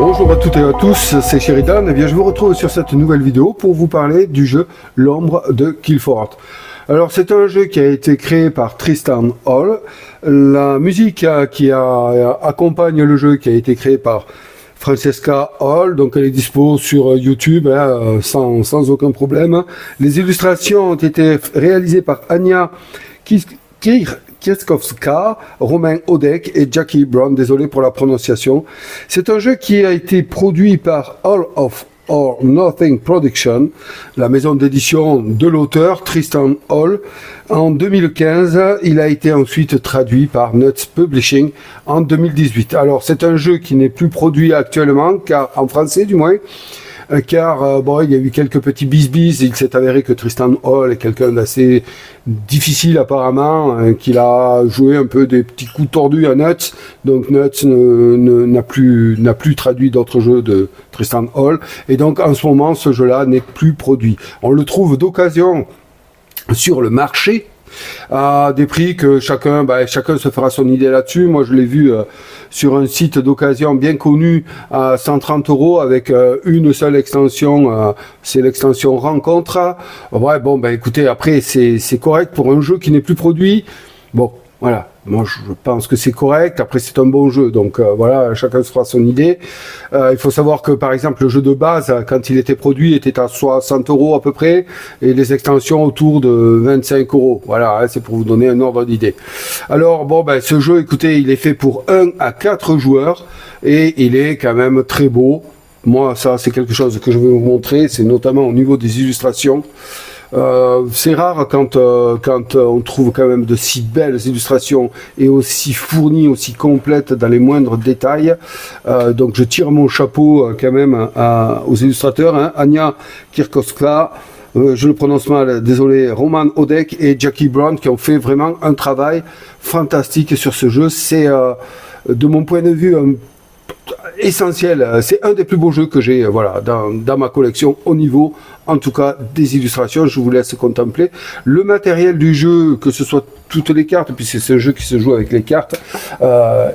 Bonjour à toutes et à tous, c'est Sheridan et bien je vous retrouve sur cette nouvelle vidéo pour vous parler du jeu L'Ombre de Qliphort. Alors c'est un jeu qui a été créé par Tristan Hall. La musique qui accompagne le jeu qui a été créée par Francesca Hall, donc elle est dispo sur YouTube sans aucun problème. Les illustrations ont été réalisées par Ania Kieckowska, Romain Odek et Jackie Brown, désolé pour la prononciation. C'est un jeu qui a été produit par All of or Nothing Production, la maison d'édition de l'auteur Tristan Hall. En 2015, il a été ensuite traduit par Nuts Publishing en 2018. Alors c'est un jeu qui n'est plus produit actuellement, car en français du moins, car bon, il y a eu quelques petits bisbis. Il s'est avéré que Tristan Hall est quelqu'un d'assez difficile apparemment, qu'il a joué un peu des petits coups tordus à Nuts, donc Nuts n'a plus traduit d'autres jeux de Tristan Hall, et donc en ce moment ce jeu-là n'est plus produit. On le trouve d'occasion sur le marché, à des prix que chacun se fera son idée là-dessus. Moi je l'ai vu sur un site d'occasion bien connu à 130 € avec une seule extension, c'est l'extension Rencontre. Ouais, bon ben écoutez, après c'est correct pour un jeu qui n'est plus produit. Bon, voilà, moi je pense que c'est correct. Après c'est un bon jeu, donc voilà, chacun se fera son idée. Il faut savoir que par exemple le jeu de base, quand il était produit, était à 60 € à peu près, et les extensions autour de 25 €. Voilà, hein, c'est pour vous donner un ordre d'idée. Alors bon, ben ce jeu, écoutez, il est fait pour 1 à 4 joueurs, et il est quand même très beau. Moi ça c'est quelque chose que je vais vous montrer, c'est notamment au niveau des illustrations. C'est rare quand on trouve quand même de si belles illustrations et aussi fournies, aussi complètes dans les moindres détails. Donc je tire mon chapeau quand même aux illustrateurs, hein, Ania Kieckowska, je le prononce mal, désolé, Roman Odek et Jackie Brown, qui ont fait vraiment un travail fantastique sur ce jeu. C'est de mon point de vue essentiel, c'est un des plus beaux jeux que j'ai dans ma collection au niveau en tout cas des illustrations. Je vous laisse contempler le matériel du jeu, que ce soit toutes les cartes, puisque c'est un jeu qui se joue avec les cartes,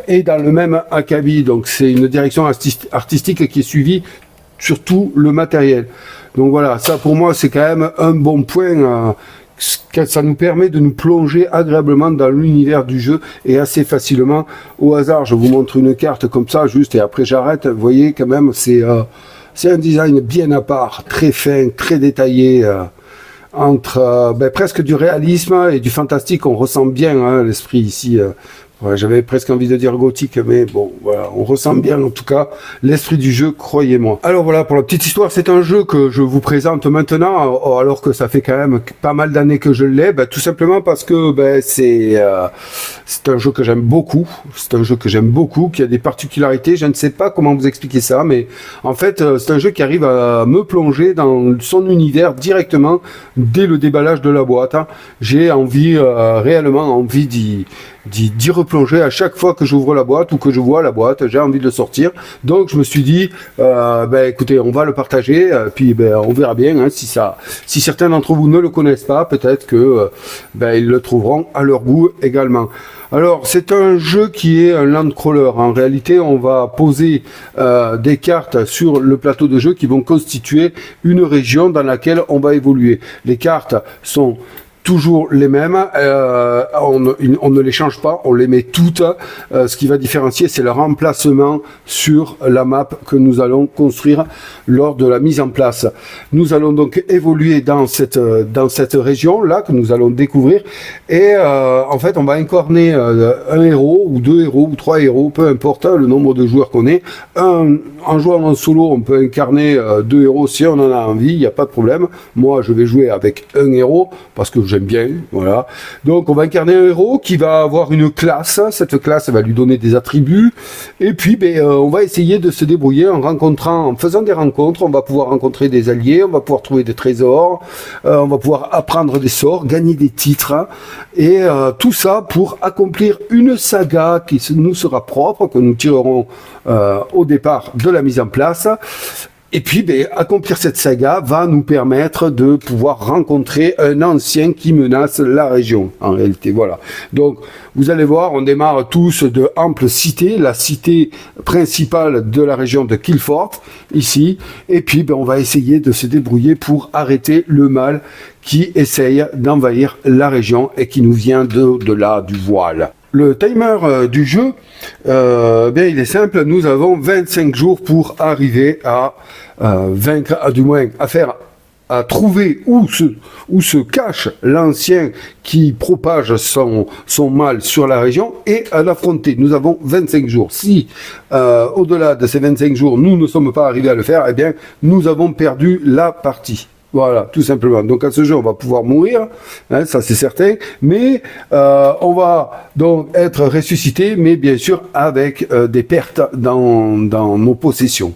et dans le même acabit, donc c'est une direction artistique qui est suivie sur tout le matériel. Donc voilà, ça pour moi c'est quand même un bon point. Ça nous permet de nous plonger agréablement dans l'univers du jeu et assez facilement. Au hasard, je vous montre une carte comme ça juste, et après j'arrête. Vous voyez quand même, c'est un design bien à part, très fin, très détaillé, entre presque du réalisme et du fantastique. On ressent bien hein, l'esprit ici. Ouais, j'avais presque envie de dire gothique, mais bon, voilà, on ressent bien en tout cas l'esprit du jeu, croyez-moi. Alors voilà, pour la petite histoire, c'est un jeu que je vous présente maintenant, alors que ça fait quand même pas mal d'années que je l'ai, tout simplement parce que c'est un jeu que j'aime beaucoup, qui a des particularités. Je ne sais pas comment vous expliquer ça, mais en fait, c'est un jeu qui arrive à me plonger dans son univers directement dès le déballage de la boîte. Hein. J'ai envie, réellement envie d'y replonger à chaque fois que j'ouvre la boîte ou que je vois la boîte, j'ai envie de le sortir. Donc je me suis dit, écoutez, on va le partager, puis on verra bien hein, si certains d'entre vous ne le connaissent pas, peut-être que ils le trouveront à leur goût également. Alors c'est un jeu qui est un land crawler. En réalité, on va poser des cartes sur le plateau de jeu qui vont constituer une région dans laquelle on va évoluer. Les cartes sont toujours les mêmes, on ne les change pas, on les met toutes. Ce qui va différencier, c'est leur emplacement sur la map que nous allons construire lors de la mise en place. Nous allons donc évoluer dans cette région là que nous allons découvrir, et en fait on va incarner un héros ou 2 héros ou 3 héros, peu importe le nombre de joueurs qu'on est. En jouant en solo, on peut incarner 2 héros si on en a envie, il n'y a pas de problème. Moi je vais jouer avec un héros parce que j'aime bien, voilà. Donc on va incarner un héros qui va avoir une classe. Cette classe va lui donner des attributs, et puis on va essayer de se débrouiller en faisant des rencontres. On va pouvoir rencontrer des alliés, on va pouvoir trouver des trésors, on va pouvoir apprendre des sorts, gagner des titres, et tout ça pour accomplir une saga qui nous sera propre, que nous tirerons au départ de la mise en place. Et puis, accomplir cette saga va nous permettre de pouvoir rencontrer un ancien qui menace la région, en réalité. Voilà. Donc, vous allez voir, on démarre tous de Ample Cité, la cité principale de la région de Kilforth, ici. Et puis, on va essayer de se débrouiller pour arrêter le mal qui essaye d'envahir la région et qui nous vient de-delà du voile. Le timer du jeu, il est simple, nous avons 25 jours pour arriver à vaincre, à trouver où se cache l'ancien qui propage son mal sur la région et à l'affronter. Nous avons 25 jours. Si au-delà de ces 25 jours, nous ne sommes pas arrivés à le faire, nous avons perdu la partie. Voilà, tout simplement. Donc à ce jeu, on va pouvoir mourir, ça c'est certain, mais on va donc être ressuscité, mais bien sûr avec des pertes dans nos possessions.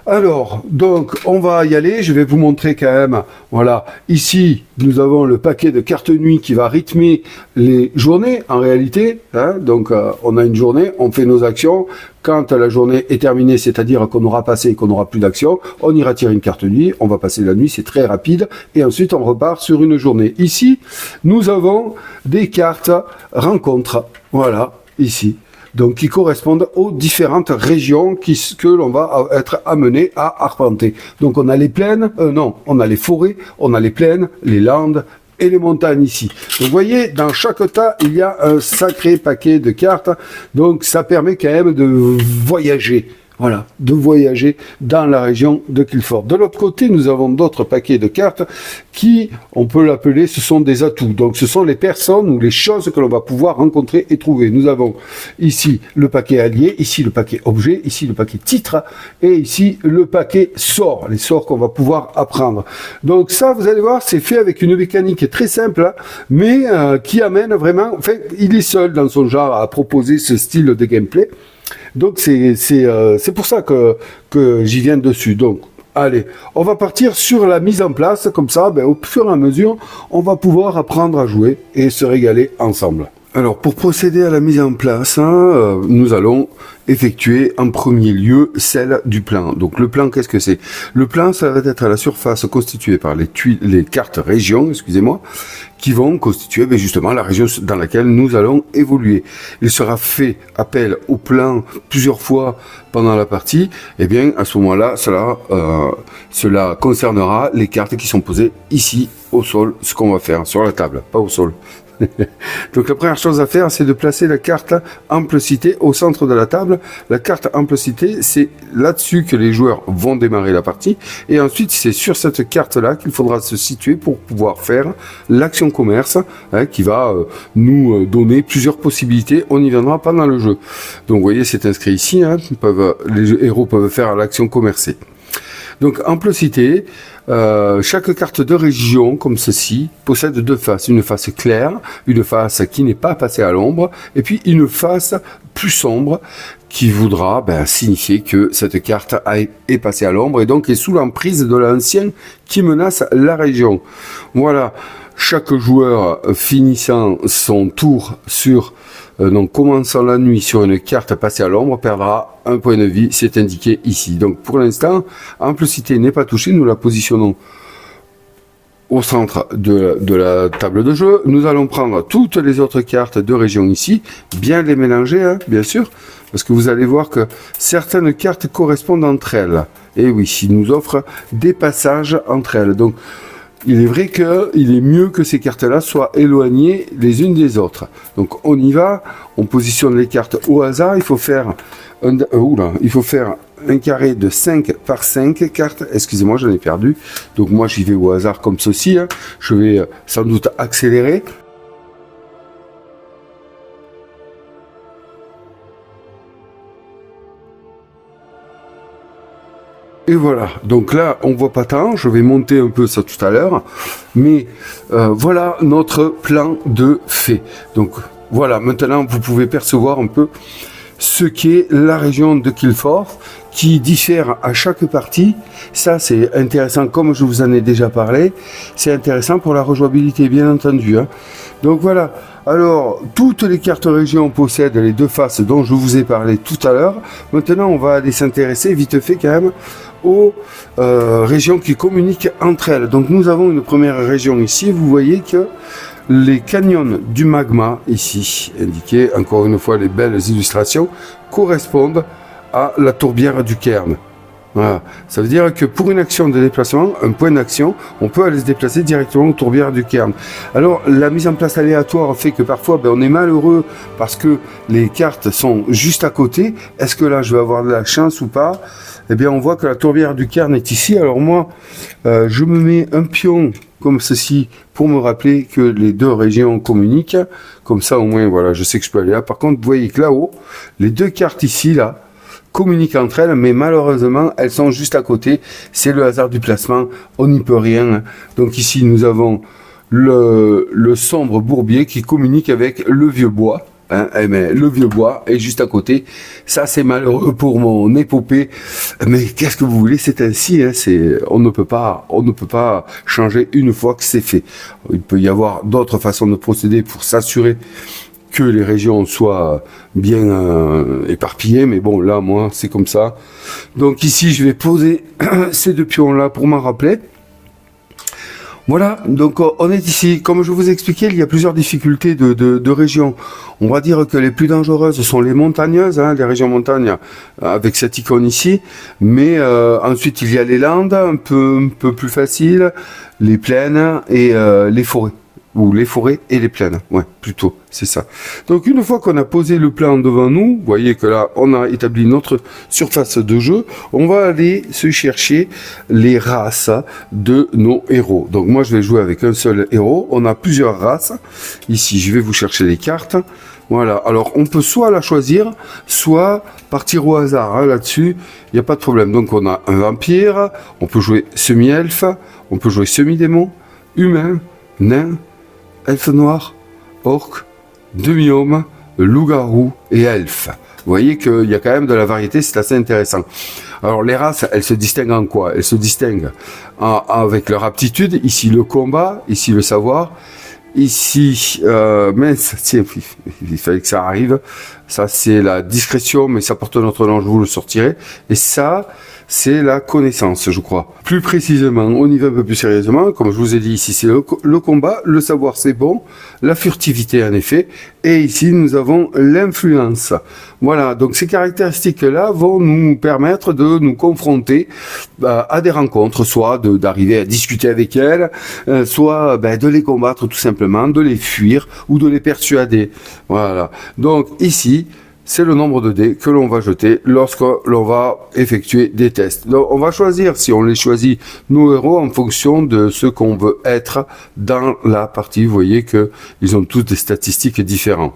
Alors, donc, on va y aller. Je vais vous montrer quand même. Voilà, ici, nous avons le paquet de cartes nuit qui va rythmer les journées, en réalité. Donc, on a une journée, on fait nos actions. Quand la journée est terminée, c'est-à-dire qu'on aura passé et qu'on n'aura plus d'action, on ira tirer une carte nuit, on va passer la nuit, c'est très rapide. Et ensuite, on repart sur une journée. Ici, nous avons des cartes rencontres. Voilà, ici. Donc qui correspondent aux différentes régions que l'on va être amené à arpenter. Donc on a les plaines, on a les forêts, on a les plaines, les landes et les montagnes ici. Donc vous voyez, dans chaque tas, il y a un sacré paquet de cartes, donc ça permet quand même de voyager. Voilà, de voyager dans la région de Kilforth. De l'autre côté, nous avons d'autres paquets de cartes qui, on peut l'appeler, ce sont des atouts. Donc, ce sont les personnes ou les choses que l'on va pouvoir rencontrer et trouver. Nous avons ici le paquet allié, ici le paquet objet, ici le paquet titre et ici le paquet sort, les sorts qu'on va pouvoir apprendre. Donc ça, vous allez voir, c'est fait avec une mécanique très simple, mais qui amène vraiment, enfin, il est seul dans son genre à proposer ce style de gameplay. Donc c'est pour ça que j'y viens dessus. Donc allez, on va partir sur la mise en place, comme ça, au fur et à mesure, on va pouvoir apprendre à jouer et se régaler ensemble. Alors pour procéder à la mise en place, nous allons effectuer en premier lieu celle du plan. Donc le plan, qu'est-ce que c'est? Le plan, ça va être la surface constituée par les cartes régions, excusez-moi, qui vont constituer justement la région dans laquelle nous allons évoluer. Il sera fait appel au plan plusieurs fois pendant la partie, et bien à ce moment-là, cela concernera les cartes qui sont posées ici au sol, ce qu'on va faire sur la table, pas au sol. Donc la première chose à faire, c'est de placer la carte Ample Cité au centre de la table. La carte Ample Cité, c'est là-dessus que les joueurs vont démarrer la partie. Et ensuite, c'est sur cette carte-là qu'il faudra se situer pour pouvoir faire l'action commerce, qui va nous donner plusieurs possibilités. On y viendra pendant le jeu. Donc vous voyez, c'est inscrit ici. Les héros peuvent faire l'action commercer. Donc Ample Cité, chaque carte de région comme ceci possède deux faces, une face claire, une face qui n'est pas passée à l'ombre, et puis une face plus sombre qui voudra signifier que cette carte est passée à l'ombre et donc est sous l'emprise de l'ancien qui menace la région. Voilà, chaque joueur finissant son tour donc commençant la nuit sur une carte passée à l'ombre perdra un point de vie, c'est indiqué ici. Donc pour l'instant, Ample Cité n'est pas touchée, nous la positionnons au centre de la table de jeu. Nous allons prendre toutes les autres cartes de région ici, bien les mélanger, bien sûr, parce que vous allez voir que certaines cartes correspondent entre elles. Et oui, ils nous offrent des passages entre elles. Donc il est vrai qu'il est mieux que ces cartes-là soient éloignées les unes des autres. Donc on y va, on positionne les cartes au hasard, il faut faire un carré de 5 par 5 cartes. Excusez-moi, j'en ai perdu. Donc moi j'y vais au hasard comme ceci. Je vais sans doute accélérer. Et voilà, donc là on voit pas tant, je vais monter un peu ça tout à l'heure, mais voilà notre plan de fait. Donc voilà, maintenant vous pouvez percevoir un peu ce qu'est la région de Kilforth, qui diffère à chaque partie. Ça c'est intéressant, comme je vous en ai déjà parlé, c'est intéressant pour la rejouabilité bien entendu. Donc voilà, alors toutes les cartes régions possèdent les deux faces dont je vous ai parlé tout à l'heure. Maintenant on va aller s'intéresser vite fait quand même aux régions qui communiquent entre elles. Donc nous avons une première région ici, vous voyez que les canyons du magma, ici indiqués, encore une fois les belles illustrations, correspondent à la tourbière du Cairn. Voilà. Ça veut dire que pour une action de déplacement, un point d'action, on peut aller se déplacer directement aux tourbières du Cairn. Alors la mise en place aléatoire fait que parfois on est malheureux parce que les cartes sont juste à côté. Est-ce que là je vais avoir de la chance ou pas? Eh bien on voit que la tourbière du Cairn est ici. Alors moi je me mets un pion comme ceci pour me rappeler que les deux régions communiquent. Comme ça au moins voilà, je sais que je peux aller là. Par contre vous voyez que là-haut, les deux cartes ici là communiquent entre elles, mais malheureusement, elles sont juste à côté. C'est le hasard du placement, on n'y peut rien. Donc ici, nous avons le sombre bourbier qui communique avec le vieux bois. Hein, mais le vieux bois est juste à côté. Ça, c'est malheureux pour mon épopée. Mais qu'est-ce que vous voulez, c'est ainsi. Hein, on ne peut pas changer une fois que c'est fait. Il peut y avoir d'autres façons de procéder pour s'assurer que les régions soient bien éparpillées, mais bon, là, moi, c'est comme ça. Donc ici, je vais poser ces deux pions-là pour m'en rappeler. Voilà, donc on est ici. Comme je vous ai expliqué, il y a plusieurs difficultés de régions. On va dire que les plus dangereuses sont les montagneuses, hein, les régions montagnes, avec cette icône ici. Mais ensuite, il y a les landes, un peu plus faciles, les plaines et les forêts. Ou les forêts et les plaines, ouais, plutôt, c'est ça. Donc une fois qu'on a posé le plan devant nous, vous voyez que là, on a établi notre surface de jeu, on va aller se chercher les races de nos héros. Donc moi, je vais jouer avec un seul héros, on a plusieurs races. Ici, je vais vous chercher les cartes. Voilà, alors on peut soit la choisir, soit partir au hasard, hein, là-dessus, il n'y a pas de problème. Donc on a un vampire, on peut jouer semi-elfe, on peut jouer semi-démon, humain, nain, elfe noir, orc, demi-homme, loup-garou et elfe. Vous voyez qu'il y a quand même de la variété, c'est assez intéressant. Alors les races, elles se distinguent en quoi? Elles se distinguent avec leur aptitude, ici le combat, ici le savoir, ici, mince, tiens, il fallait que ça arrive, ça c'est la discrétion, mais ça porte notre nom, je vous le sortirai, et ça, c'est la connaissance, je crois. Plus précisément, on y va un peu plus sérieusement. Comme je vous ai dit, ici, c'est le combat. Le savoir, c'est bon. La furtivité, en effet. Et ici, nous avons l'influence. Voilà. Donc, ces caractéristiques-là vont nous permettre de nous confronter à des rencontres, soit d'arriver à discuter avec elles, soit de les combattre tout simplement, de les fuir ou de les persuader. Voilà. Donc, ici, c'est le nombre de dés que l'on va jeter lorsque l'on va effectuer des tests. Donc, on va choisir, si on les choisit, nos héros en fonction de ce qu'on veut être dans la partie. Vous voyez que ils ont tous des statistiques différentes.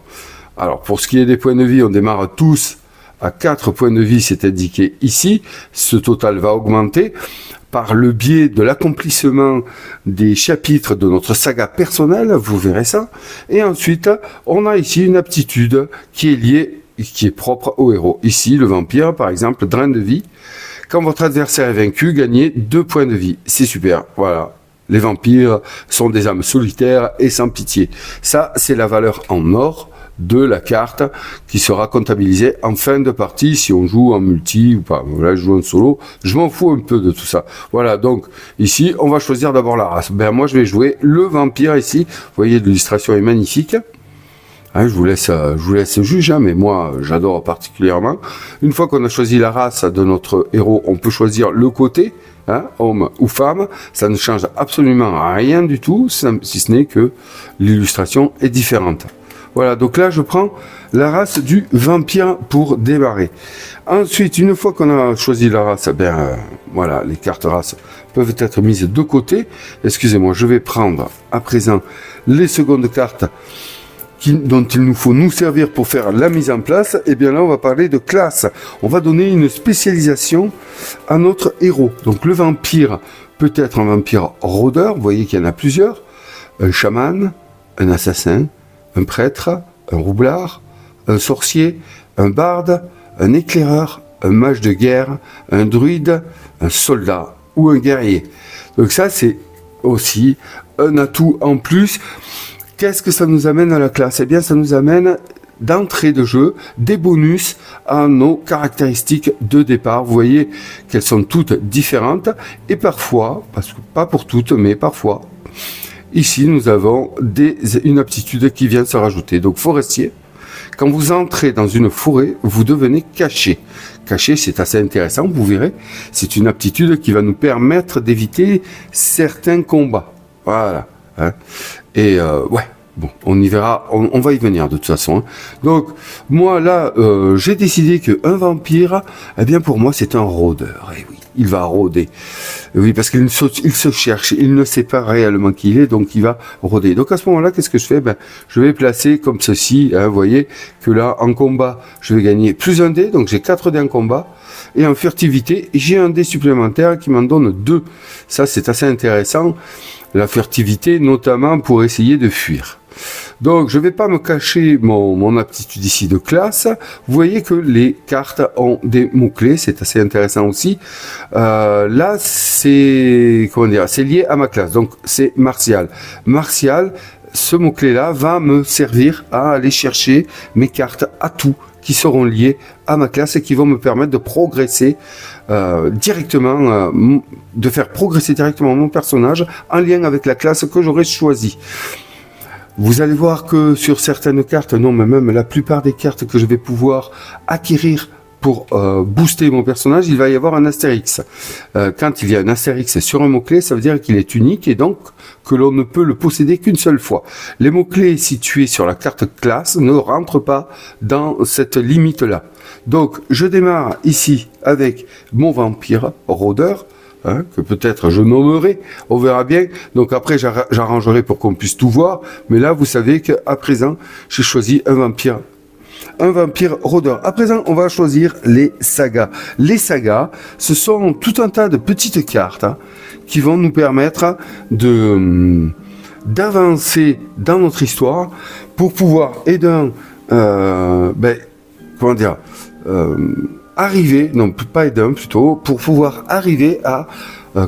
Alors, pour ce qui est des points de vie, on démarre tous à 4 points de vie, c'est indiqué ici. Ce total va augmenter par le biais de l'accomplissement des chapitres de notre saga personnelle, vous verrez ça. Et ensuite, on a ici une aptitude qui est liée, qui est propre au héros. Ici, le vampire, par exemple, drain de vie. Quand votre adversaire est vaincu, gagnez 2 points de vie. C'est super, voilà. Les vampires sont des âmes solitaires et sans pitié. Ça, c'est la valeur en or de la carte qui sera comptabilisée en fin de partie si on joue en multi ou pas. Là, je joue en solo. Je m'en fous un peu de tout ça. Voilà, donc ici, on va choisir d'abord la race. Moi, je vais jouer le vampire ici. Vous voyez, l'illustration est magnifique. Hein, je vous laisse juger, hein, mais moi, j'adore particulièrement. Une fois qu'on a choisi la race de notre héros, on peut choisir le côté, hein, homme ou femme. Ça ne change absolument rien du tout, si ce n'est que l'illustration est différente. Voilà, donc là, je prends la race du vampire pour démarrer. Ensuite, une fois qu'on a choisi la race, voilà, les cartes races peuvent être mises de côté. Excusez-moi, je vais prendre à présent les secondes cartes dont il nous faut nous servir pour faire la mise en place. Et bien là, on va parler de classe. On va donner une spécialisation à notre héros. Donc le vampire peut être un vampire rôdeur, vous voyez qu'il y en a plusieurs, un chaman, un assassin, un prêtre, un roublard, un sorcier, un barde, un éclaireur, un mage de guerre, un druide, un soldat ou un guerrier. Donc ça, c'est aussi un atout en plus. Qu'est-ce que ça nous amène à la classe? Eh bien, ça nous amène d'entrée de jeu, des bonus à nos caractéristiques de départ. Vous voyez qu'elles sont toutes différentes et parfois, parce que pas pour toutes, mais parfois, ici nous avons une aptitude qui vient se rajouter. Donc forestier, quand vous entrez dans une forêt, vous devenez caché. Caché, c'est assez intéressant, vous verrez. C'est une aptitude qui va nous permettre d'éviter certains combats. Voilà. Hein. Et ouais. Bon, on y verra, on va y venir de toute façon. Hein. Donc, moi là, j'ai décidé qu'un vampire, eh bien pour moi c'est un rôdeur. Et oui, il va rôder. Et oui, parce qu'il se cherche, il ne sait pas réellement qui il est, donc il va rôder. Donc à ce moment-là, qu'est-ce que je fais? Ben, je vais placer comme ceci. Hein, vous voyez que là, en combat, je vais gagner plus un dé, donc j'ai 4 dés en combat. Et en furtivité, j'ai un dé supplémentaire qui m'en donne 2. Ça, c'est assez intéressant. La furtivité, notamment pour essayer de fuir. Donc, je vais pas me cacher mon aptitude ici de classe. Vous voyez que les cartes ont des mots-clés, c'est assez intéressant aussi. Là, c'est, comment dire, c'est lié à ma classe. Donc, c'est martial. Martial, ce mot-clé-là va me servir à aller chercher mes cartes atouts qui seront liées à ma classe et qui vont me permettre de progresser directement, de faire progresser directement mon personnage en lien avec la classe que j'aurais choisie. Vous allez voir que sur certaines cartes, non mais même la plupart des cartes que je vais pouvoir acquérir pour booster mon personnage, il va y avoir un astérix. Quand il y a un astérix sur un mot-clé, ça veut dire qu'il est unique et donc que l'on ne peut le posséder qu'une seule fois. Les mots-clés situés sur la carte classe ne rentrent pas dans cette limite-là. Donc je démarre ici avec mon vampire rôdeur. Hein, que peut-être je nommerai, on verra bien. Donc après, j'arrangerai pour qu'on puisse tout voir. Mais là, vous savez qu'à présent, j'ai choisi un vampire rôdeur. À présent, on va choisir les sagas. Les sagas, ce sont tout un tas de petites cartes hein, qui vont nous permettre d'avancer dans notre histoire pour pouvoir arriver, non pas aider plutôt, pour pouvoir arriver à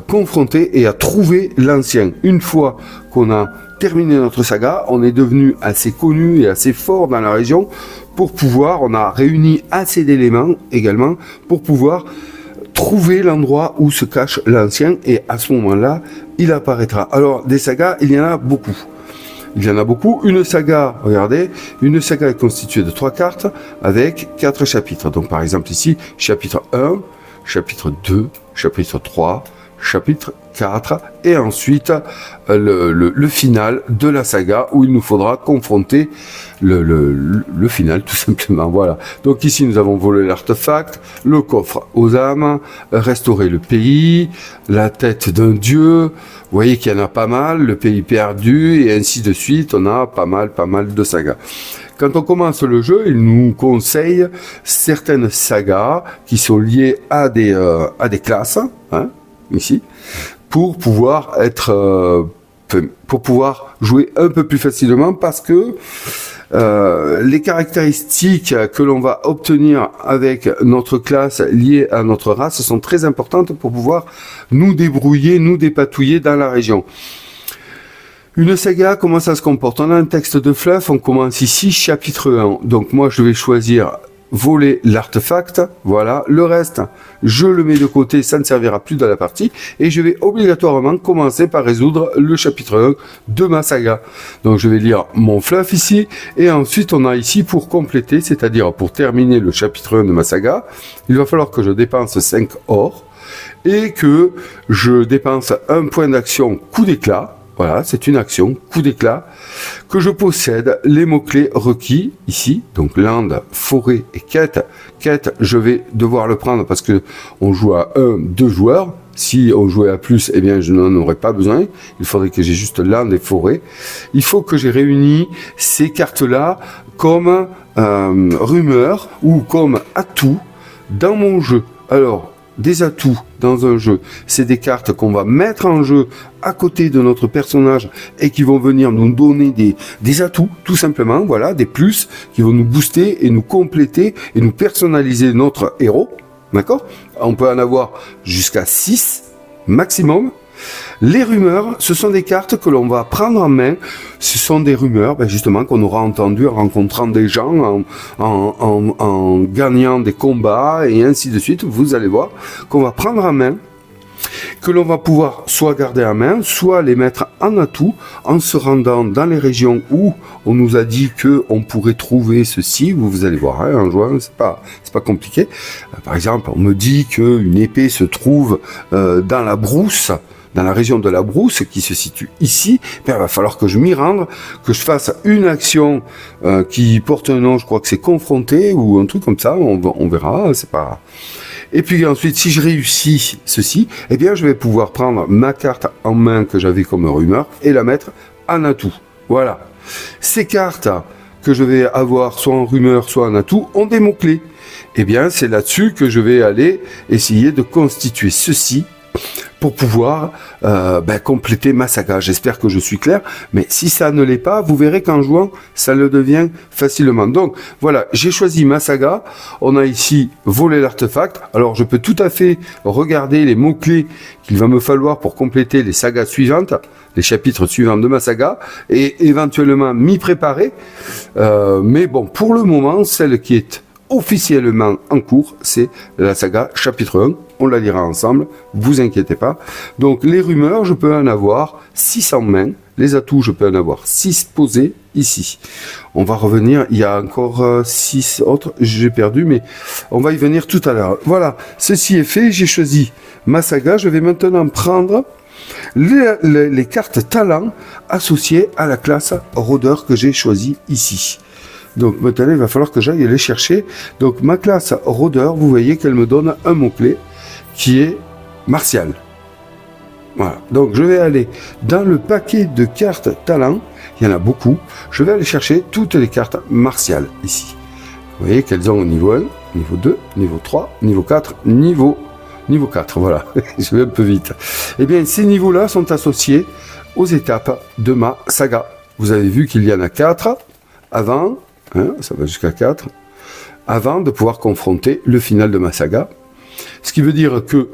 confronter et à trouver l'ancien. Une fois qu'on a terminé notre saga, on est devenu assez connu et assez fort dans la région pour pouvoir, on a réuni assez d'éléments également pour pouvoir trouver l'endroit où se cache l'ancien et à ce moment-là, il apparaîtra. Alors, des sagas, il y en a beaucoup. Il y en a beaucoup. Une saga, regardez, une saga est constituée de 3 cartes avec 4 chapitres. Donc par exemple ici, chapitre 1, chapitre 2, chapitre 3, chapitre 4 et ensuite le final de la saga où il nous faudra confronter le final tout simplement. Voilà. Donc ici nous avons volé l'artefact, le coffre aux âmes, restaurer le pays, la tête d'un dieu. Vous voyez qu'il y en a pas mal, le pays perdu et ainsi de suite. On a pas mal de sagas. Quand on commence le jeu, il nous conseille certaines sagas qui sont liées à des classes, hein, ici, pour pouvoir jouer un peu plus facilement parce que les caractéristiques que l'on va obtenir avec notre classe liée à notre race sont très importantes pour pouvoir nous débrouiller, nous dépatouiller dans la région. Une saga, comment ça se comporte? On a un texte de fluff, on commence ici, chapitre 1. Donc moi je vais choisir voler l'artefact, voilà. Le reste, je le mets de côté, ça ne servira plus dans la partie. Et je vais obligatoirement commencer par résoudre le chapitre 1 de ma saga. Donc je vais lire mon fluff ici. Et ensuite on a ici pour compléter, c'est-à-dire pour terminer le chapitre 1 de ma saga, il va falloir que je dépense 5 or. Et que je dépense un point d'action coup d'éclat. Voilà, c'est une action, coup d'éclat, que je possède les mots-clés requis, ici, donc land, forêt et quête. Quête, je vais devoir le prendre parce que on joue à 2 joueurs. Si on jouait à plus, eh bien, je n'en aurais pas besoin. Il faudrait que j'ai juste land et forêt. Il faut que j'ai réuni ces cartes-là comme rumeur ou comme atout dans mon jeu. Alors, des atouts dans un jeu, c'est des cartes qu'on va mettre en jeu à côté de notre personnage et qui vont venir nous donner des atouts, tout simplement, voilà, des plus qui vont nous booster et nous compléter et nous personnaliser notre héros, d'accord? On peut en avoir jusqu'à 6 maximum. Les rumeurs, ce sont des cartes que l'on va prendre en main. Ce sont des rumeurs, justement, qu'on aura entendues en rencontrant des gens, en gagnant des combats et ainsi de suite. Vous allez voir qu'on va prendre en main, que l'on va pouvoir soit garder en main, soit les mettre en atout en se rendant dans les régions où on nous a dit que on pourrait trouver ceci. Vous allez voir, en jouant, c'est pas compliqué. Par exemple, on me dit qu'une épée se trouve dans la brousse, dans la région de la brousse qui se situe ici. Il va falloir que je m'y rende, que je fasse une action qui porte un nom, je crois que c'est confronter ou un truc comme ça, on verra, c'est pas... Et puis ensuite, si je réussis ceci, eh bien je vais pouvoir prendre ma carte en main que j'avais comme rumeur et la mettre en atout. Voilà. Ces cartes que je vais avoir soit en rumeur, soit en atout, ont des mots-clés. Eh bien, c'est là-dessus que je vais aller essayer de constituer ceci pour pouvoir compléter ma saga. J'espère que je suis clair, mais si ça ne l'est pas, vous verrez qu'en jouant, ça le devient facilement. Donc voilà, j'ai choisi ma saga. On a ici volé l'artefact. Alors je peux tout à fait regarder les mots-clés qu'il va me falloir pour compléter les sagas suivantes, les chapitres suivants de ma saga, et éventuellement m'y préparer. Mais bon, pour le moment, celle qui est officiellement en cours, c'est la saga chapitre 1. On la lira ensemble, vous inquiétez pas. Donc les rumeurs, je peux en avoir 6 en main. Les atouts, je peux en avoir 6 posés ici. On va revenir, il y a encore 6 autres, j'ai perdu, mais on va y venir tout à l'heure. Voilà, ceci est fait, j'ai choisi ma saga. Je vais maintenant prendre les cartes talents associées à la classe rôdeur que j'ai choisie ici. Donc maintenant, il va falloir que j'aille les chercher. Donc ma classe rôdeur, vous voyez qu'elle me donne un mot-clé qui est martial. Voilà. Donc je vais aller dans le paquet de cartes talents. Il y en a beaucoup. Je vais aller chercher toutes les cartes martiales ici. Vous voyez qu'elles ont au niveau 1, niveau 2, niveau 3, niveau 4, niveau 4. Voilà. Je vais un peu vite. Eh bien, ces niveaux-là sont associés aux étapes de ma saga. Vous avez vu qu'il y en a 4 avant. Ça va jusqu'à 4, avant de pouvoir confronter le final de ma saga. Ce qui veut dire que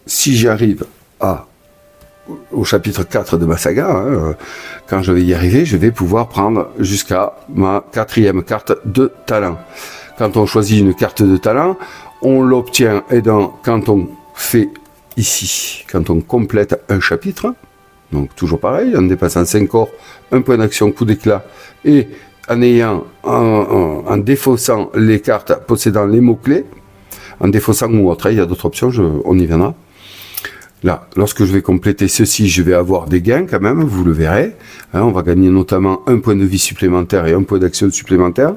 si j'arrive au chapitre 4 de ma saga, quand je vais y arriver, je vais pouvoir prendre jusqu'à ma 4e carte de talent. Quand on choisit une carte de talent, on l'obtient quand on fait ici, quand on complète un chapitre, donc toujours pareil, en dépassant 5 corps, un point d'action, coup d'éclat, et en défaussant les cartes possédant les mots-clés, en défaussant ou autre, il y a d'autres options, on y viendra. Là, lorsque je vais compléter ceci, je vais avoir des gains quand même, vous le verrez. On va gagner notamment un point de vie supplémentaire et un point d'action supplémentaire.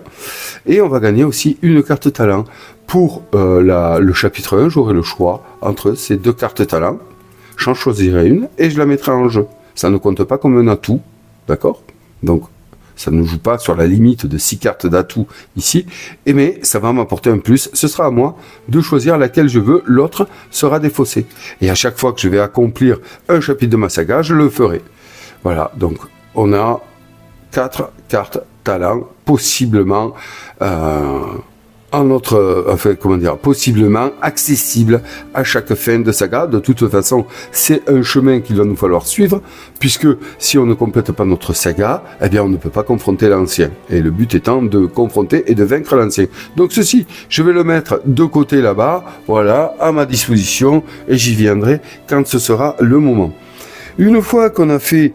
Et on va gagner aussi une carte talent. Pour le chapitre 1, j'aurai le choix entre ces 2 cartes talent. J'en choisirai une et je la mettrai en jeu. Ça ne compte pas comme un atout, d'accord? Donc, ça ne joue pas sur la limite de 6 cartes d'atout ici, mais ça va m'apporter un plus. Ce sera à moi de choisir laquelle je veux, l'autre sera défaussé. Et à chaque fois que je vais accomplir un chapitre de ma saga, je le ferai. Voilà, donc on a 4 cartes talent, possiblement possiblement accessible à chaque fin de saga. De toute façon, c'est un chemin qu'il va nous falloir suivre, puisque si on ne complète pas notre saga, eh bien on ne peut pas confronter l'ancien. Et le but étant de confronter et de vaincre l'ancien. Donc ceci, je vais le mettre de côté là-bas, voilà, à ma disposition, et j'y viendrai quand ce sera le moment. Une fois qu'on a fait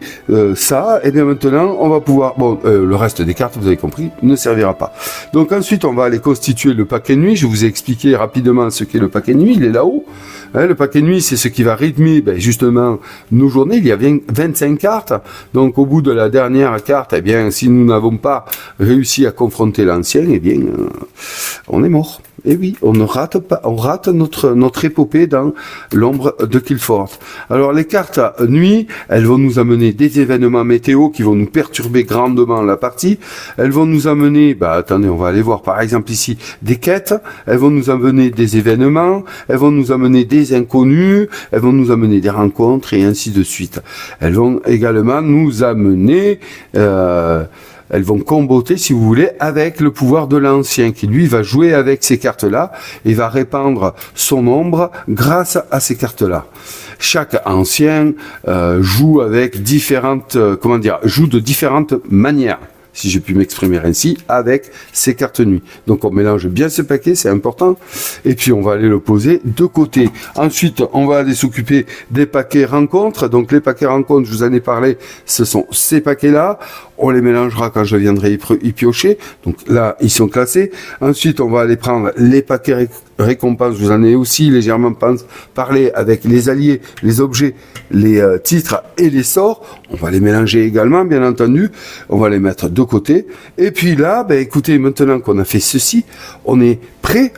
ça, et bien maintenant, on va pouvoir... le reste des cartes, vous avez compris, ne servira pas. Donc ensuite, on va aller constituer le paquet nuit. Je vous ai expliqué rapidement ce qu'est le paquet nuit. Il est là-haut. Le paquet nuit, c'est ce qui va rythmer justement nos journées. Il y a 25 cartes. Donc au bout de la dernière carte, eh bien, si nous n'avons pas réussi à confronter l'ancien, eh bien, on est mort. Et oui, on ne rate pas, on rate notre épopée dans l'ombre de Qliphort. Alors les cartes nuit, elles vont nous amener des événements météo qui vont nous perturber grandement la partie. Elles vont nous amener, attendez, on va aller voir par exemple ici des quêtes. Elles vont nous amener des événements. Elles vont nous amener des inconnus. Elles vont nous amener des rencontres et ainsi de suite. Elles vont également nous amener elles vont comboter, si vous voulez, avec le pouvoir de l'ancien, qui lui va jouer avec ces cartes-là et va répandre son ombre grâce à ces cartes-là. chaque ancien joue avec différentes, joue de différentes manières, si j'ai pu m'exprimer ainsi, avec ces cartes nuit. Donc on mélange bien ce paquet, c'est important, et puis on va aller le poser de côté. Ensuite, on va aller s'occuper des paquets rencontres. Donc les paquets rencontres, je vous en ai parlé, ce sont ces paquets-là. On les mélangera quand je viendrai y piocher. Donc là, ils sont classés. Ensuite, on va aller prendre les paquets récompenses. Je vous en ai aussi légèrement parlé avec les alliés, les objets, les titres et les sorts. On va les mélanger également, bien entendu. On va les mettre de côté. Et puis là, ben, écoutez, maintenant qu'on a fait ceci, on est prêt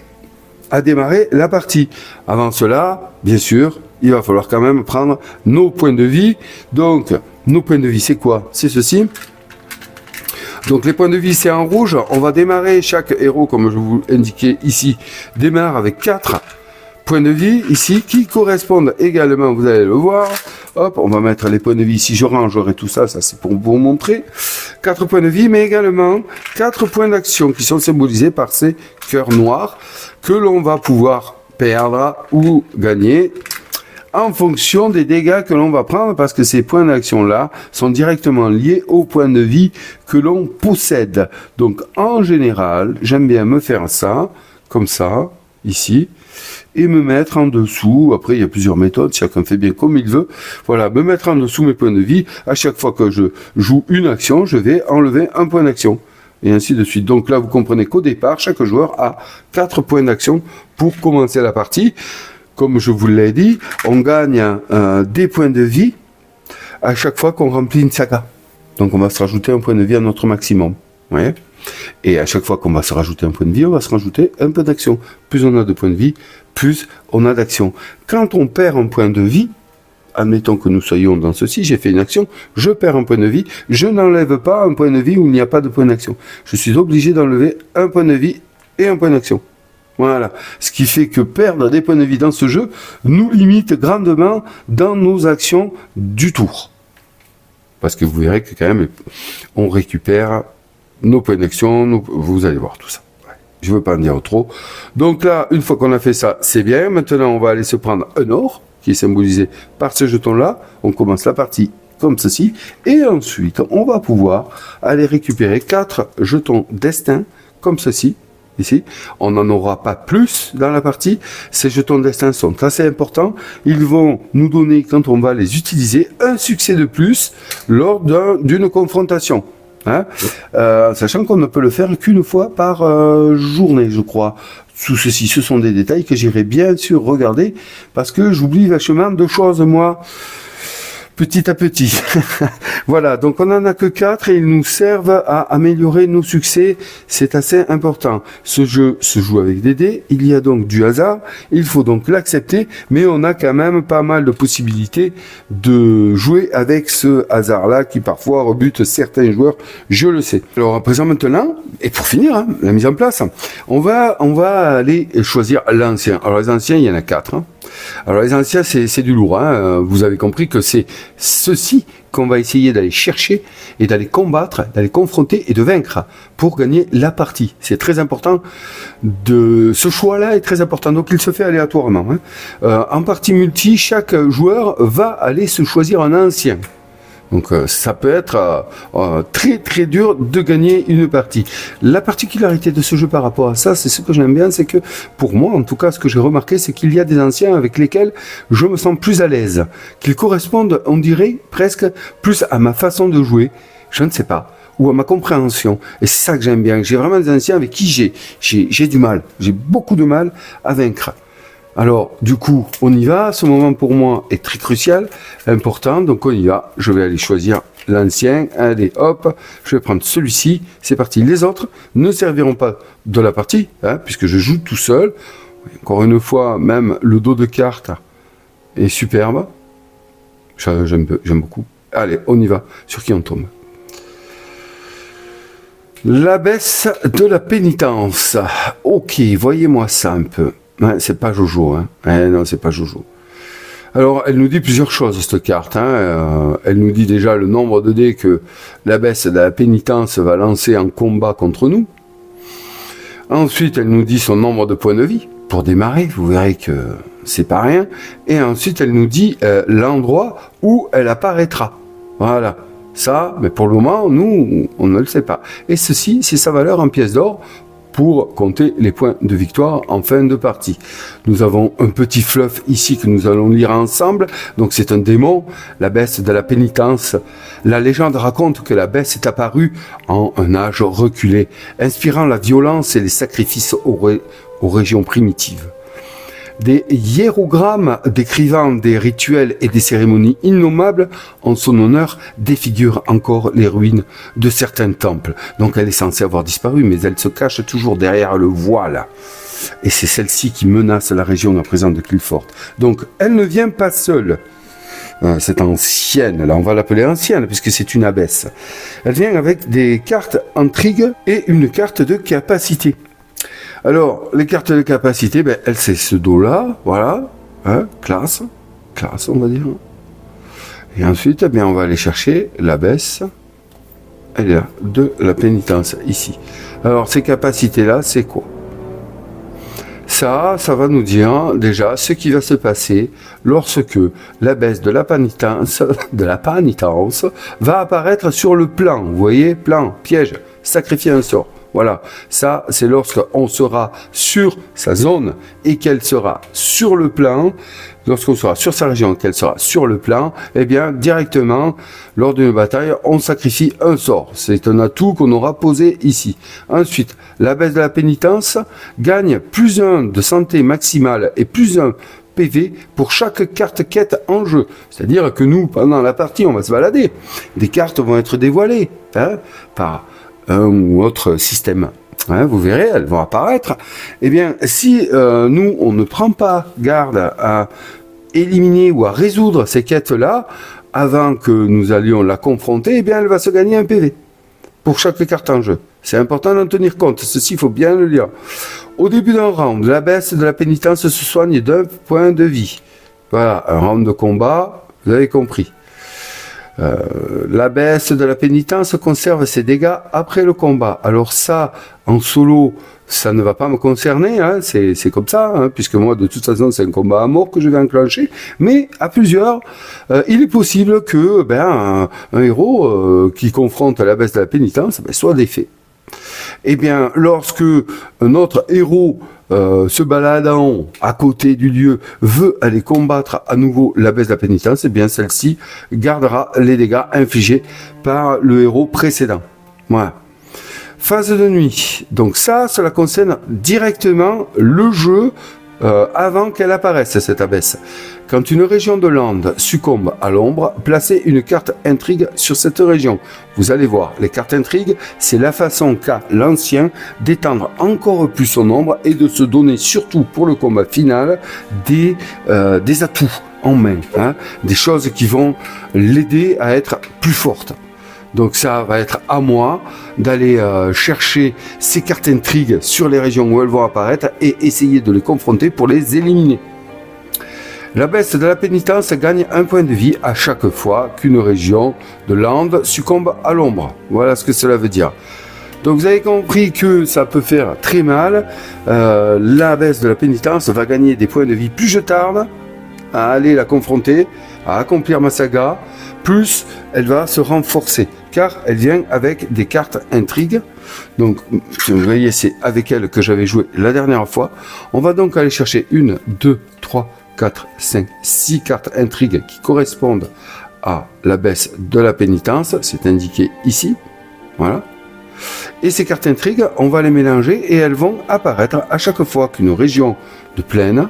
à démarrer la partie. Avant cela, bien sûr, il va falloir quand même prendre nos points de vie. Donc, nos points de vie, c'est quoi? C'est ceci. Donc les points de vie, c'est en rouge. On va démarrer, chaque héros, comme je vous l'indiquais ici, démarre avec 4 points de vie ici, qui correspondent également, vous allez le voir. Hop, on va mettre les points de vie. Si je rangerai tout ça, ça c'est pour vous montrer. 4 points de vie, mais également 4 points d'action qui sont symbolisés par ces cœurs noirs que l'on va pouvoir perdre ou gagner en fonction des dégâts que l'on va prendre, parce que ces points d'action-là sont directement liés aux points de vie que l'on possède. Donc, en général, j'aime bien me faire ça, comme ça, ici, et me mettre en dessous. Après, il y a plusieurs méthodes, chacun fait bien comme il veut. Voilà, me mettre en dessous mes points de vie. À chaque fois que je joue une action, je vais enlever un point d'action. Et ainsi de suite. Donc là, vous comprenez qu'au départ, chaque joueur a 4 points d'action pour commencer la partie. Comme je vous l'ai dit, on gagne des points de vie à chaque fois qu'on remplit une saga. Donc on va se rajouter un point de vie à notre maximum. Ouais. Et à chaque fois qu'on va se rajouter un point de vie, on va se rajouter un peu d'action. Plus on a de points de vie, plus on a d'action. Quand on perd un point de vie, admettons que nous soyons dans ceci, j'ai fait une action, je perds un point de vie, je n'enlève pas un point de vie où il n'y a pas de point d'action. Je suis obligé d'enlever un point de vie et un point d'action. Voilà. Ce qui fait que perdre des points de vie dans ce jeu nous limite grandement dans nos actions du tour. Parce que vous verrez que quand même, on récupère nos points d'action, vous allez voir tout ça. Ouais. Je ne veux pas en dire trop. Donc là, une fois qu'on a fait ça, c'est bien. Maintenant, on va aller se prendre un or, qui est symbolisé par ce jeton-là. On commence la partie comme ceci. Et ensuite, on va pouvoir aller récupérer 4 jetons destin, comme ceci. Ici, on n'en aura pas plus dans la partie. Ces jetons de destin sont assez importants. Ils vont nous donner, quand on va les utiliser, un succès de plus lors d'une confrontation. Hein, sachant qu'on ne peut le faire qu'une fois par journée, je crois. Sous ceci, ce sont des détails que j'irai bien sûr regarder, parce que j'oublie vachement de choses, moi. Petit à petit. Voilà, donc on n'en a que 4 et ils nous servent à améliorer nos succès. C'est assez important. Ce jeu se joue avec des dés. Il y a donc du hasard. Il faut donc l'accepter. Mais on a quand même pas mal de possibilités de jouer avec ce hasard-là qui parfois rebute certains joueurs. Je le sais. Alors à présent maintenant, et pour finir, hein, la mise en place, on va aller choisir l'ancien. Alors les anciens, il y en a 4. Hein. Alors les anciens, c'est du lourd. Hein. Vous avez compris que c'est ceci qu'on va essayer d'aller chercher et d'aller combattre, d'aller confronter et de vaincre pour gagner la partie. C'est très important. Ce choix-là est très important. Donc il se fait aléatoirement. Hein. En partie multi, chaque joueur va aller se choisir un ancien. Donc ça peut être très très dur de gagner une partie. La particularité de ce jeu par rapport à ça, c'est ce que j'aime bien, c'est que pour moi en tout cas ce que j'ai remarqué, c'est qu'il y a des anciens avec lesquels je me sens plus à l'aise, qu'ils correspondent, on dirait, presque plus à ma façon de jouer, je ne sais pas, ou à ma compréhension. Et c'est ça que j'aime bien. J'ai vraiment des anciens avec qui j'ai du mal, j'ai beaucoup de mal à vaincre. Alors, du coup, on y va. Ce moment, pour moi, est très crucial, important. Donc, on y va. Je vais aller choisir l'ancien. Allez, hop. Je vais prendre celui-ci. C'est parti. Les autres ne serviront pas de la partie, hein, puisque je joue tout seul. Encore une fois, même le dos de carte est superbe. J'aime beaucoup. Allez, on y va. Sur qui on tombe? L'abbesse de la pénitence. Ok, voyez-moi ça un peu. Ouais, c'est pas Jojo, hein. Non, c'est pas Jojo. Alors, elle nous dit plusieurs choses, cette carte. Hein. Elle nous dit déjà le nombre de dés que l'abbesse de la pénitence va lancer en combat contre nous. Ensuite, elle nous dit son nombre de points de vie. pour démarrer, vous verrez que c'est pas rien. Et ensuite, elle nous dit l'endroit où elle apparaîtra. Voilà. Ça, mais pour le moment, nous, on ne le sait pas. Et ceci, c'est sa valeur en pièces d'or pour compter les points de victoire en fin de partie. Nous avons un petit fluff ici que nous allons lire ensemble. Donc c'est un démon, l'abbesse de la pénitence. La légende raconte que l'abbesse est apparue en un âge reculé, inspirant la violence et les sacrifices aux régions primitives. Des hiérogrammes décrivant des rituels et des cérémonies innommables en son honneur défigurent encore les ruines de certains temples. Donc elle est censée avoir disparu, mais elle se cache toujours derrière le voile. Et c'est celle-ci qui menace la région à présent de Qliphort. Donc elle ne vient pas seule. Cette ancienne, là on va l'appeler ancienne puisque c'est une abbesse. Elle vient avec des cartes intrigues et une carte de capacité. Alors, les cartes de capacité, elle, c'est ce dos-là, voilà, hein, classe, on va dire. Et ensuite, on va aller chercher l'abbesse, elle est là, de la pénitence, ici. Alors, ces capacités-là, c'est quoi? Ça va nous dire déjà ce qui va se passer lorsque l'abbesse de la pénitence va apparaître sur le plan. Vous voyez, plan, piège, sacrifier un sort. Voilà, ça c'est lorsqu'on sera sur sa zone et qu'elle sera sur le plan, lorsqu'on sera sur sa région et qu'elle sera sur le plan, directement, lors d'une bataille, on sacrifie un sort. C'est un atout qu'on aura posé ici. Ensuite, l'abbesse de la pénitence gagne plus 1 de santé maximale et plus 1 PV pour chaque carte quête en jeu. C'est-à-dire que nous, pendant la partie, on va se balader. Des cartes vont être dévoilées par un ou autre système. Vous verrez, elles vont apparaître. Si nous, on ne prend pas garde à éliminer ou à résoudre ces quêtes-là, avant que nous allions la confronter, elle va se gagner un PV pour chaque carte en jeu. C'est important d'en tenir compte. Ceci, il faut bien le lire. Au début d'un round, l'abbesse de la pénitence se soigne d'un point de vie. Voilà, un round de combat, vous avez compris. L'abbesse de la pénitence conserve ses dégâts après le combat. Alors ça, en solo, ça ne va pas me concerner, hein, c'est comme ça, hein, puisque moi, de toute façon, c'est un combat à mort que je vais enclencher. Mais à plusieurs, il est possible que un héros qui confronte l'abbesse de la pénitence soit défait. Lorsque un autre héros se baladant à côté du lieu veut aller combattre à nouveau l'abbesse de la pénitence, celle-ci gardera les dégâts infligés par le héros précédent. Voilà. Phase de nuit. Donc cela concerne directement le jeu avant qu'elle apparaisse, cette abbesse. Quand une région de lande succombe à l'ombre, placez une carte intrigue sur cette région. Vous allez voir, les cartes intrigues, c'est la façon qu'a l'ancien d'étendre encore plus son ombre et de se donner, surtout pour le combat final, des atouts en main, hein, des choses qui vont l'aider à être plus forte. Donc ça va être à moi d'aller chercher ces cartes intrigues sur les régions où elles vont apparaître et essayer de les confronter pour les éliminer. L'abbesse de la pénitence gagne un point de vie à chaque fois qu'une région de lande succombe à l'ombre. Voilà ce que cela veut dire. Donc vous avez compris que ça peut faire très mal. L'abbesse de la pénitence va gagner des points de vie plus je tarde à aller la confronter, à accomplir ma saga, plus elle va se renforcer, car elle vient avec des cartes intrigues. Donc, vous voyez, c'est avec elle que j'avais joué la dernière fois. On va donc aller chercher 1, 2, 3, 4, 5, 6 cartes intrigues qui correspondent à l'abbesse de la pénitence. C'est indiqué ici. Voilà. Et ces cartes intrigues, on va les mélanger et elles vont apparaître à chaque fois qu'une région de plaine,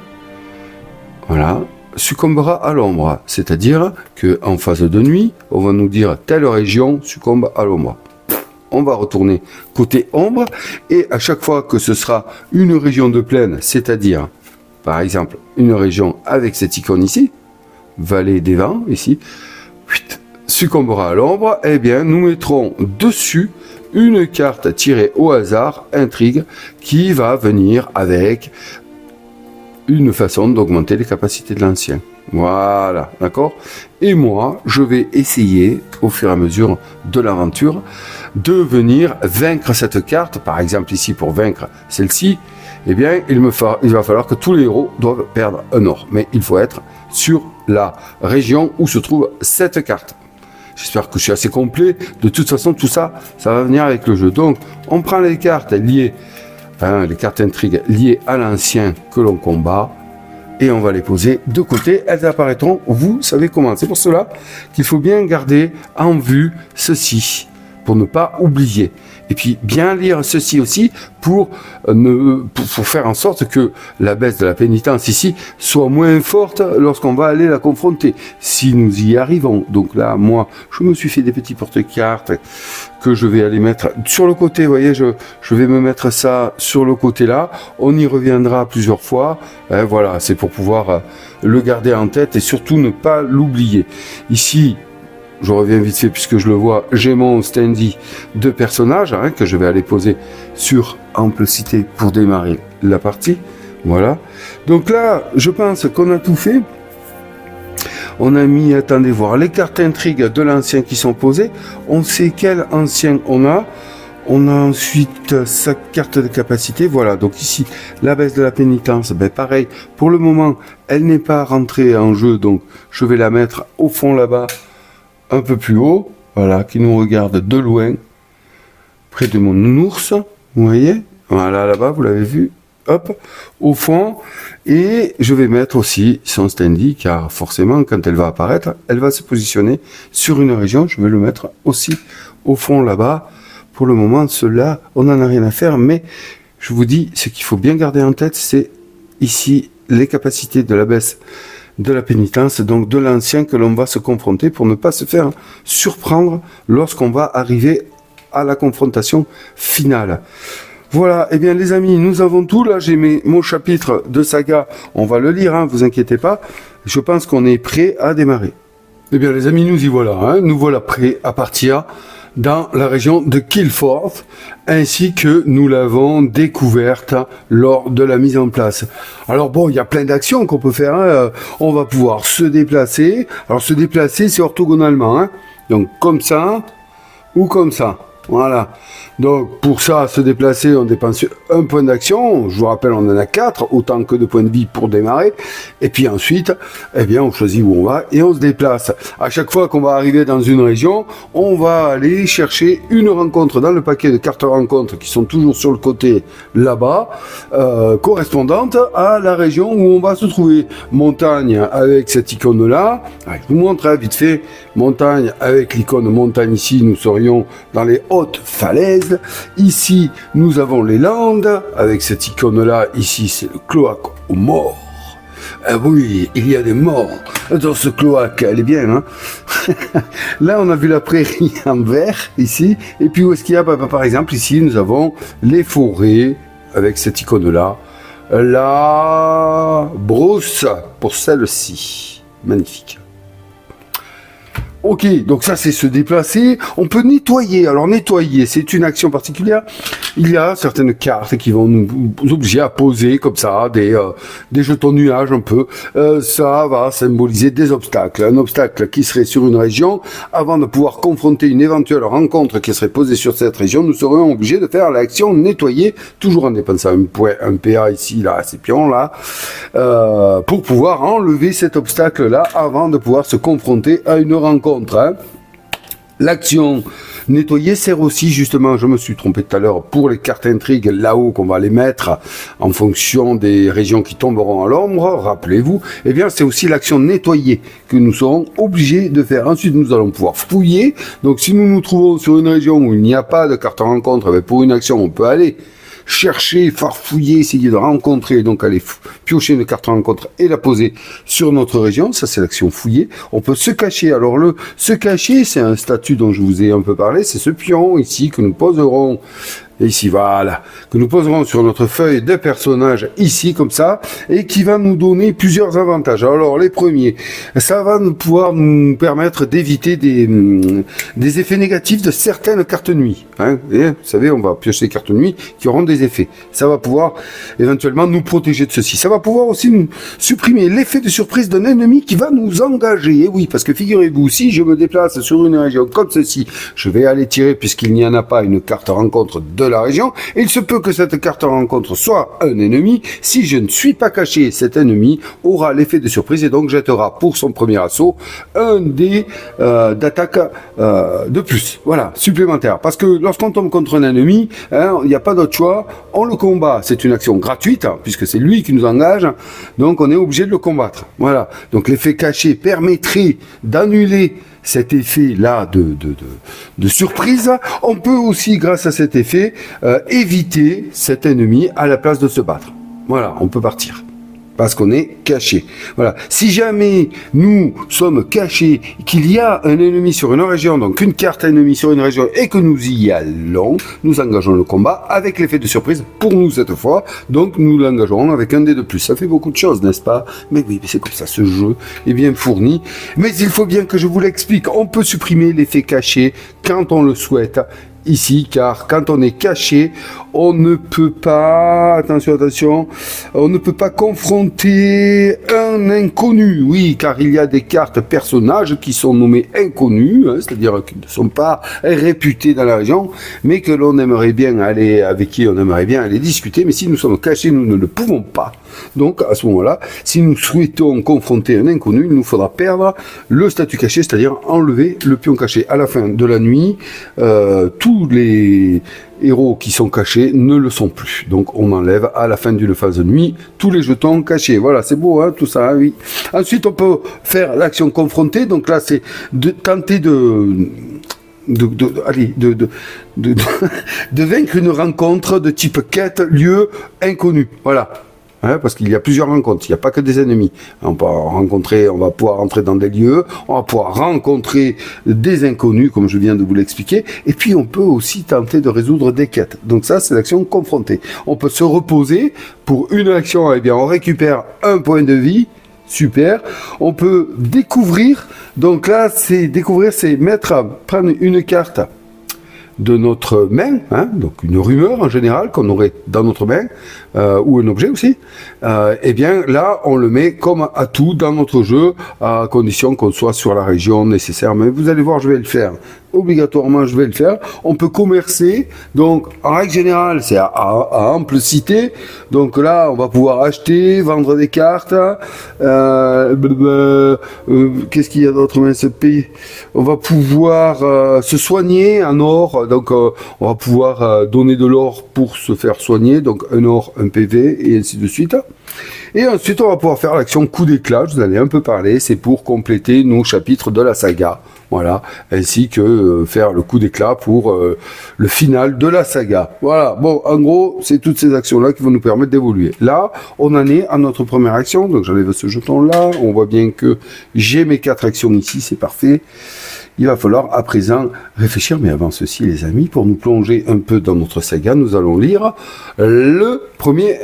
voilà, succombera à l'ombre. C'est-à-dire qu'en phase de nuit, on va nous dire telle région succombe à l'ombre. On va retourner côté ombre et à chaque fois que ce sera une région de plaine, c'est-à-dire par exemple une région avec cette icône ici, vallée des vents ici, succombera à l'ombre, nous mettrons dessus une carte tirée au hasard, intrigue, qui va venir avec une façon d'augmenter les capacités de l'ancien. Voilà, d'accord? Et moi, je vais essayer, au fur et à mesure de l'aventure, de venir vaincre cette carte, par exemple ici pour vaincre celle-ci, eh bien, il va falloir que tous les héros doivent perdre un or. Mais il faut être sur la région où se trouve cette carte. J'espère que je suis assez complet. De toute façon, tout ça, ça va venir avec le jeu. Donc, on prend les cartes liées, les cartes intrigues liées à l'ancien que l'on combat, et on va les poser de côté. Elles apparaîtront, vous savez comment. C'est pour cela qu'il faut bien garder en vue ceci, pour ne pas oublier. Et puis bien lire ceci aussi pour faire en sorte que la baisse de la pénitence ici soit moins forte lorsqu'on va aller la confronter, si nous y arrivons. Donc là, moi, je me suis fait des petits porte-cartes que je vais aller mettre sur le côté. Vous voyez, je vais me mettre ça sur le côté là. On y reviendra plusieurs fois. Voilà, c'est pour pouvoir le garder en tête et surtout ne pas l'oublier. Ici, je reviens vite fait puisque je le vois, j'ai mon standy de personnages que je vais aller poser sur Amplecité pour démarrer la partie. Voilà. Donc là, je pense qu'on a tout fait. On a mis, attendez voir, les cartes intrigues de l'ancien qui sont posées. On sait quel ancien on a. On a ensuite sa carte de capacité. Voilà, donc ici, la baisse de la pénitence. Ben pareil, pour le moment, elle n'est pas rentrée en jeu. Donc, je vais la mettre au fond là-bas, un peu plus haut, voilà, qui nous regarde de loin, près de mon ours, vous voyez, voilà, là-bas, vous l'avez vu, hop, au fond, et je vais mettre aussi son standy, car forcément, quand elle va apparaître, elle va se positionner sur une région, je vais le mettre aussi au fond là-bas. Pour le moment, cela, on n'en a rien à faire, mais je vous dis, ce qu'il faut bien garder en tête, c'est ici, les capacités de la baisse de la pénitence, donc de l'ancien que l'on va se confronter pour ne pas se faire surprendre lorsqu'on va arriver à la confrontation finale. Voilà, et bien les amis, nous avons tout. Là, j'ai mon chapitre de saga, on va le lire, vous inquiétez pas. Je pense qu'on est prêt à démarrer. Eh bien les amis, nous y voilà, nous voilà prêts à partir dans la région de Killforth, ainsi que nous l'avons découverte lors de la mise en place. Alors bon, il y a plein d'actions qu'on peut faire. On va pouvoir se déplacer. Alors se déplacer, c'est orthogonalement. Donc comme ça ou comme ça. Voilà. Donc pour ça, se déplacer, on dépense un point d'action. Je vous rappelle, on en a 4, autant que de points de vie pour démarrer. Et puis ensuite, eh bien, on choisit où on va et on se déplace. À chaque fois qu'on va arriver dans une région, on va aller chercher une rencontre dans le paquet de cartes rencontres qui sont toujours sur le côté là-bas, correspondante à la région où on va se trouver. Montagne avec cette icône-là. Je vous montre vite fait. Montagne avec l'icône montagne ici, nous serions dans les hautes falaises. Ici, nous avons les Landes, avec cette icône-là. Ici, c'est le cloaque aux morts. Ah oui, il y a des morts dans ce cloaque, elle est bien, Là, on a vu la prairie en vert, ici. Et puis, où est-ce qu'il y a, par exemple, ici, nous avons les forêts, avec cette icône-là. La brousse, pour celle-ci. Magnifique. Ok, donc ça c'est se déplacer. On peut nettoyer. Alors nettoyer, c'est une action particulière. Il y a certaines cartes qui vont nous obliger à poser comme ça des jetons nuages un peu. Ça va symboliser des obstacles. Un obstacle qui serait sur une région. Avant de pouvoir confronter une éventuelle rencontre qui serait posée sur cette région, nous serions obligés de faire l'action nettoyer, toujours en dépensant un PA ici, là, ces pions là, pour pouvoir enlever cet obstacle là avant de pouvoir se confronter à une rencontre. L'action nettoyer sert aussi justement, je me suis trompé tout à l'heure, pour les cartes intrigues là-haut qu'on va les mettre en fonction des régions qui tomberont à l'ombre, rappelez-vous, eh bien c'est aussi l'action nettoyer que nous serons obligés de faire. Ensuite nous allons pouvoir fouiller, donc si nous nous trouvons sur une région où il n'y a pas de carte rencontre, eh pour une action on peut aller chercher, farfouiller, essayer de rencontrer, donc aller piocher une carte rencontre et la poser sur notre région. Ça, c'est l'action fouiller. On peut se cacher. Alors, se cacher, c'est un statut dont je vous ai un peu parlé. C'est ce pion ici que nous poserons. Ici, voilà, que nous poserons sur notre feuille de personnage, ici, comme ça, et qui va nous donner plusieurs avantages. Alors, les premiers, ça va pouvoir nous permettre d'éviter des effets négatifs de certaines cartes nuit. Et, vous savez, on va piocher des cartes nuit qui auront des effets. Ça va pouvoir, éventuellement, nous protéger de ceci. Ça va pouvoir aussi nous supprimer l'effet de surprise d'un ennemi qui va nous engager. Et oui, parce que figurez-vous, si je me déplace sur une région comme ceci, je vais aller tirer, puisqu'il n'y en a pas, une carte rencontre de la région. Et il se peut que cette carte rencontre soit un ennemi. Si je ne suis pas caché, cet ennemi aura l'effet de surprise et donc jettera pour son premier assaut un dé d'attaque de plus. Voilà, supplémentaire. Parce que lorsqu'on tombe contre un ennemi, il n'y a pas d'autre choix. On le combat. C'est une action gratuite, puisque c'est lui qui nous engage. Donc on est obligé de le combattre. Voilà. Donc l'effet caché permettrait d'annuler cet effet-là de surprise. On peut aussi, grâce à cet effet, éviter cet ennemi à la place de se battre. Voilà, on peut partir. Parce qu'on est caché. Voilà. Si jamais nous sommes cachés, qu'il y a un ennemi sur une région, donc une carte ennemie sur une région, et que nous y allons, nous engageons le combat avec l'effet de surprise pour nous cette fois. Donc nous l'engagerons avec un dé de plus. Ça fait beaucoup de choses, n'est-ce pas? Mais oui, c'est comme ça, ce jeu est bien fourni. Mais il faut bien que je vous l'explique. On peut supprimer l'effet caché quand on le souhaite. Ici, car quand on est caché, on ne peut pas, attention, on ne peut pas confronter un inconnu. Oui, car il y a des cartes personnages qui sont nommés inconnus, c'est-à-dire qui ne sont pas réputés dans la région, mais que l'on aimerait bien aller, avec qui on aimerait bien aller discuter, mais si nous sommes cachés, nous ne le pouvons pas. Donc, à ce moment-là, si nous souhaitons confronter un inconnu, il nous faudra perdre le statut caché, c'est-à-dire enlever le pion caché. À la fin de la nuit, tous les héros qui sont cachés ne le sont plus. Donc, on enlève à la fin d'une phase de nuit tous les jetons cachés. Voilà, c'est beau, tout ça, oui. Ensuite, on peut faire l'action confrontée. Donc là, c'est de tenter de vaincre une rencontre de type quête, lieu inconnu. Voilà. Parce qu'il y a plusieurs rencontres, il n'y a pas que des ennemis. On va pouvoir rentrer dans des lieux, on va pouvoir rencontrer des inconnus, comme je viens de vous l'expliquer, et puis on peut aussi tenter de résoudre des quêtes. Donc ça, c'est l'action confrontée. On peut se reposer pour une action, eh bien on récupère un point de vie, super. On peut découvrir, donc là, c'est prendre une carte de notre main, donc une rumeur en général qu'on aurait dans notre main, ou un objet aussi, et bien là on le met comme atout dans notre jeu, à condition qu'on soit sur la région nécessaire. Mais vous allez voir, je vais le faire. Obligatoirement, je vais le faire. On peut commercer, donc en règle générale, c'est à ample cité. Donc là, on va pouvoir acheter, vendre des cartes. Qu'est-ce qu'il y a d'autre dans ce pays? On va pouvoir se soigner en or. Donc on va pouvoir donner de l'or pour se faire soigner. Donc un or, un PV et ainsi de suite. Et ensuite, on va pouvoir faire l'action coup d'éclat. Je vous en ai un peu parlé. C'est pour compléter nos chapitres de la saga. Voilà, ainsi que faire le coup d'éclat pour le final de la saga. Voilà, bon, en gros, c'est toutes ces actions-là qui vont nous permettre d'évoluer. Là, on en est à notre première action, donc j'enlève ce jeton-là, on voit bien que j'ai mes 4 actions ici, c'est parfait. Il va falloir à présent réfléchir, mais avant ceci, les amis, pour nous plonger un peu dans notre saga, nous allons lire le premier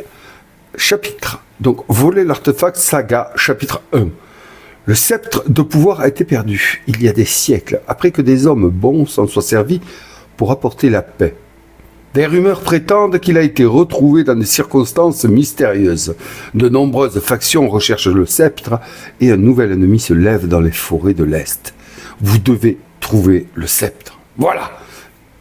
chapitre. Donc, voler l'artefact saga, chapitre 1. Le sceptre de pouvoir a été perdu il y a des siècles, après que des hommes bons s'en soient servis pour apporter la paix. Des rumeurs prétendent qu'il a été retrouvé dans des circonstances mystérieuses. De nombreuses factions recherchent le sceptre et un nouvel ennemi se lève dans les forêts de l'Est. Vous devez trouver le sceptre. Voilà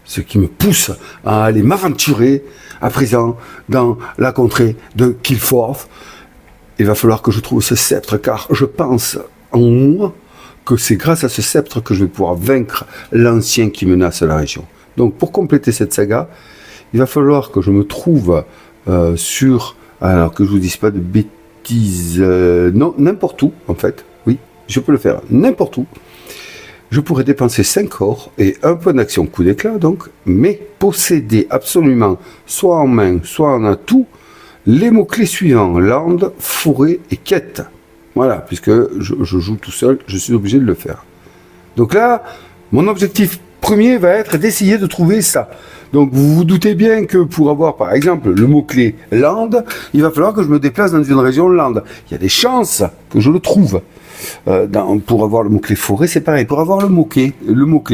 ce qui me pousse à aller m'aventurer à présent dans la contrée de Killforth. Il va falloir que je trouve ce sceptre, car je pense en moi que c'est grâce à ce sceptre que je vais pouvoir vaincre l'ancien qui menace la région. Donc pour compléter cette saga, il va falloir que je me trouve alors que je vous dise pas de bêtises, non, n'importe où en fait, oui, je peux le faire n'importe où. Je pourrais dépenser 5 or et un point d'action coup d'éclat donc, mais posséder absolument, soit en main, soit en atout, les mots-clés suivants, land, forêt et quête. Voilà, puisque je joue tout seul, je suis obligé de le faire. Donc là, mon objectif premier va être d'essayer de trouver ça. Donc vous vous doutez bien que pour avoir par exemple le mot-clé land, il va falloir que je me déplace dans une région land. Il y a des chances que je le trouve. Pour avoir le mot-clé forêt, c'est pareil. Pour avoir le mot-clé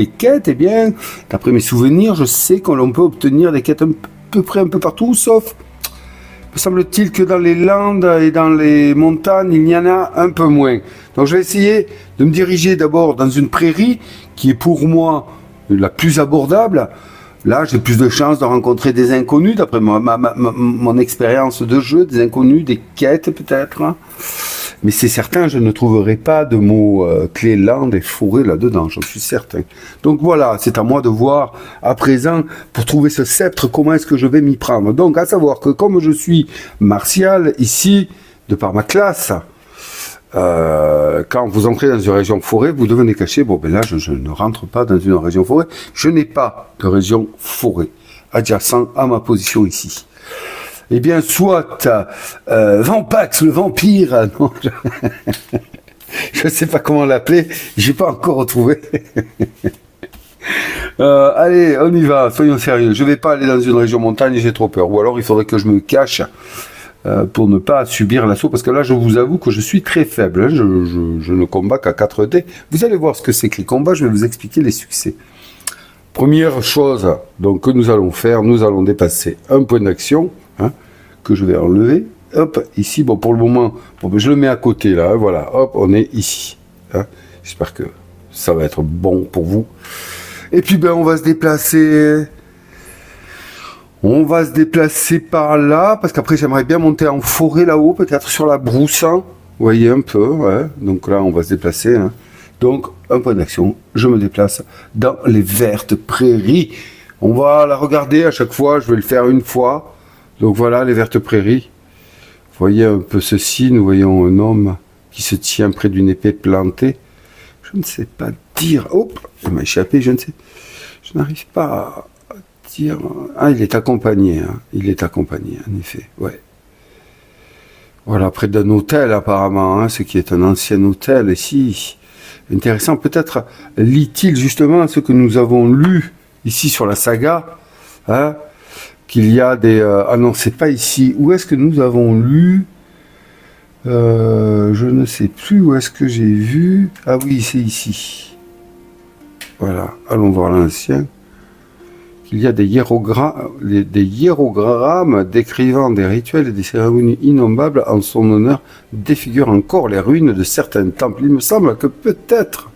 quête, eh bien, d'après mes souvenirs, je sais qu'on peut obtenir des quêtes à peu près un peu partout, sauf... me semble-t-il que dans les landes et dans les montagnes, il y en a un peu moins. Donc je vais essayer de me diriger d'abord dans une prairie qui est pour moi la plus abordable. Là, j'ai plus de chances de rencontrer des inconnus, d'après mon expérience de jeu, des inconnus, des quêtes peut-être. Hein. Mais c'est certain, je ne trouverai pas de mots clés landes et fourrés là-dedans, j'en suis certain. Donc voilà, c'est à moi de voir à présent, pour trouver ce sceptre, comment est-ce que je vais m'y prendre. Donc à savoir que comme je suis martial, ici, de par ma classe, quand vous entrez dans une région forêt, vous devenez caché. Bon, ben là, je ne rentre pas dans une région forêt. Je n'ai pas de région forêt adjacent à ma position ici. Eh bien, soit Vampax, le vampire. Non, je ne sais pas comment l'appeler. J'ai pas encore retrouvé. Allez, on y va. Soyons sérieux. Je vais pas aller dans une région montagne. J'ai trop peur. Ou alors, il faudrait que je me cache. Pour ne pas subir l'assaut, parce que là je vous avoue que je suis très faible, hein. Je ne combats qu'à 4 dés. Vous allez voir ce que c'est que les combats, je vais vous expliquer les succès. Première chose donc que nous allons faire, nous allons dépasser un point d'action, hein, que je vais enlever, hop, ici, bon pour le moment, bon, ben, je le mets à côté là, hein, voilà, hop, on est ici, hein. J'espère que ça va être bon pour vous. Et puis ben on va se déplacer... On va se déplacer par là, parce qu'après j'aimerais bien monter en forêt là-haut, peut-être sur la brousse, hein. Vous voyez un peu, ouais. Donc là on va se déplacer, hein. Donc un point d'action, je me déplace dans les vertes prairies. On va la regarder à chaque fois, je vais le faire une fois. Donc voilà les vertes prairies. Vous voyez un peu ceci, nous voyons un homme qui se tient près d'une épée plantée. Je ne sais pas dire, hop, il m'a échappé, je ne sais, je n'arrive pas à... Ah, il est accompagné, hein. Il est accompagné, en effet, ouais. Voilà, près d'un hôtel, apparemment, hein, ce qui est un ancien hôtel, ici. Intéressant, peut-être lit-il justement ce que nous avons lu ici sur la saga, hein, qu'il y a des... ah non, c'est pas ici. Où est-ce que nous avons lu je ne sais plus où est-ce que j'ai vu... Ah oui, c'est ici. Voilà, allons voir l'ancien. Il y a des hiérogrammes décrivant des rituels et des cérémonies innommables en son honneur défigurent encore les ruines de certains temples. Il me semble que peut-être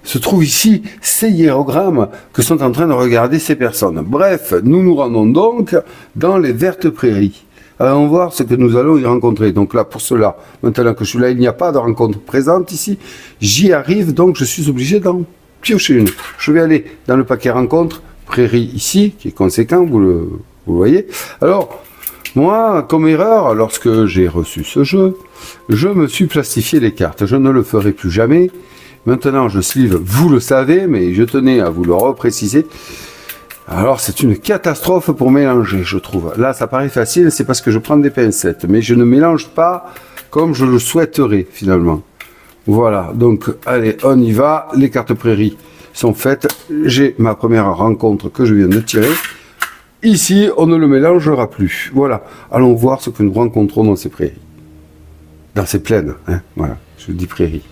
se trouvent ici ces hiérogrammes que sont en train de regarder ces personnes. Bref, nous nous rendons donc dans les vertes prairies. Allons voir ce que nous allons y rencontrer. Donc là, pour cela, maintenant que je suis là, il n'y a pas de rencontre présente ici. J'y arrive, donc je suis obligé d'en piocher une. Je vais aller dans le paquet rencontre. Prairie ici, qui est conséquent, vous le voyez. Alors, moi, comme erreur, lorsque j'ai reçu ce jeu, je me suis plastifié les cartes. Je ne le ferai plus jamais. Maintenant, je sleeve, vous le savez, mais je tenais à vous le repréciser. Alors, c'est une catastrophe pour mélanger, je trouve. Là, ça paraît facile, c'est parce que je prends des pincettes, mais je ne mélange pas comme je le souhaiterais, finalement. Voilà, donc, allez, on y va. Les cartes prairies sont faites. J'ai ma première rencontre que je viens de tirer. Ici, on ne le mélangera plus. Voilà. Allons voir ce que nous rencontrons dans ces prairies. Dans ces plaines, hein. Voilà. Je dis prairies.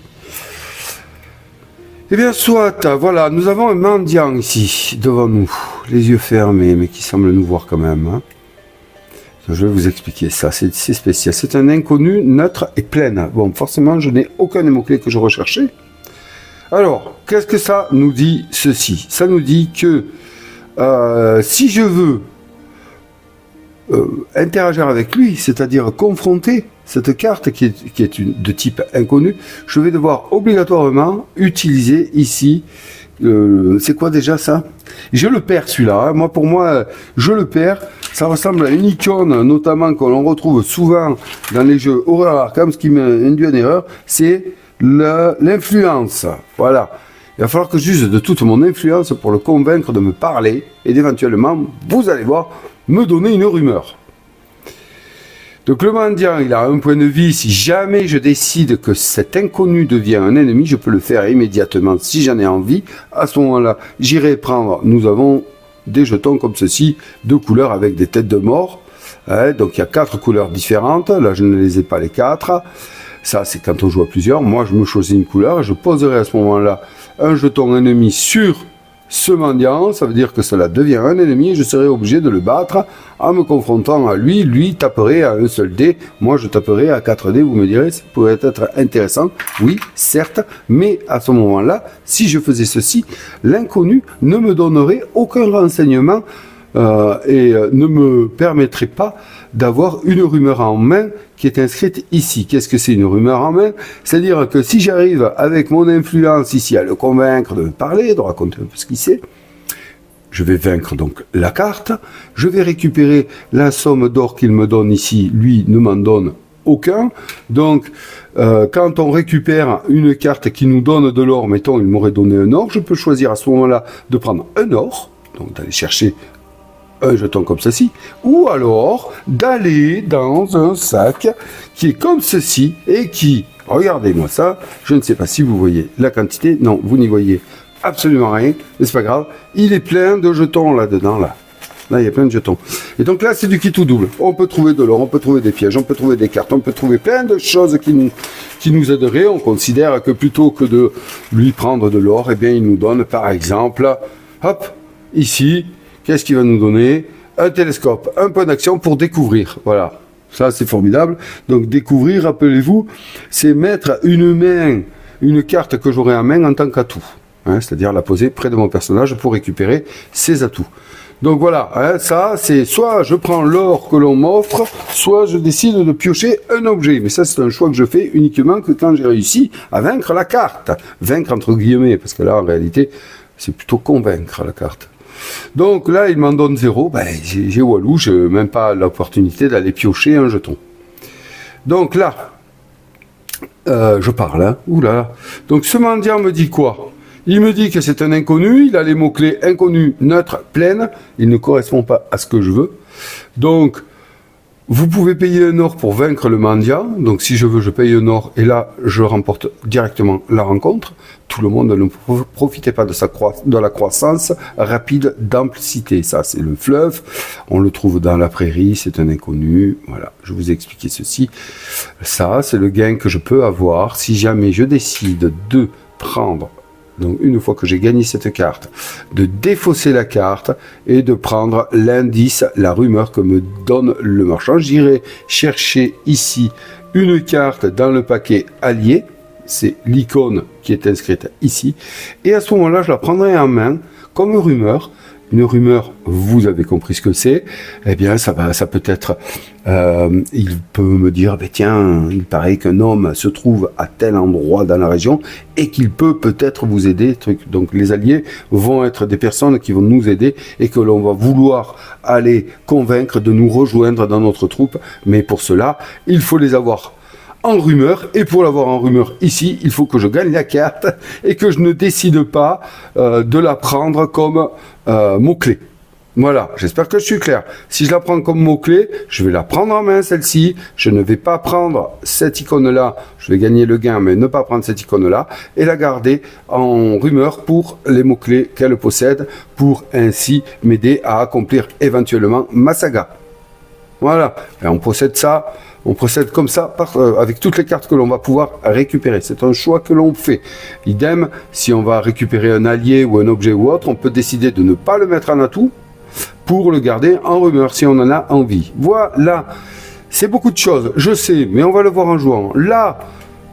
Eh bien, soit, voilà, nous avons un mendiant ici, devant nous. Les yeux fermés, mais qui semble nous voir quand même, hein. Je vais vous expliquer ça, c'est spécial. C'est un inconnu, neutre et plein. Bon, forcément, je n'ai aucun des mots-clés que je recherchais. Alors, qu'est-ce que ça nous dit ceci? Ça nous dit que si je veux interagir avec lui, c'est-à-dire confronter cette carte qui est de type inconnu, je vais devoir obligatoirement utiliser ici, c'est quoi déjà ça? Je le perds celui-là, hein. Moi pour moi, je le perds. Ça ressemble à une icône, notamment que l'on retrouve souvent dans les jeux Horror Arkham. Ce qui m'induit en erreur, c'est l'influence. Voilà. Il va falloir que j'use de toute mon influence pour le convaincre de me parler et d'éventuellement, vous allez voir, me donner une rumeur. Donc le mendiant, il a un point de vie. Si jamais je décide que cet inconnu devient un ennemi, je peux le faire immédiatement si j'en ai envie. À ce moment-là, j'irai prendre, nous avons des jetons comme ceci, de couleurs avec des têtes de mort. Hein, donc il y a 4 couleurs différentes. Là, je ne les ai pas les 4. Ça, c'est quand on joue à plusieurs. Moi, je me choisis une couleur. Je poserai à ce moment-là un jeton ennemi sur ce mendiant, ça veut dire que cela devient un ennemi et je serai obligé de le battre en me confrontant à lui. Lui taperait à un seul dé, moi je taperai à 4 dés. Vous me direz, ça pourrait être intéressant. Oui, certes, mais à ce moment-là, si je faisais ceci, l'inconnu ne me donnerait aucun renseignement et ne me permettrait pas d'avoir une rumeur en main qui est inscrite ici. Qu'est-ce que c'est une rumeur en main? C'est-à-dire que si j'arrive avec mon influence ici à le convaincre de me parler, de raconter un peu ce qu'il sait, je vais vaincre donc la carte, je vais récupérer la somme d'or qu'il me donne ici, lui ne m'en donne aucun. Donc quand on récupère une carte qui nous donne de l'or, mettons il m'aurait donné un or, je peux choisir à ce moment-là de prendre un or, donc d'aller chercher un jeton comme ceci, ou alors d'aller dans un sac qui est comme ceci et qui, regardez-moi ça, je ne sais pas si vous voyez la quantité, non, vous n'y voyez absolument rien, mais c'est pas grave, il est plein de jetons là-dedans, là, il y a plein de jetons. Et donc là, c'est du kit ou double. On peut trouver de l'or, on peut trouver des pièges, on peut trouver des cartes, on peut trouver plein de choses qui nous aideraient. On considère que plutôt que de lui prendre de l'or, eh bien, il nous donne par exemple, hop, ici, qu'est-ce qu'il va nous donner? Un télescope, un point d'action pour découvrir. Voilà, ça c'est formidable. Donc découvrir, rappelez-vous, c'est mettre une carte que j'aurai en main en tant qu'atout. Hein, c'est-à-dire la poser près de mon personnage pour récupérer ses atouts. Donc voilà, hein, ça c'est soit je prends l'or que l'on m'offre, soit je décide de piocher un objet. Mais ça c'est un choix que je fais uniquement que quand j'ai réussi à vaincre la carte. Vaincre entre guillemets, parce que là en réalité c'est plutôt convaincre la carte. Donc là, il m'en donne 0, ben, j'ai Walou, je n'ai même pas l'opportunité d'aller piocher un jeton. Donc là, je parle, hein, oula. Donc ce mendiant me dit quoi? Il me dit que c'est un inconnu, il a les mots-clés inconnu, neutre, pleine, il ne correspond pas à ce que je veux. Donc, vous pouvez payer un or pour vaincre le mendiant, donc si je veux, je paye un or, et là, je remporte directement la rencontre. Tout le monde ne profitez pas de la croissance rapide d'amplicité. Ça, c'est le fleuve, on le trouve dans la prairie, c'est un inconnu. Voilà, je vous ai expliqué ceci. Ça, c'est le gain que je peux avoir si jamais je décide de prendre, donc une fois que j'ai gagné cette carte, de défausser la carte et de prendre l'indice, la rumeur que me donne le marchand. J'irai chercher ici une carte dans le paquet allié, c'est l'icône qui est inscrite ici, et à ce moment-là, je la prendrai en main comme rumeur. Une rumeur, vous avez compris ce que c'est, eh bien ça peut être, il peut me dire, ben tiens, il paraît qu'un homme se trouve à tel endroit dans la région et qu'il peut peut-être vous aider. Donc les alliés vont être des personnes qui vont nous aider et que l'on va vouloir aller convaincre de nous rejoindre dans notre troupe, mais pour cela, il faut les avoir en rumeur, et pour l'avoir en rumeur ici, il faut que je gagne la carte et que je ne décide pas de la prendre comme mot-clé. Voilà, j'espère que je suis clair. Si je la prends comme mot-clé, je vais la prendre en main, celle-ci. Je ne vais pas prendre cette icône-là, je vais gagner le gain, mais ne pas prendre cette icône-là, et la garder en rumeur pour les mots-clés qu'elle possède, pour ainsi m'aider à accomplir éventuellement ma saga. Voilà, et on possède ça. On procède comme ça avec toutes les cartes que l'on va pouvoir récupérer. C'est un choix que l'on fait. Idem, si on va récupérer un allié ou un objet ou autre, on peut décider de ne pas le mettre en atout pour le garder en rumeur si on en a envie. Voilà, c'est beaucoup de choses, je sais, mais on va le voir en jouant. Là,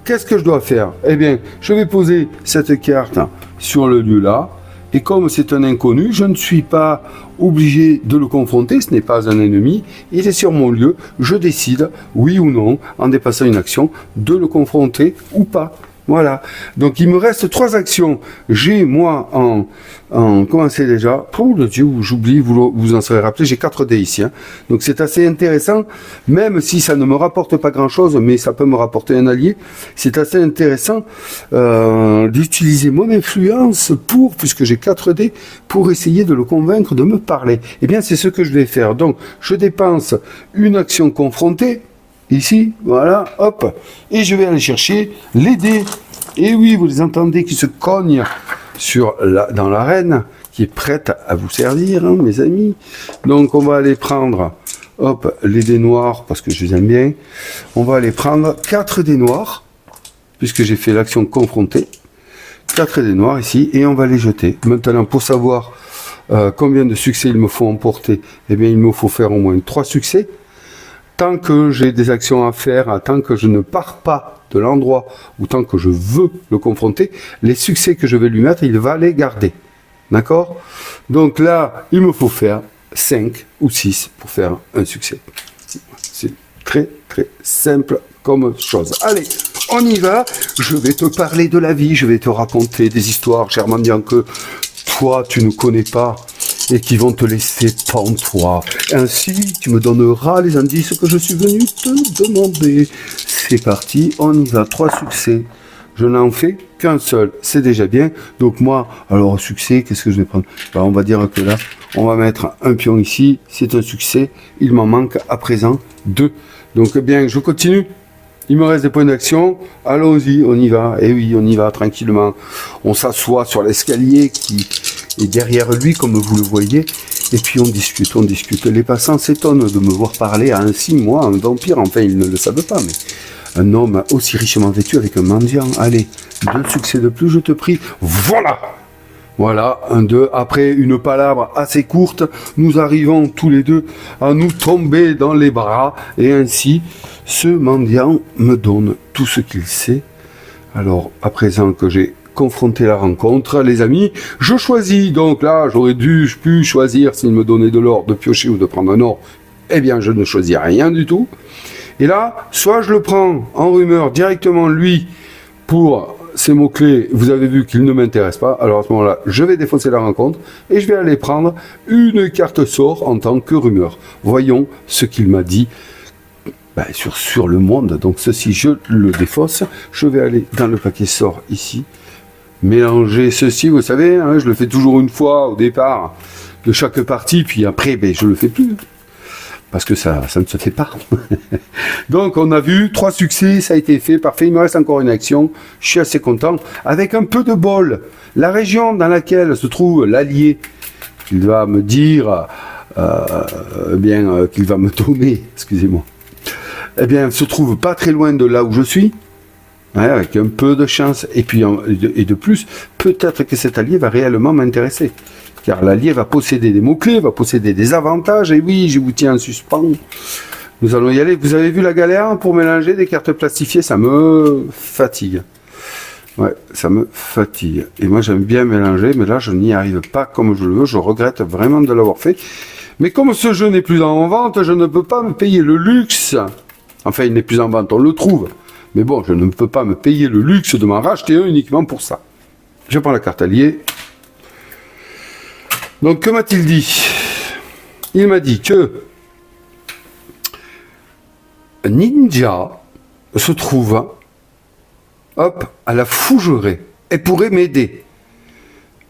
qu'est-ce que je dois faire? Eh bien, je vais poser cette carte sur le lieu là. Et comme c'est un inconnu, je ne suis pas obligé de le confronter, ce n'est pas un ennemi, il est sur mon lieu, je décide, oui ou non, en dépassant une action, de le confronter ou pas. Voilà, donc il me reste 3 actions. J'ai moi comment c'est déjà? Oh le Dieu, j'oublie, vous en serez rappelé, j'ai 4 dés ici. Hein. Donc c'est assez intéressant, même si ça ne me rapporte pas grand chose, mais ça peut me rapporter un allié. C'est assez intéressant d'utiliser mon influence puisque j'ai 4 dés, pour essayer de le convaincre de me parler. Eh bien c'est ce que je vais faire. Donc je dépense une action confrontée. Ici, voilà, hop, et je vais aller chercher les dés. Et oui, vous les entendez qui se cognent dans l'arène, qui est prête à vous servir, hein, mes amis. Donc, on va aller prendre, hop, les dés noirs, parce que je les aime bien. On va aller prendre 4 dés noirs, puisque j'ai fait l'action confrontée. 4 dés noirs ici, et on va les jeter. Maintenant, pour savoir combien de succès il me faut emporter, eh bien, il me faut faire au moins 3 succès. Tant que j'ai des actions à faire, tant que je ne pars pas de l'endroit, ou tant que je veux le confronter, les succès que je vais lui mettre, il va les garder. D'accord? Donc là, il me faut faire 5 ou 6 pour faire un succès. C'est très très simple comme chose. Allez, on y va. Je vais te parler de la vie, je vais te raconter des histoires, cher mendiant, que toi tu ne connais pas et qui vont te laisser pantois. Ainsi, tu me donneras les indices que je suis venu te demander. C'est parti, on y va. 3 succès. Je n'en fais qu'un seul, c'est déjà bien. Donc moi, alors succès, qu'est-ce que je vais prendre? Ben, on va dire que là, on va mettre un pion ici, c'est un succès. Il m'en manque à présent 2. Donc bien, je continue. Il me reste des points d'action. Allons-y, on y va. Et oui, on y va tranquillement. On s'assoit sur l'escalier qui est derrière lui, comme vous le voyez. Et puis on discute, on discute. Les passants s'étonnent de me voir parler à ainsi, moi, un vampire. Enfin, ils ne le savent pas, mais un homme aussi richement vêtu avec un mendiant. Allez, 2 succès de plus, je te prie. Voilà! Voilà, 1, 2. Après une palabre assez courte, nous arrivons tous les deux à nous tomber dans les bras. Et ainsi, ce mendiant me donne tout ce qu'il sait. Alors, à présent que j'ai confronté la rencontre, les amis, je choisis. Donc là, j'aurais pu choisir s'il me donnait de l'or, de piocher ou de prendre un or. Eh bien, je ne choisis rien du tout. Et là, soit je le prends en rumeur directement, lui, pour ces mots-clés, vous avez vu qu'ils ne m'intéressent pas. Alors à ce moment-là, je vais défausser la rencontre et je vais aller prendre une carte sort en tant que rumeur. Voyons ce qu'il m'a dit sur le monde. Donc ceci, je le défausse. Je vais aller dans le paquet sort ici. Mélanger ceci, vous savez, hein, je le fais toujours une fois au départ de chaque partie, puis après, je le fais plus. Parce que ça ne se fait pas. Donc on a vu 3 succès, ça a été fait, parfait, il me reste encore une action, je suis assez content. Avec un peu de bol, la région dans laquelle se trouve l'allié, qu'il va me dire, qu'il va me donner, excusez-moi, eh bien, se trouve pas très loin de là où je suis, hein, avec un peu de chance, et puis et de plus, peut-être que cet allié va réellement m'intéresser. Car l'allié va posséder des mots-clés, va posséder des avantages, et oui, je vous tiens en suspens. Nous allons y aller. Vous avez vu la galère pour mélanger des cartes plastifiées, ça me fatigue. Ouais, ça me fatigue. Et moi, j'aime bien mélanger, mais là, je n'y arrive pas comme je le veux. Je regrette vraiment de l'avoir fait. Mais comme ce jeu n'est plus en vente, je ne peux pas me payer le luxe. Enfin, il n'est plus en vente, on le trouve. Mais bon, je ne peux pas me payer le luxe de m'en racheter un uniquement pour ça. Je prends la carte alliée. Donc, que m'a-t-il dit? Il m'a dit que Ninja se trouve à la Fougerée et pourrait m'aider.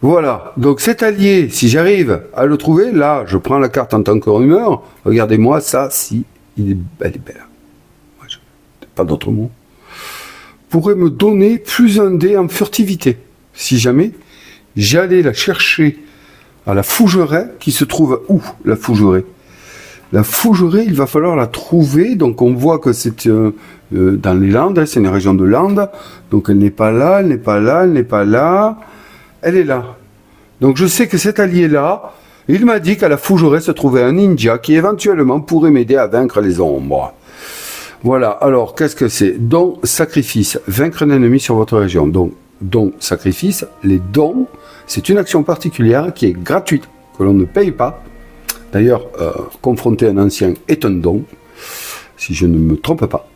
Voilà, donc cet allié, si j'arrive à le trouver, là, je prends la carte en tant que rumeur. Regardez-moi ça, si elle est belle. Ouais, pas d'autre mot. Pourrait me donner plus un dé en furtivité. Si jamais j'allais la chercher à la Fougerée, qui se trouve où, la Fougerée? La Fougerée, il va falloir la trouver. Donc on voit que c'est dans les Landes, c'est une région de Landes. Donc elle n'est pas là, elle n'est pas là, elle n'est pas là. Elle est là. Donc je sais que cet allié-là, il m'a dit qu'à la Fougerée se trouvait un ninja qui éventuellement pourrait m'aider à vaincre les ombres. Voilà, alors qu'est-ce que c'est? Don, sacrifice, vaincre un ennemi sur votre région. Donc, don, sacrifice, les dons, c'est une action particulière qui est gratuite, que l'on ne paye pas. D'ailleurs, confronter un ancien est un don, si je ne me trompe pas.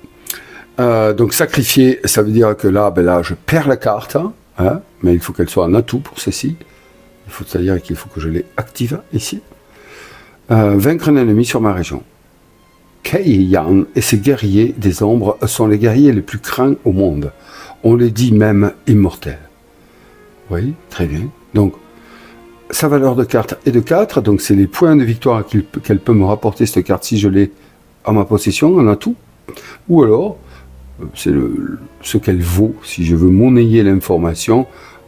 Donc sacrifier, ça veut dire que là, je perds la carte, hein, mais il faut qu'elle soit en atout pour ceci. C'est-à-dire qu'il faut que je les active ici. Vaincre un ennemi sur ma région. Kei Yang et ses guerriers des ombres sont les guerriers les plus craints au monde. On les dit même immortels. Oui, très bien. Donc, sa valeur de carte est de 4, donc c'est les points de victoire qu'elle peut me rapporter, cette carte, si je l'ai en ma possession, en atout. Ou alors, c'est ce qu'elle vaut, si je veux monnayer l'information,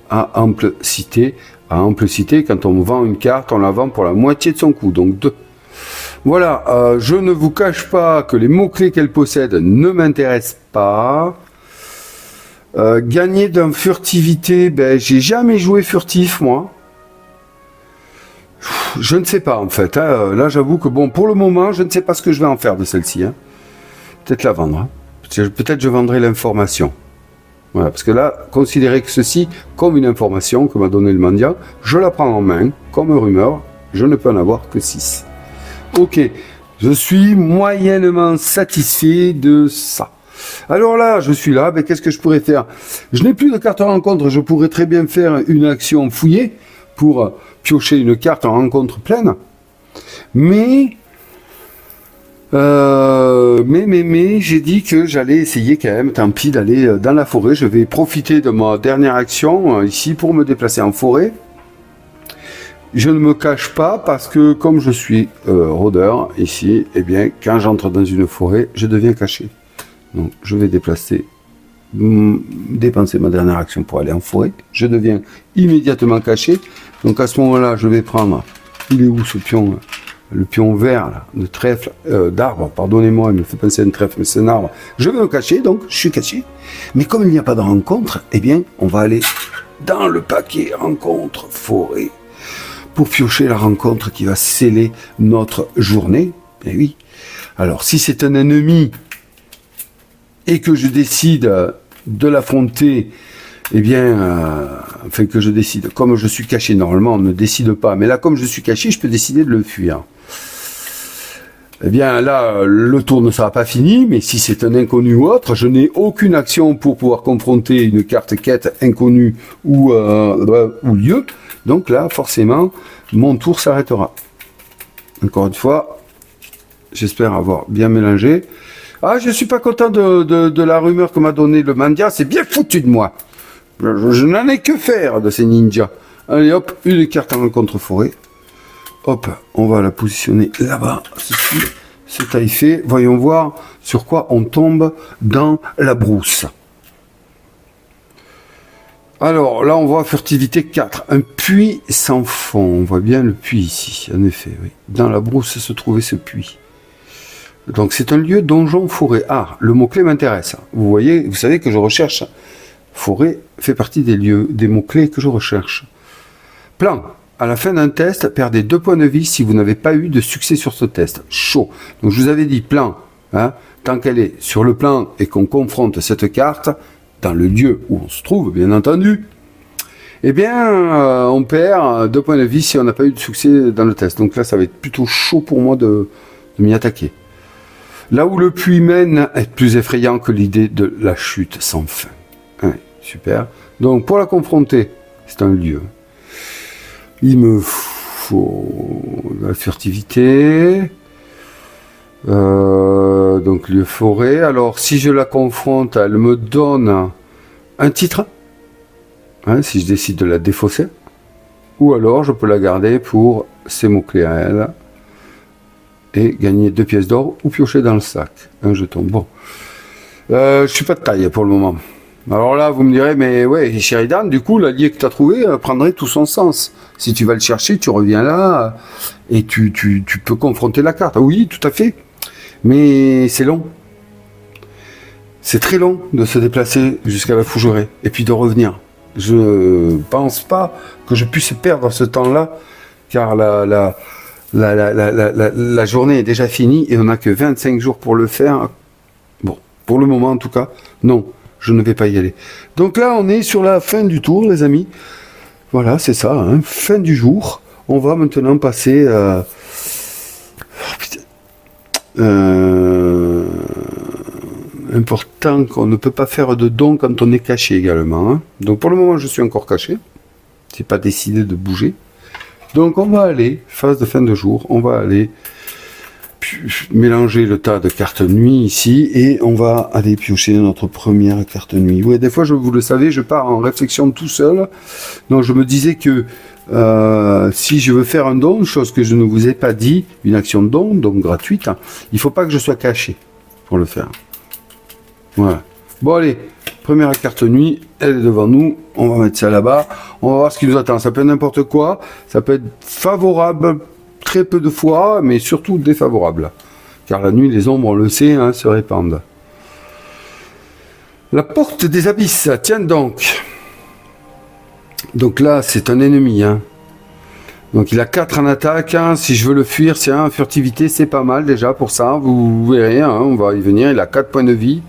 à ample cité. À ample cité, quand on vend une carte, on la vend pour la moitié de son coût, donc 2. Voilà, je ne vous cache pas que les mots-clés qu'elle possède ne m'intéressent pas. Gagner d'un furtivité, ben j'ai jamais joué furtif moi. Je ne sais pas en fait. Hein. Là j'avoue que bon, pour le moment, je ne sais pas ce que je vais en faire de celle-ci. Hein. Peut-être la vendre. Hein. Peut-être je vendrai l'information. Voilà, parce que là, considérez que ceci comme une information que m'a donné le mendiant, je la prends en main, comme rumeur, je ne peux en avoir que 6. Ok, je suis moyennement satisfait de ça. Alors là, je suis là, ben, qu'est-ce que je pourrais faire? Je n'ai plus de carte rencontre, je pourrais très bien faire une action fouillée pour piocher une carte en rencontre pleine, mais j'ai dit que j'allais essayer quand même, tant pis, d'aller dans la forêt. Je vais profiter de ma dernière action ici pour me déplacer en forêt. Je ne me cache pas parce que comme je suis rôdeur ici, eh bien, quand j'entre dans une forêt, je deviens caché. Donc, je vais dépenser ma dernière action pour aller en forêt. Je deviens immédiatement caché. Donc, à ce moment-là, je vais prendre... Il est où ce pion? Le pion vert, là, de trèfle, d'arbre, pardonnez-moi, il me fait penser à une trèfle, mais c'est un arbre. Je vais me cacher, donc je suis caché. Mais comme il n'y a pas de rencontre, eh bien, on va aller dans le paquet rencontre forêt pour piocher la rencontre qui va sceller notre journée. Eh oui. Alors, si c'est un ennemi et que je décide de l'affronter, eh bien, enfin que je décide, comme je suis caché, normalement on ne décide pas, mais là comme je suis caché, je peux décider de le fuir. Eh bien là, le tour ne sera pas fini, mais si c'est un inconnu ou autre, je n'ai aucune action pour pouvoir confronter une carte quête inconnue ou lieu, donc là, forcément, mon tour s'arrêtera. Encore une fois, j'espère avoir bien mélangé. Ah, je suis pas content de la rumeur que m'a donnée le mendiant, c'est bien foutu de moi. Je n'en ai que faire de ces ninjas. Allez hop, une carte en rencontre forêt. Hop, on va la positionner là-bas. Ceci, c'est taille fait. Voyons voir sur quoi on tombe dans la brousse. Alors là, on voit furtivité 4. Un puits sans fond. On voit bien le puits ici, en effet. Oui. Dans la brousse se trouvait ce puits. Donc c'est un lieu donjon forêt. Ah, le mot-clé m'intéresse. Vous voyez, vous savez que je recherche. Forêt fait partie des lieux, des mots-clés que je recherche. Plan. À la fin d'un test, perdez 2 points de vie si vous n'avez pas eu de succès sur ce test. Chaud. Donc je vous avais dit plan. Hein, tant qu'elle est sur le plan et qu'on confronte cette carte, dans le lieu où on se trouve, bien entendu, eh bien, on perd 2 points de vie si on n'a pas eu de succès dans le test. Donc là, ça va être plutôt chaud pour moi de m'y attaquer. Là où le puits mène est plus effrayant que l'idée de la chute sans fin. Ouais, super. Donc, pour la confronter, c'est un lieu. Il me faut la furtivité. Donc, lieu forêt. Alors, si je la confronte, elle me donne un titre. Hein, si je décide de la défausser. Ou alors, je peux la garder pour ses mots-clés à elle. Et gagner 2 pièces d'or ou piocher dans le sac. Un jeton. Bon. Je suis pas de taille pour le moment. Alors là, vous me direz, mais ouais, Sheridan, du coup, l'allié que tu as trouvé prendrait tout son sens. Si tu vas le chercher, tu reviens là et tu peux confronter la carte. Oui, tout à fait. Mais c'est long. C'est très long de se déplacer jusqu'à la Fougerée et puis de revenir. Je pense pas que je puisse perdre ce temps-là, car la journée est déjà finie et on n'a que 25 jours pour le faire. Bon, pour le moment en tout cas, non, je ne vais pas y aller. Donc là, on est sur la fin du tour, les amis. Voilà, c'est ça, hein, fin du jour. On va maintenant passer... important qu'on ne peut pas faire de don quand on est caché également. Hein. Donc pour le moment, je suis encore caché. C'est pas décidé de bouger. Donc on va aller, phase de fin de jour, on va aller mélanger le tas de cartes nuit ici et on va aller piocher notre première carte nuit. Oui, des fois, vous le savez, je pars en réflexion tout seul. Donc je me disais que si je veux faire un don, chose que je ne vous ai pas dit, une action de don, donc gratuite, il faut pas que je sois caché pour le faire. Voilà. Bon allez, première carte nuit, elle est devant nous, on va mettre ça là-bas, on va voir ce qui nous attend. Ça peut être n'importe quoi, ça peut être favorable très peu de fois, mais surtout défavorable. Car la nuit, les ombres, on le sait, hein, se répandent. La porte des abysses, tiens donc. Donc là, c'est un ennemi. Hein. Donc il a 4 en attaque. Hein. Si je veux le fuir, c'est un furtivité, c'est pas mal déjà pour ça. Vous verrez, hein, on va y venir. Il a 4 points de vie.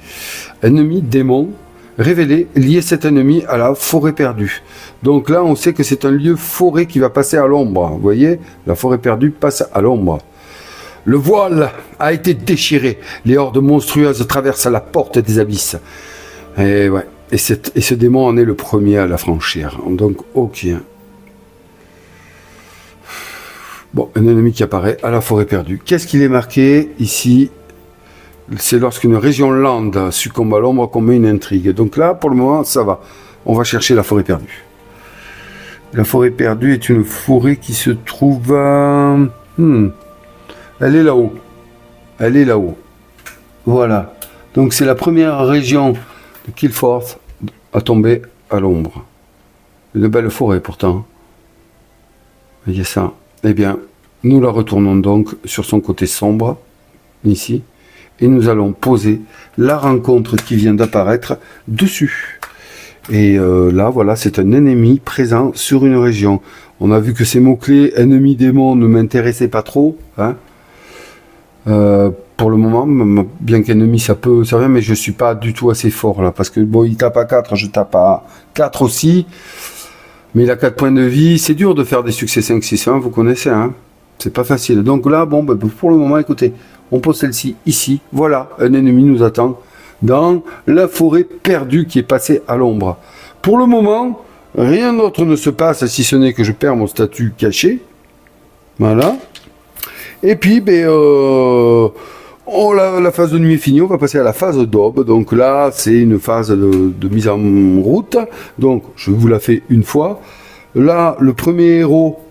Ennemi, démon. Révéler, lier cet ennemi à la forêt perdue. Donc là, on sait que c'est un lieu forêt qui va passer à l'ombre. Vous voyez, la forêt perdue passe à l'ombre. Le voile a été déchiré. Les hordes monstrueuses traversent la porte des abysses. Et ouais. Et ce démon en est le premier à la franchir. Donc, ok. Bon, un ennemi qui apparaît à la forêt perdue. Qu'est-ce qu'il est marqué ici? C'est lorsqu'une région land succombe à l'ombre qu'on met une intrigue. Donc là, pour le moment, ça va. On va chercher la forêt perdue. La forêt perdue est une forêt qui se trouve à... Elle est là-haut. Elle est là-haut. Voilà. Donc c'est la première région de Killforth à tomber à l'ombre. Une belle forêt pourtant. Voyez ça. Eh bien, nous la retournons donc sur son côté sombre, ici, et nous allons poser la rencontre qui vient d'apparaître dessus. Et là, voilà, c'est un ennemi présent sur une région. On a vu que ces mots-clés, ennemi, démon, ne m'intéressaient pas trop. Hein. Pour le moment, bien qu'ennemi ça peut servir, mais je suis pas du tout assez fort là, parce que bon, il tape à 4, je tape à 4 aussi, mais il a 4 points de vie, c'est dur de faire des succès 5-6-1, vous connaissez, hein, c'est pas facile. Donc là, bon, pour le moment, écoutez, on pose celle-ci ici, voilà, un ennemi nous attend dans la forêt perdue qui est passée à l'ombre. Pour le moment, rien d'autre ne se passe si ce n'est que je perds mon statut caché, voilà. Et puis, la phase de nuit est finie, on va passer à la phase d'aube. Donc là, c'est une phase de mise en route. Donc, je vous la fais une fois. Là, le premier héros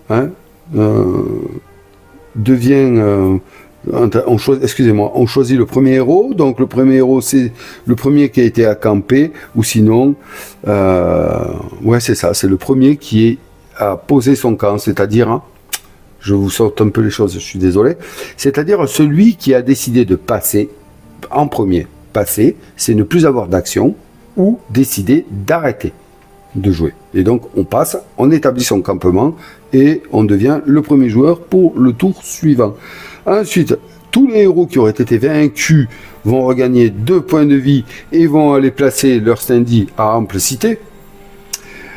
devient... on choisit le premier héros. Donc, le premier héros, c'est le premier qui a été accampé. Ou sinon, ouais, c'est ça. C'est le premier qui a posé son camp, c'est-à-dire... je vous saute un peu les choses, je suis désolé. C'est-à-dire celui qui a décidé de passer en premier. Passer, c'est ne plus avoir d'action ou décider d'arrêter de jouer. Et donc, on passe, on établit son campement et on devient le premier joueur pour le tour suivant. Ensuite, tous les héros qui auraient été vaincus vont regagner 2 points de vie et vont aller placer leur standy à ample cité.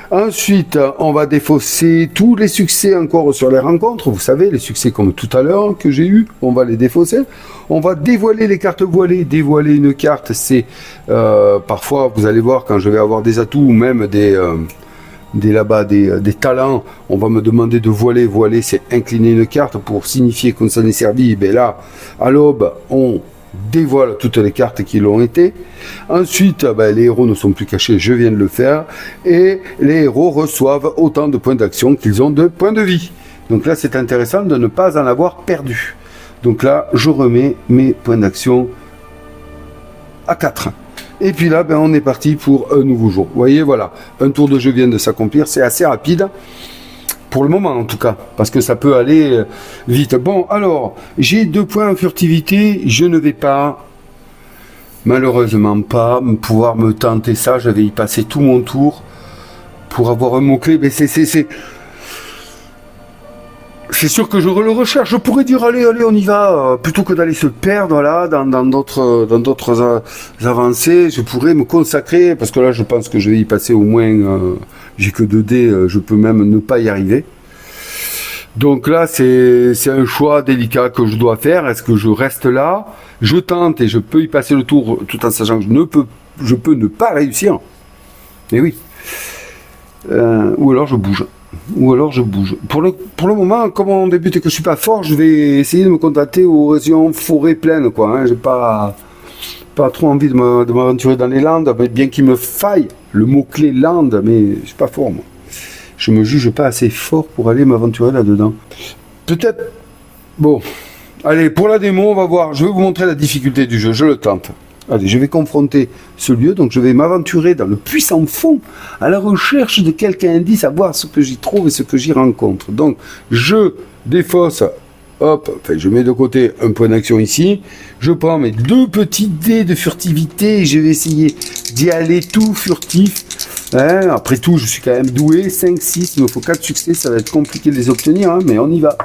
Ensuite, on va défausser tous les succès encore sur les rencontres. Vous savez, les succès comme tout à l'heure que j'ai eu, on va les défausser. On va dévoiler les cartes voilées. Dévoiler une carte, c'est parfois, vous allez voir, quand je vais avoir des atouts ou même des talents, on va me demander de voiler. Voiler, c'est incliner une carte pour signifier qu'on s'en est servi. Et bien là, à l'aube, on dévoile toutes les cartes qui l'ont été. Ensuite, les héros ne sont plus cachés, je viens de le faire, et les héros reçoivent autant de points d'action qu'ils ont de points de vie. Donc là, c'est intéressant de ne pas en avoir perdu. Donc là, je remets mes points d'action à 4. Et puis là, on est parti pour un nouveau jour. Vous voyez, voilà, un tour de jeu vient de s'accomplir, c'est assez rapide. Pour le moment en tout cas, parce que ça peut aller vite. Bon, alors, j'ai 2 points en furtivité, je ne vais pas, malheureusement pas, pouvoir me tenter ça, je vais y passer tout mon tour pour avoir un mot-clé, mais c'est sûr que je le recherche, je pourrais dire allez, on y va, plutôt que d'aller se perdre là, dans d'autres avancées, je pourrais me consacrer, parce que là je pense que je vais y passer au moins... j'ai que 2 dés, je peux même ne pas y arriver. Donc là, c'est un choix délicat que je dois faire. Est-ce que je reste là, je tente et je peux y passer le tour tout en sachant que je peux ne pas réussir. Et oui. Ou alors je bouge. Pour le moment, comme on débute et que je suis pas fort, je vais essayer de me contenter aux régions forêt pleine, quoi. Hein. J'ai pas trop envie de m'aventurer dans les landes, mais bien qu'il me faille le mot-clé land, mais je suis pas fort, moi. Je me juge pas assez fort pour aller m'aventurer là-dedans. Peut-être... Bon. Allez, pour la démo, on va voir. Je vais vous montrer la difficulté du jeu. Je le tente. Allez, je vais confronter ce lieu. Donc, je vais m'aventurer dans le puissant fond à la recherche de quelques indices, à voir ce que j'y trouve et ce que j'y rencontre. Donc, je défausse... Hop, enfin, je mets de côté un point d'action ici. Je prends mes 2 petits dés de furtivité et je vais essayer d'y aller tout furtif. Hein, après tout, je suis quand même doué. 5, 6, il me faut 4 succès. Ça va être compliqué de les obtenir, hein, mais on y va.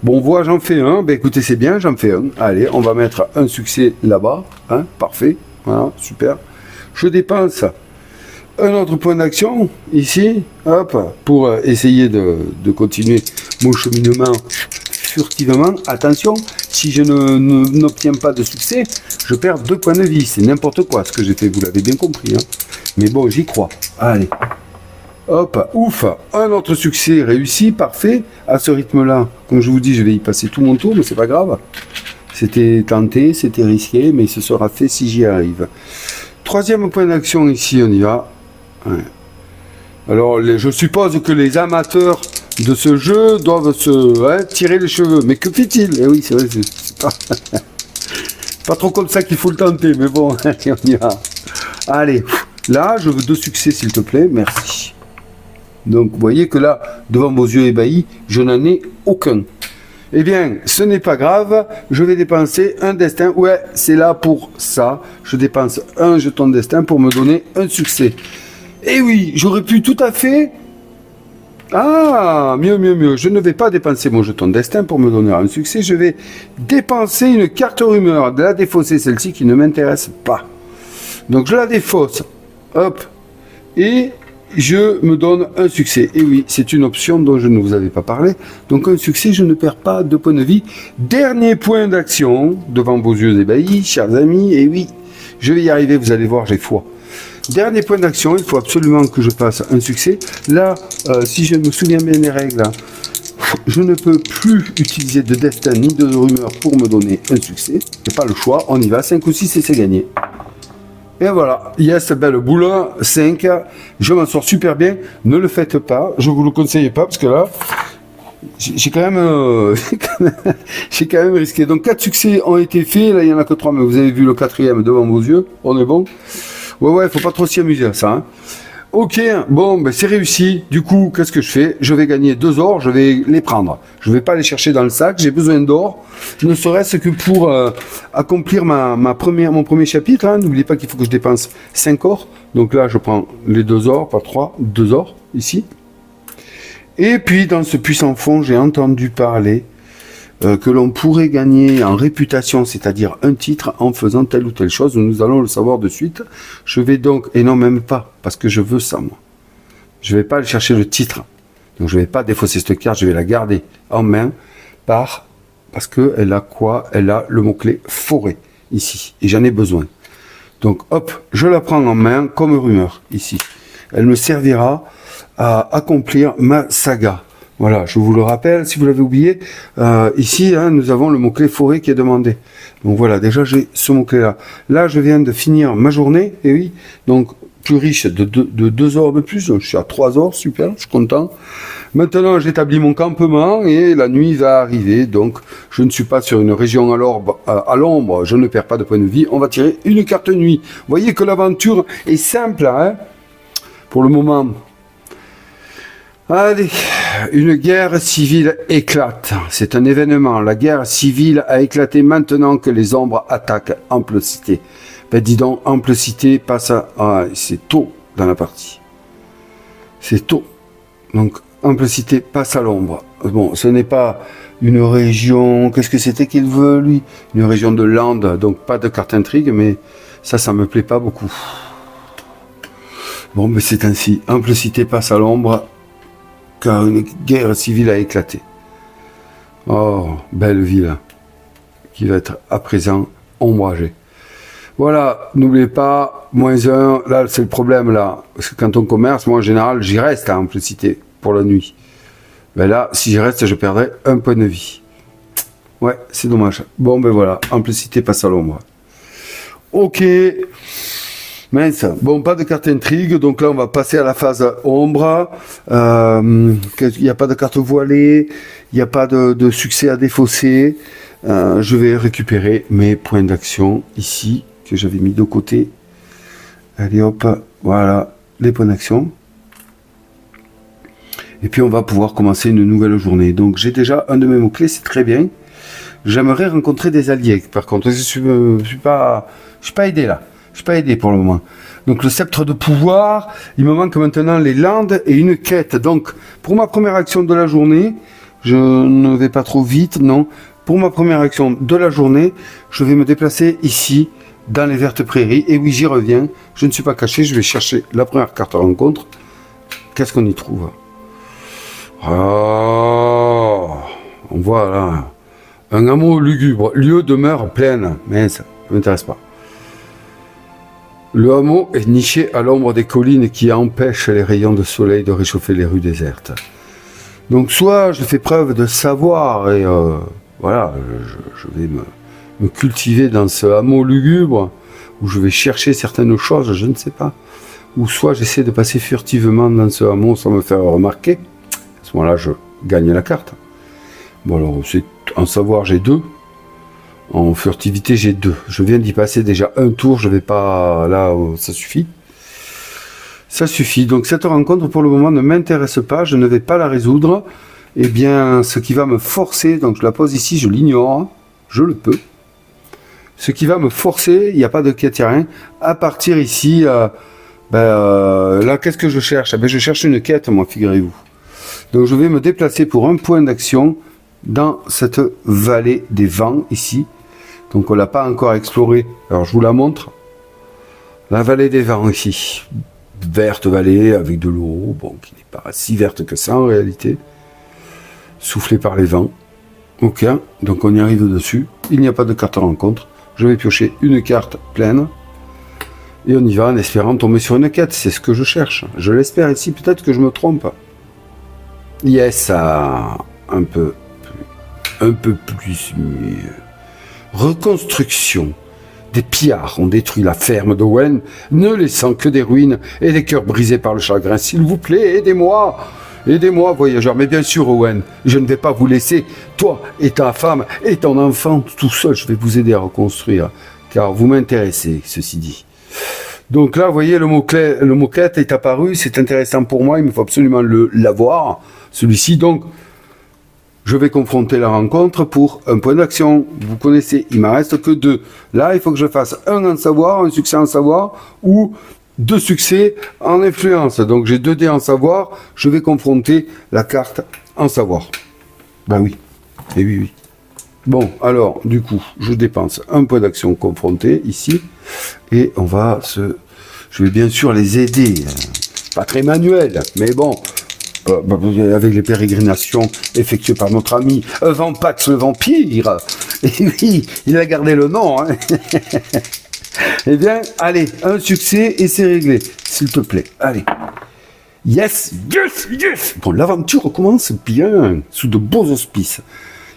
Bon, voilà, j'en fais un. Ben écoutez, c'est bien, j'en fais un. Allez, on va mettre un succès là-bas. Hein, parfait. Voilà, super. Je dépense un autre point d'action ici, hop, pour essayer de continuer mon cheminement furtivement. Attention, si je n'obtiens pas de succès, je perds 2 points de vie. C'est n'importe quoi ce que j'ai fait, vous l'avez bien compris. Hein. Mais bon, j'y crois. Allez. Hop, ouf, un autre succès réussi, parfait. À ce rythme-là, comme je vous dis, je vais y passer tout mon tour, mais c'est pas grave. C'était tenté, c'était risqué, mais ce sera fait si j'y arrive. 3e point d'action ici, on y va. Ouais. Alors, je suppose que les amateurs de ce jeu doivent se tirer les cheveux. Mais que fait-il? Eh oui, c'est vrai, c'est pas trop comme ça qu'il faut le tenter, mais bon, on y va. Allez, là, je veux 2 succès, s'il te plaît, merci. Donc, vous voyez que là, devant vos yeux ébahis, je n'en ai aucun. Eh bien, ce n'est pas grave, je vais dépenser un destin. Ouais, c'est là pour ça. Je dépense un jeton de destin pour me donner un succès. Eh oui, j'aurais pu tout à fait... Ah, mieux. Je ne vais pas dépenser mon jeton de destin pour me donner un succès. Je vais dépenser une carte rumeur. De la défausser, celle-ci qui ne m'intéresse pas. Donc, je la défausse. Hop. Et... je me donne un succès. Et oui, c'est une option dont je ne vous avais pas parlé. Donc un succès, je ne perds pas de points de vie. Dernier point d'action, devant vos yeux ébahis, chers amis. Et oui, je vais y arriver, vous allez voir, j'ai foi. Dernier point d'action, il faut absolument que je fasse un succès. Là, si je me souviens bien des règles, je ne peux plus utiliser de destin ni de rumeur pour me donner un succès. Je n'ai pas le choix, on y va. 5 ou 6 et c'est gagné. Et voilà, yes, belle boule, 5, je m'en sors super bien, ne le faites pas, je vous le conseille pas, parce que là, j'ai quand même risqué. Donc 4 succès ont été faits, là il n'y en a que 3, mais vous avez vu le 4e devant vos yeux, on est bon. Ouais, faut pas trop s'y amuser à ça. Hein. Ok, bon, ben c'est réussi. Du coup, qu'est-ce que je fais? Je vais gagner 2 ors, je vais les prendre. Je ne vais pas les chercher dans le sac, j'ai besoin d'or. Ne serait-ce que pour accomplir mon premier chapitre. Hein. N'oubliez pas qu'il faut que je dépense 5 ors. Donc là, je prends les 2 ors, pas 3, 2 ors, ici. Et puis, dans ce puissant fond, j'ai entendu parler que l'on pourrait gagner en réputation, c'est-à-dire un titre, en faisant telle ou telle chose. Nous allons le savoir de suite. Je vais donc, et non même pas, parce que je veux ça, moi. Je ne vais pas aller chercher le titre. Donc je ne vais pas défausser cette carte, je vais la garder en main, parce qu'elle a quoi? Elle a le mot-clé forêt, ici. Et j'en ai besoin. Donc hop, je la prends en main comme rumeur, ici. Elle me servira à accomplir ma saga. Voilà, je vous le rappelle, si vous l'avez oublié, ici, hein, nous avons le mot-clé forêt qui est demandé. Donc voilà, déjà j'ai ce mot-clé-là. Là, je viens de finir ma journée, et oui, donc plus riche de 2 ors de plus, donc je suis à 3 ors, super, je suis content. Maintenant, j'établis mon campement, et la nuit va arriver, donc je ne suis pas sur une région à l'ombre, je ne perds pas de points de vie, on va tirer une carte nuit. Vous voyez que l'aventure est simple, hein, pour le moment. Allez, une guerre civile éclate. C'est un événement. La guerre civile a éclaté maintenant que les ombres attaquent Ample Cité. Ben dis donc, Ample Cité passe à... c'est tôt dans la partie. C'est tôt. Donc, Ample Cité passe à l'ombre. Bon, ce n'est pas une région... Qu'est-ce que c'était qu'il veut, lui? Une région de Landes, donc pas de carte intrigue, mais ça me plaît pas beaucoup. Bon, mais c'est ainsi. Ample Cité passe à l'ombre. Car une guerre civile a éclaté. Oh, belle ville, qui va être à présent ombragée. Voilà, n'oubliez pas, -1, là c'est le problème là, parce que quand on commerce, moi en général, j'y reste à Ample Cité pour la nuit. Ben là, si j'y reste, je perdrai un point de vie. Ouais, c'est dommage. Bon, ben voilà, Ample Cité passe à l'ombre. Ok. Mince. Bon, pas de carte intrigue, donc là on va passer à la phase ombre. Il n'y a pas de carte voilée, il n'y a pas de succès à défausser. Je vais récupérer mes points d'action ici, que j'avais mis de côté. Allez hop, voilà, les points d'action. Et puis on va pouvoir commencer une nouvelle journée. Donc j'ai déjà un de mes mots-clés, c'est très bien. J'aimerais rencontrer des alliés, par contre, je suis pas aidé là. Je suis pas aidé pour le moment. Donc le sceptre de pouvoir, il me manque maintenant les landes et une quête. Donc pour ma première action de la journée, je ne vais pas trop vite, non. Pour ma première action de la journée, je vais me déplacer ici, dans les vertes prairies. Et oui, j'y reviens. Je ne suis pas caché, je vais chercher la première carte rencontre. Qu'est-ce qu'on y trouve? Oh, on voit là un hameau lugubre, lieu demeure pleine. Mais ça ne m'intéresse pas. Le hameau est niché à l'ombre des collines qui empêchent les rayons de soleil de réchauffer les rues désertes. Donc soit je fais preuve de savoir et voilà, je vais me cultiver dans ce hameau lugubre où je vais chercher certaines choses, je ne sais pas. Ou soit j'essaie de passer furtivement dans ce hameau sans me faire remarquer. À ce moment-là, je gagne la carte. Bon alors, en savoir, j'ai 2. En furtivité, j'ai 2. Je viens d'y passer déjà un tour, je vais pas... Là, ça suffit. Ça suffit. Donc cette rencontre, pour le moment, ne m'intéresse pas, je ne vais pas la résoudre. Eh bien, ce qui va me forcer, donc je la pose ici, je l'ignore, je le peux. Ce qui va me forcer, il n'y a pas de quête, il n'y a rien, à partir ici, là, qu'est-ce que je cherche? Je cherche une quête, moi, figurez-vous. Donc je vais me déplacer pour un point d'action dans cette vallée des vents, ici. Donc on ne l'a pas encore explorée. Alors je vous la montre. La vallée des vents ici. Verte vallée avec de l'eau, bon, qui n'est pas si verte que ça en réalité. Soufflée par les vents. Ok, donc on y arrive dessus. Il n'y a pas de carte rencontre. Je vais piocher une carte pleine. Et on y va en espérant tomber sur une quête. C'est ce que je cherche. Je l'espère ici, peut-être que je me trompe. Yes, un peu plus mieux. Reconstruction. Des pillards ont détruit la ferme d'Owen, ne laissant que des ruines et des cœurs brisés par le chagrin. S'il vous plaît, aidez-moi. Aidez-moi, voyageurs. Mais bien sûr, Owen, je ne vais pas vous laisser, toi et ta femme et ton enfant, tout seul. Je vais vous aider à reconstruire, car vous m'intéressez, ceci dit. Donc là, vous voyez, le mot quête est apparu. C'est intéressant pour moi. Il me faut absolument l'avoir, celui-ci. Donc, je vais confronter la rencontre pour un point d'action. Vous connaissez, il ne m'en reste que 2. Là, il faut que je fasse un en savoir, un succès en savoir, ou 2 succès en influence. Donc j'ai 2 dés en savoir, je vais confronter la carte en savoir. Ben oui, et oui. Bon, alors, du coup, je dépense un point d'action confronté, ici, et on va je vais bien sûr les aider. Pas très manuel, mais bon... avec les pérégrinations effectuées par notre ami Vampax le vampire. Et oui, il a gardé le nom. Hein. Eh bien, allez, un succès et c'est réglé. S'il te plaît, allez. Yes. Bon, l'aventure commence bien, sous de beaux auspices.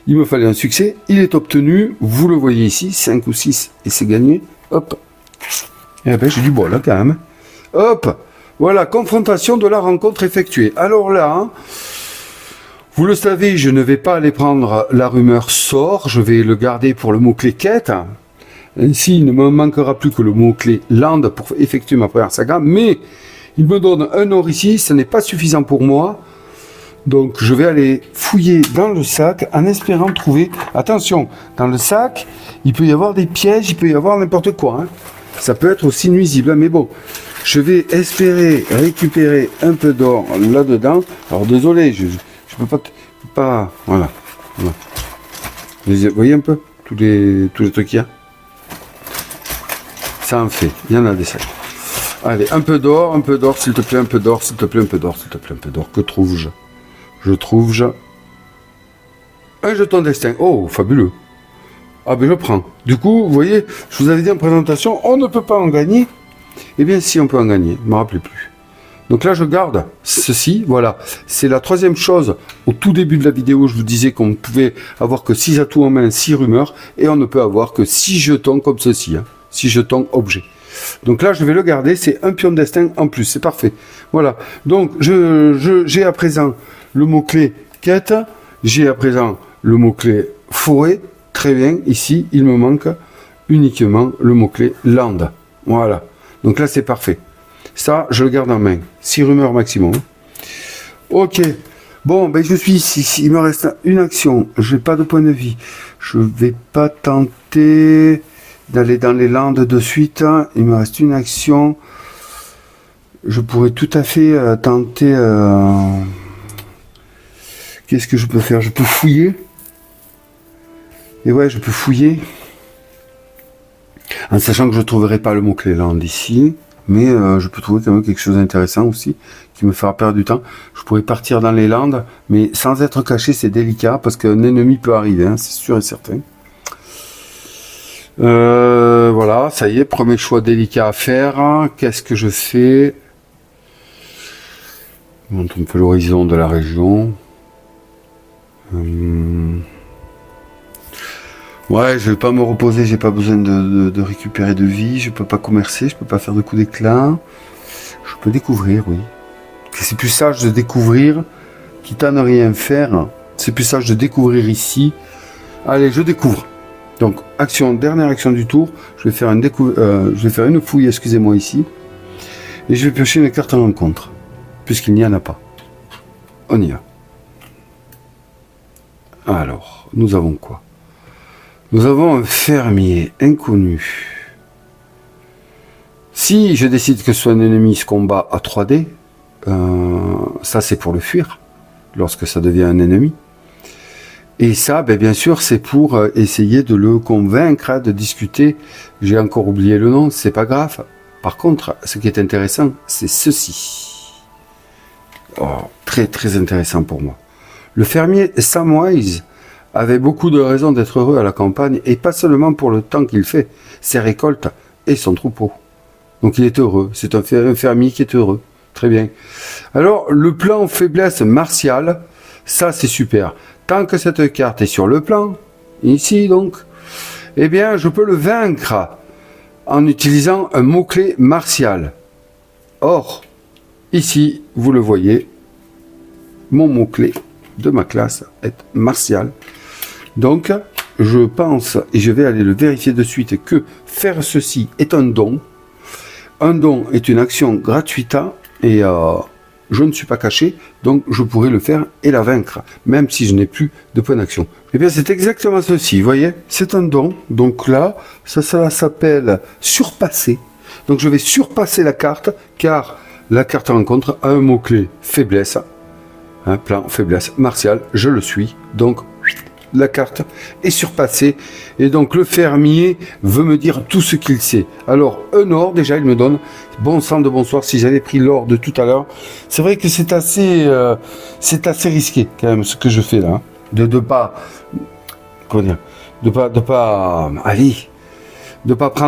Il me fallait un succès, il est obtenu. Vous le voyez ici, 5 ou 6, et c'est gagné. Hop. Et ben, j'ai du bol, là, quand même. Hop. Voilà, confrontation de la rencontre effectuée. Alors là, vous le savez, je ne vais pas aller prendre la rumeur sort, je vais le garder pour le mot-clé quête. Ainsi, il ne me manquera plus que le mot-clé land pour effectuer ma première saga, mais il me donne un or ici, ce n'est pas suffisant pour moi. Donc je vais aller fouiller dans le sac en espérant trouver... Attention, dans le sac, il peut y avoir des pièges, il peut y avoir n'importe quoi. Hein. Ça peut être aussi nuisible, mais bon... Je vais espérer récupérer un peu d'or là-dedans. Alors désolé, je peux pas... Voilà. Vous voyez un peu tous les trucs qu'il y a. Ça en fait. Il y en a des sacs. Allez, un peu d'or, s'il te plaît, un peu d'or, s'il te plaît, un peu d'or, s'il te plaît, un peu d'or. Que trouve-je? Je trouve un jeton destin. Oh, fabuleux. Ah ben je prends. Du coup, vous voyez, je vous avais dit en présentation, on ne peut pas en gagner. Eh bien, si, on peut en gagner. Je ne me rappelais plus. Donc là, je garde ceci. Voilà. C'est la 3e chose. Au tout début de la vidéo, je vous disais qu'on ne pouvait avoir que 6 atouts en main, 6 rumeurs. Et on ne peut avoir que 6 jetons comme ceci. 6 jetons objets. Donc là, je vais le garder. C'est un pion de destin en plus. C'est parfait. Voilà. Donc, j'ai à présent le mot-clé quête. J'ai à présent le mot-clé forêt. Très bien. Ici, il me manque uniquement le mot-clé land. Voilà. Donc là, c'est parfait. Ça, je le garde en main. 6 rumeurs maximum. Ok. Bon, ben je suis ici. Il me reste une action. Je n'ai pas de point de vie. Je vais pas tenter... d'aller dans les Landes de suite. Il me reste une action. Je pourrais tout à fait tenter... Qu'est-ce que je peux faire? Je peux fouiller. Et ouais, je peux fouiller. En sachant que je ne trouverai pas le mot-clé Land ici. Mais je peux trouver quand même quelque chose d'intéressant aussi, qui me fera perdre du temps. Je pourrais partir dans les Landes, mais sans être caché, c'est délicat, parce qu'un ennemi peut arriver, hein, c'est sûr et certain. Voilà, ça y est, premier choix délicat à faire. Qu'est-ce que je fais? Je montre un peu l'horizon de la région. Ouais, je vais pas me reposer, j'ai pas besoin de récupérer de vie, je peux pas commercer, je peux pas faire de coups d'éclat. Je peux découvrir, oui. C'est plus sage de découvrir, quitte à ne rien faire. C'est plus sage de découvrir ici. Allez, je découvre. Donc, action, dernière action du tour. Je vais faire une fouille, excusez-moi, ici. Et je vais piocher une carte en rencontre, puisqu'il n'y en a pas. On y va. Alors, nous avons quoi? Nous avons un fermier inconnu. Si je décide que soit un ennemi se combat à 3D, ça c'est pour le fuir, lorsque ça devient un ennemi. Et ça, ben, bien sûr, c'est pour essayer de le convaincre, de discuter. J'ai encore oublié le nom, c'est pas grave. Par contre, ce qui est intéressant, c'est ceci. Oh, très très intéressant pour moi. Le fermier Samwise avait beaucoup de raisons d'être heureux à la campagne, et pas seulement pour le temps qu'il fait, ses récoltes et son troupeau. Donc il est heureux, c'est un fermier qui est heureux. Très bien. Alors, le plan faiblesse martiale, ça c'est super. Tant que cette carte est sur le plan, ici donc, eh bien je peux le vaincre en utilisant un mot-clé martial. Or, ici, vous le voyez, mon mot-clé de ma classe est martial. Donc, je pense, et je vais aller le vérifier de suite, que faire ceci est un don. Un don est une action gratuite, et je ne suis pas caché, donc je pourrais le faire et la vaincre, même si je n'ai plus de point d'action. Eh bien, c'est exactement ceci, vous voyez, c'est un don. Donc là, ça s'appelle surpasser. Donc je vais surpasser la carte, car la carte rencontre a un mot-clé faiblesse. Un plan faiblesse martial, je le suis, donc la carte est surpassée, et donc le fermier veut me dire tout ce qu'il sait. Alors un or, déjà il me donne bon sang de bonsoir. Si j'avais pris l'or de tout à l'heure, c'est vrai que c'est assez risqué quand même ce que je fais là, hein, de pas prendre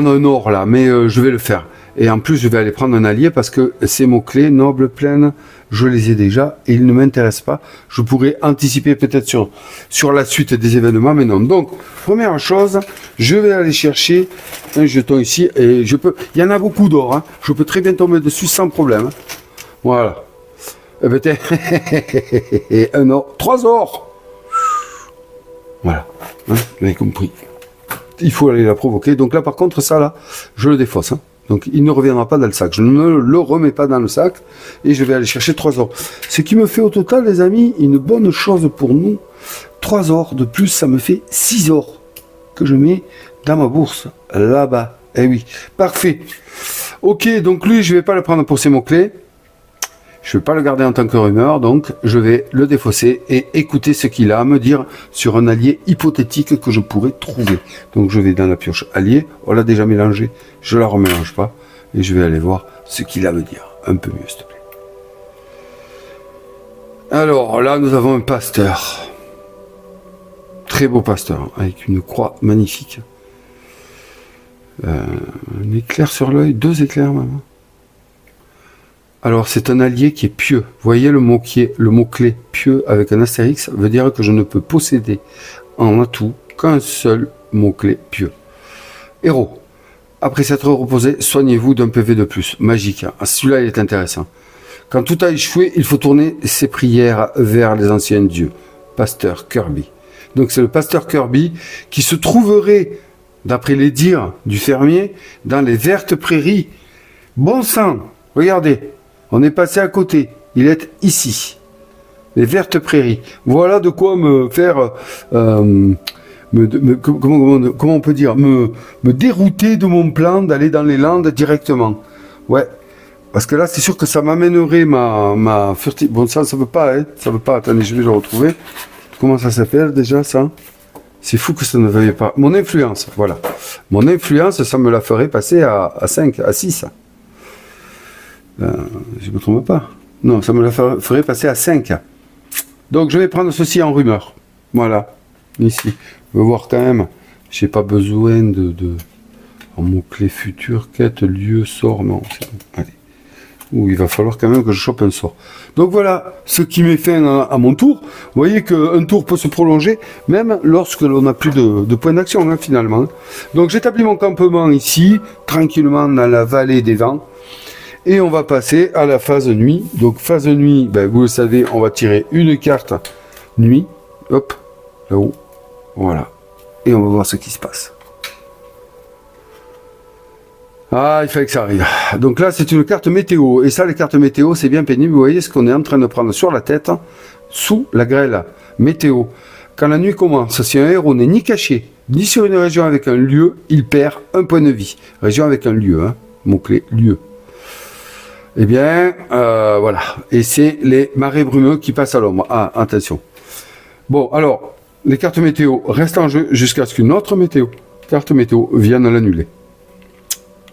un or là, mais je vais le faire. Et en plus, je vais aller prendre un allié parce que ces mots-clés, noble, pleine, je les ai déjà et ils ne m'intéressent pas. Je pourrais anticiper peut-être sur la suite des événements, mais non. Donc, première chose, je vais aller chercher un jeton ici et il y en a beaucoup d'or, hein. Je peux très bien tomber dessus sans problème. Voilà. Et peut-être un or, 3 or. Voilà. Hein, vous avez compris. Il faut aller la provoquer. Donc là, par contre, ça là, je le défausse, hein. Donc il ne reviendra pas dans le sac. Je ne le remets pas dans le sac et je vais aller chercher 3 or. Ce qui me fait au total, les amis, une bonne chose pour nous. 3 or de plus, ça me fait 6 or que je mets dans ma bourse là-bas. Eh oui, parfait. Ok, donc lui, je ne vais pas le prendre pour ses mots-clés. Je ne vais pas le garder en tant que rumeur, donc je vais le défausser et écouter ce qu'il a à me dire sur un allié hypothétique que je pourrais trouver. Donc je vais dans la pioche allié, on l'a déjà mélangé, je la remélange pas, et je vais aller voir ce qu'il a à me dire. Un peu mieux, s'il te plaît. Alors là, nous avons un pasteur. Très beau pasteur, avec une croix magnifique. Un éclair sur l'œil, 2 éclairs même. Alors, c'est un allié qui est pieux. Vous voyez le mot-clé pieux avec un astérix veut dire que je ne peux posséder en atout qu'un seul mot-clé pieux. Héros. Après s'être reposé, soignez-vous d'un PV de plus. Magique. Ah, celui-là, il est intéressant. Quand tout a échoué, il faut tourner ses prières vers les anciens dieux. Pasteur Kirby. Donc, c'est le pasteur Kirby qui se trouverait, d'après les dires du fermier, dans les vertes prairies. Bon sang. Regardez. On est passé à côté. Il est ici. Les vertes prairies. Voilà de quoi me faire comment on peut dire, me dérouter de mon plan d'aller dans les Landes directement. Ouais. Parce que là, c'est sûr que ça m'amènerait ma furtivité. Bon, ça veut pas, hein. Ça veut pas. Attendez, je vais le retrouver. Comment ça s'appelle déjà, ça? C'est fou que ça ne veuille pas. Mon influence, voilà. Mon influence, ça me la ferait passer à 5, à 6. Je ne me trompe pas. Non, ça me la ferait passer à 5. Donc, je vais prendre ceci en rumeur. Voilà. Ici. Je vais voir quand même. J'ai pas besoin de en mot-clé futur, quête, lieu, sort. Non, c'est bon. Allez. Où il va falloir quand même que je chope un sort. Donc voilà ce qui met fin à mon tour. Vous voyez qu'un tour peut se prolonger même lorsque l'on n'a plus de point d'action, hein, finalement. Donc j'établis mon campement ici, tranquillement dans la vallée des vents. Et on va passer à la phase nuit. Donc phase nuit, ben, vous le savez, on va tirer une carte nuit. Hop, là-haut. Voilà. Et on va voir ce qui se passe. Ah, il fallait que ça arrive. Donc là, c'est une carte météo. Et ça, les cartes météo, c'est bien pénible. Vous voyez ce qu'on est en train de prendre sur la tête, sous la grêle météo. Quand la nuit commence, si un héros n'est ni caché, ni sur une région avec un lieu, il perd un point de vie. Région avec un lieu, hein. Mot-clé, lieu. Eh bien, voilà. Et c'est les marées brumeux qui passent à l'ombre. Ah, attention. Bon, alors, les cartes météo restent en jeu jusqu'à ce qu'une autre carte météo vienne l'annuler.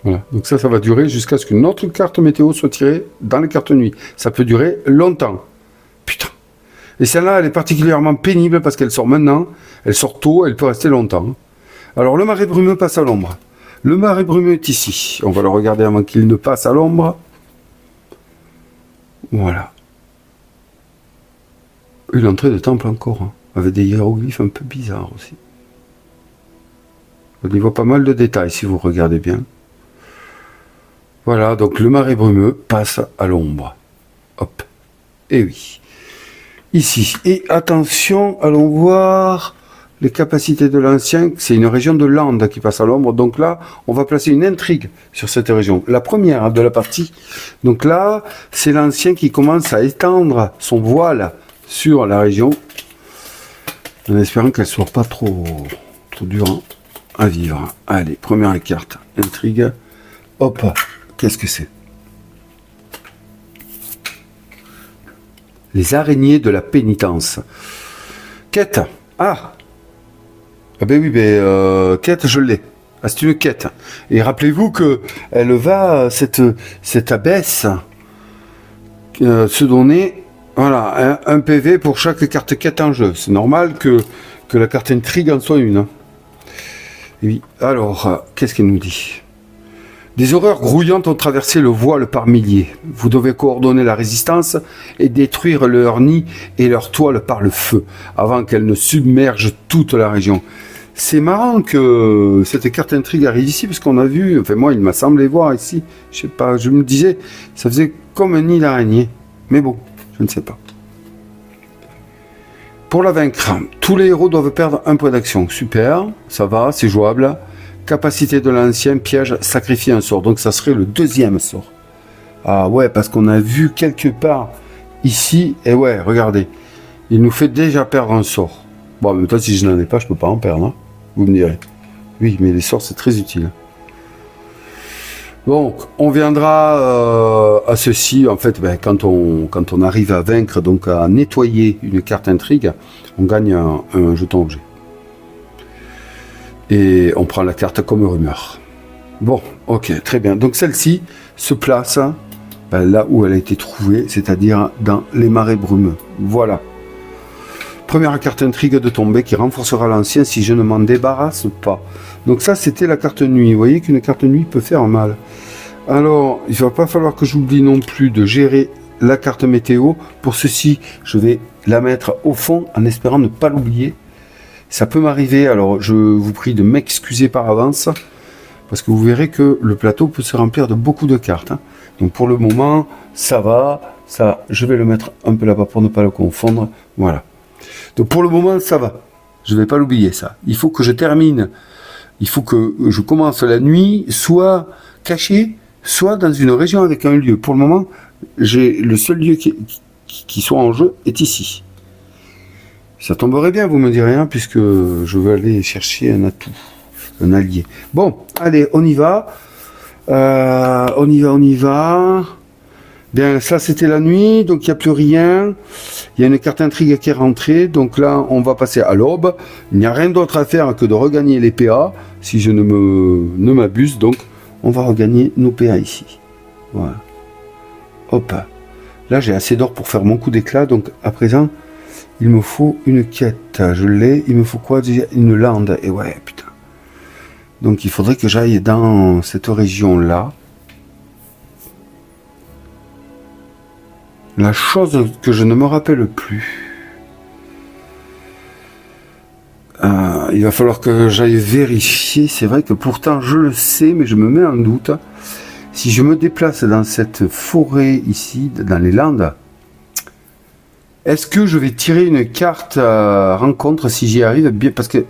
Voilà, donc ça va durer jusqu'à ce qu'une autre carte météo soit tirée dans les cartes nuit. Ça peut durer longtemps. Putain. Et celle-là, elle est particulièrement pénible parce qu'elle sort maintenant, elle sort tôt, elle peut rester longtemps. Alors, le marais brumeux passe à l'ombre. Le marais brumeux est ici. On va le regarder avant qu'il ne passe à l'ombre. Voilà. Une entrée de temple encore, hein, avec des hiéroglyphes un peu bizarres aussi. On y voit pas mal de détails si vous regardez bien. Voilà, donc le marais brumeux passe à l'ombre. Hop. Et oui. Ici. Et attention, allons voir les capacités de l'ancien. C'est une région de Landes qui passe à l'ombre. Donc là, on va placer une intrigue sur cette région. La première de la partie. Donc là, c'est l'ancien qui commence à étendre son voile sur la région. En espérant qu'elle ne soit pas trop dure à vivre. Allez, première carte. Intrigue. Hop. Qu'est-ce que c'est? Les araignées de la pénitence. Quête. Ah ben oui, quête, je l'ai. Ah, c'est une quête. Et rappelez-vous que elle va, cette abbesse, se donner, voilà, un PV pour chaque carte quête en jeu. C'est normal que la carte intrigue en soit une. Et oui. Alors, qu'est-ce qu'elle nous dit? Des horreurs grouillantes ont traversé le voile par milliers. Vous devez coordonner la résistance et détruire leurs nids et leurs toiles par le feu, avant qu'elles ne submergent toute la région. C'est marrant que cette carte intrigue arrive ici, parce qu'on a vu, enfin moi il m'a semblé voir ici, je sais pas, je me disais, ça faisait comme un nid d'araignée. Mais bon, je ne sais pas. Pour la vaincre, tous les héros doivent perdre un point d'action. Super, ça va, c'est jouable. Capacité de l'ancien, piège, sacrifier un sort. Donc ça serait le deuxième sort. Ah ouais, parce qu'on a vu quelque part ici, et ouais, regardez, il nous fait déjà perdre un sort. Bon, en même temps, si je n'en ai pas, je peux pas en perdre, hein. Vous me direz. Oui, mais les sorts, c'est très utile. Donc, on viendra à ceci, en fait, ben, quand on arrive à vaincre, donc à nettoyer une carte intrigue, on gagne un jeton objet. Et on prend la carte comme rumeur. Bon, ok, très bien. Donc celle-ci se place là où elle a été trouvée, c'est-à-dire dans les marais brumeux. Voilà. Première carte intrigue de tomber qui renforcera l'ancien si je ne m'en débarrasse pas. Donc ça, c'était la carte nuit. Vous voyez qu'une carte nuit peut faire mal. Alors, il ne va pas falloir que j'oublie non plus de gérer la carte météo. Pour ceci, je vais la mettre au fond en espérant ne pas l'oublier. Ça peut m'arriver, alors je vous prie de m'excuser par avance, parce que vous verrez que le plateau peut se remplir de beaucoup de cartes. Donc pour le moment, ça va, ça, je vais le mettre un peu là-bas pour ne pas le confondre, voilà. Donc pour le moment, ça va, je ne vais pas l'oublier ça. Il faut que je termine, il faut que je commence la nuit, soit caché, soit dans une région avec un lieu. Pour le moment, j'ai le seul lieu qui soit en jeu est ici. Ça tomberait bien, vous me direz, hein, puisque je veux aller chercher un atout, un allié. Bon, allez, on y va. On y va. Bien, ça c'était la nuit, donc il n'y a plus rien. Il y a une carte intrigue qui est rentrée, donc là on va passer à l'aube. Il n'y a rien d'autre à faire que de regagner les PA, si je ne m'abuse, donc on va regagner nos PA ici. Voilà. Hop. Là j'ai assez d'or pour faire mon coup d'éclat, donc à présent il me faut une quête. Je l'ai, il me faut quoi déjà? Une lande, et ouais, putain. Donc il faudrait que j'aille dans cette région-là. La chose que je ne me rappelle plus. Il va falloir que j'aille vérifier. C'est vrai que pourtant je le sais, mais je me mets en doute. Si je me déplace dans cette forêt ici, dans les Landes, est-ce que je vais tirer une carte rencontre si j'y arrive bien? Parce que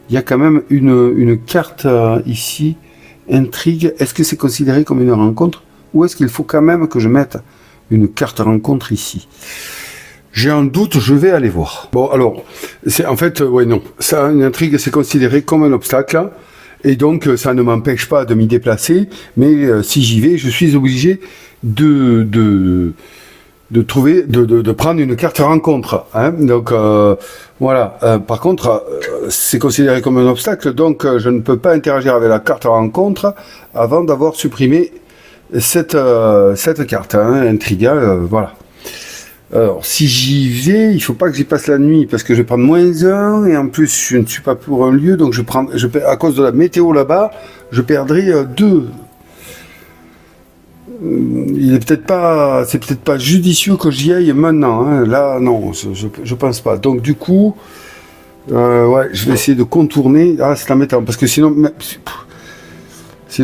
il y a quand même une carte ici, intrigue. Est-ce que c'est considéré comme une rencontre? Ou est-ce qu'il faut quand même que je mette une carte rencontre ici? J'ai un doute, je vais aller voir. Bon, alors, c'est en fait, ouais, non. Ça, une intrigue, c'est considéré comme un obstacle. Et donc, ça ne m'empêche pas de m'y déplacer. Mais si j'y vais, je suis obligé de prendre une carte rencontre. Hein. Donc, voilà. Par contre, c'est considéré comme un obstacle. Donc, je ne peux pas interagir avec la carte rencontre avant d'avoir supprimé cette carte, hein, intriga, voilà. Alors, si j'y vais, il faut pas que j'y passe la nuit, parce que je vais prendre -1, et en plus, je ne suis pas pour un lieu, donc à cause de la météo là-bas, je perdrai 2. C'est peut-être pas judicieux que j'y aille maintenant, hein. Là, non, je pense pas. Donc, du coup, ouais, je vais essayer de contourner. Ah, c'est embêtant, parce que sinon,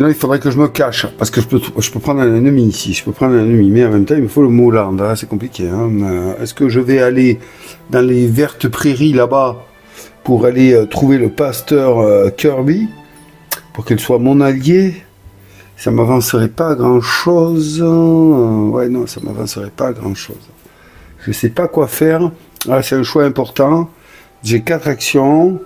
il faudrait que je me cache, parce que je peux prendre un ennemi ici, mais en même temps, il me faut le mot land, là, c'est compliqué. Hein. Est-ce que je vais aller dans les vertes prairies, là-bas, pour aller trouver le pasteur Kirby, pour qu'il soit mon allié? Ça m'avancerait pas grand-chose. Ouais, non, ça m'avancerait pas grand-chose. Je sais pas quoi faire. Ah, c'est un choix important. J'ai 4 actions.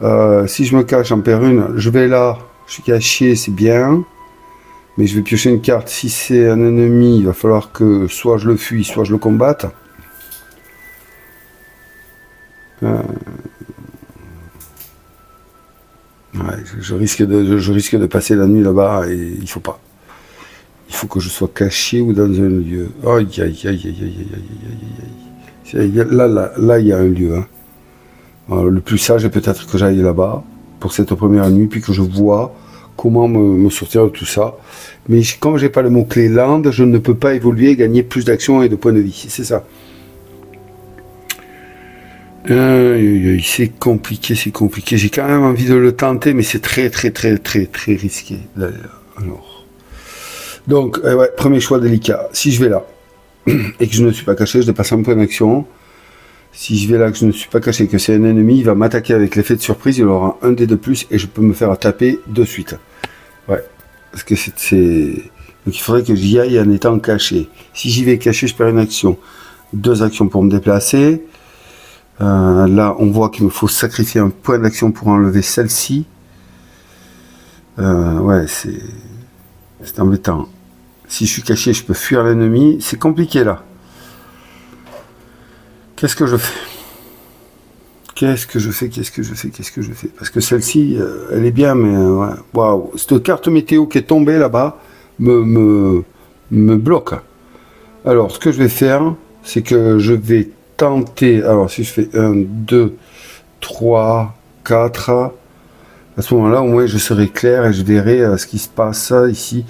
Si je me cache, j'en perds une. Je vais là. Je suis caché, c'est bien. Mais je vais piocher une carte. Si c'est un ennemi, il va falloir que soit je le fuis, soit je le combatte. Ouais, je risque de passer la nuit là-bas et il faut pas. Il faut que je sois caché ou dans un lieu. Aïe, aïe, aïe, aïe, aïe, aïe, aïe, aïe. Là, il y a un lieu. Hein. Alors, le plus sage est peut-être que j'aille là-bas pour cette première nuit, puis que je vois comment me sortir de tout ça. Mais comme j'ai pas le mot-clé land, je ne peux pas évoluer et gagner plus d'actions et de points de vie. C'est ça. C'est compliqué. J'ai quand même envie de le tenter, mais c'est très risqué. Alors. Donc, ouais, premier choix délicat. Si je vais là, et que je ne suis pas caché, je dépasse un point d'action. Si je vais là, que je ne suis pas caché, que c'est un ennemi, il va m'attaquer avec l'effet de surprise, il aura un dé de plus, et je peux me faire taper de suite. Ouais. Parce que c'est... Donc il faudrait que j'y aille en étant caché. Si j'y vais caché, je perds une action. 2 actions pour me déplacer. Là, on voit qu'il me faut sacrifier un point d'action pour enlever celle-ci. Ouais, c'est embêtant. Si je suis caché, je peux fuir l'ennemi. C'est compliqué, là. Qu'est-ce que je fais? Qu'est-ce que je fais? Parce que celle-ci, elle est bien, mais... ouais. Waouh. Cette carte météo qui est tombée, là-bas, me bloque. Alors, ce que je vais faire, c'est que je vais tenter, alors si je fais 1, 2, 3, 4, à ce moment-là, au moins je serai clair et je verrai ce qui se passe ici.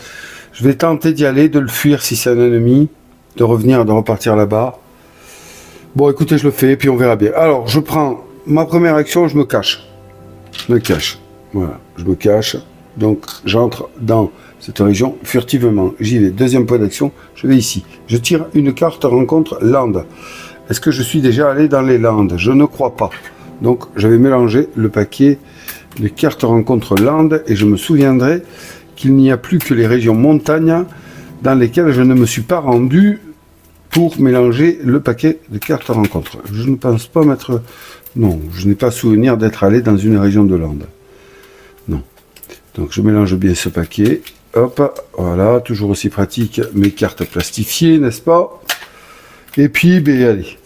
Je vais tenter d'y aller, de le fuir si c'est un ennemi, de revenir, de repartir là-bas. Bon, écoutez, je le fais, puis on verra bien. Alors, je prends ma première action, je me cache. Voilà, je me cache. Donc, j'entre dans cette région furtivement. J'y vais. Deuxième point d'action, je vais ici. Je tire une carte rencontre Land. Est-ce que je suis déjà allé dans les Landes? Je ne crois pas. Donc, je vais mélanger le paquet de cartes rencontre Landes et je me souviendrai qu'il n'y a plus que les régions montagnes dans lesquelles je ne me suis pas rendu pour mélanger le paquet de cartes rencontres. Je ne pense pas mettre... Non, je n'ai pas souvenir d'être allé dans une région de Land. Non. Donc je mélange bien ce paquet. Hop, voilà, toujours aussi pratique, mes cartes plastifiées, n'est-ce pas? Et puis, ben allez,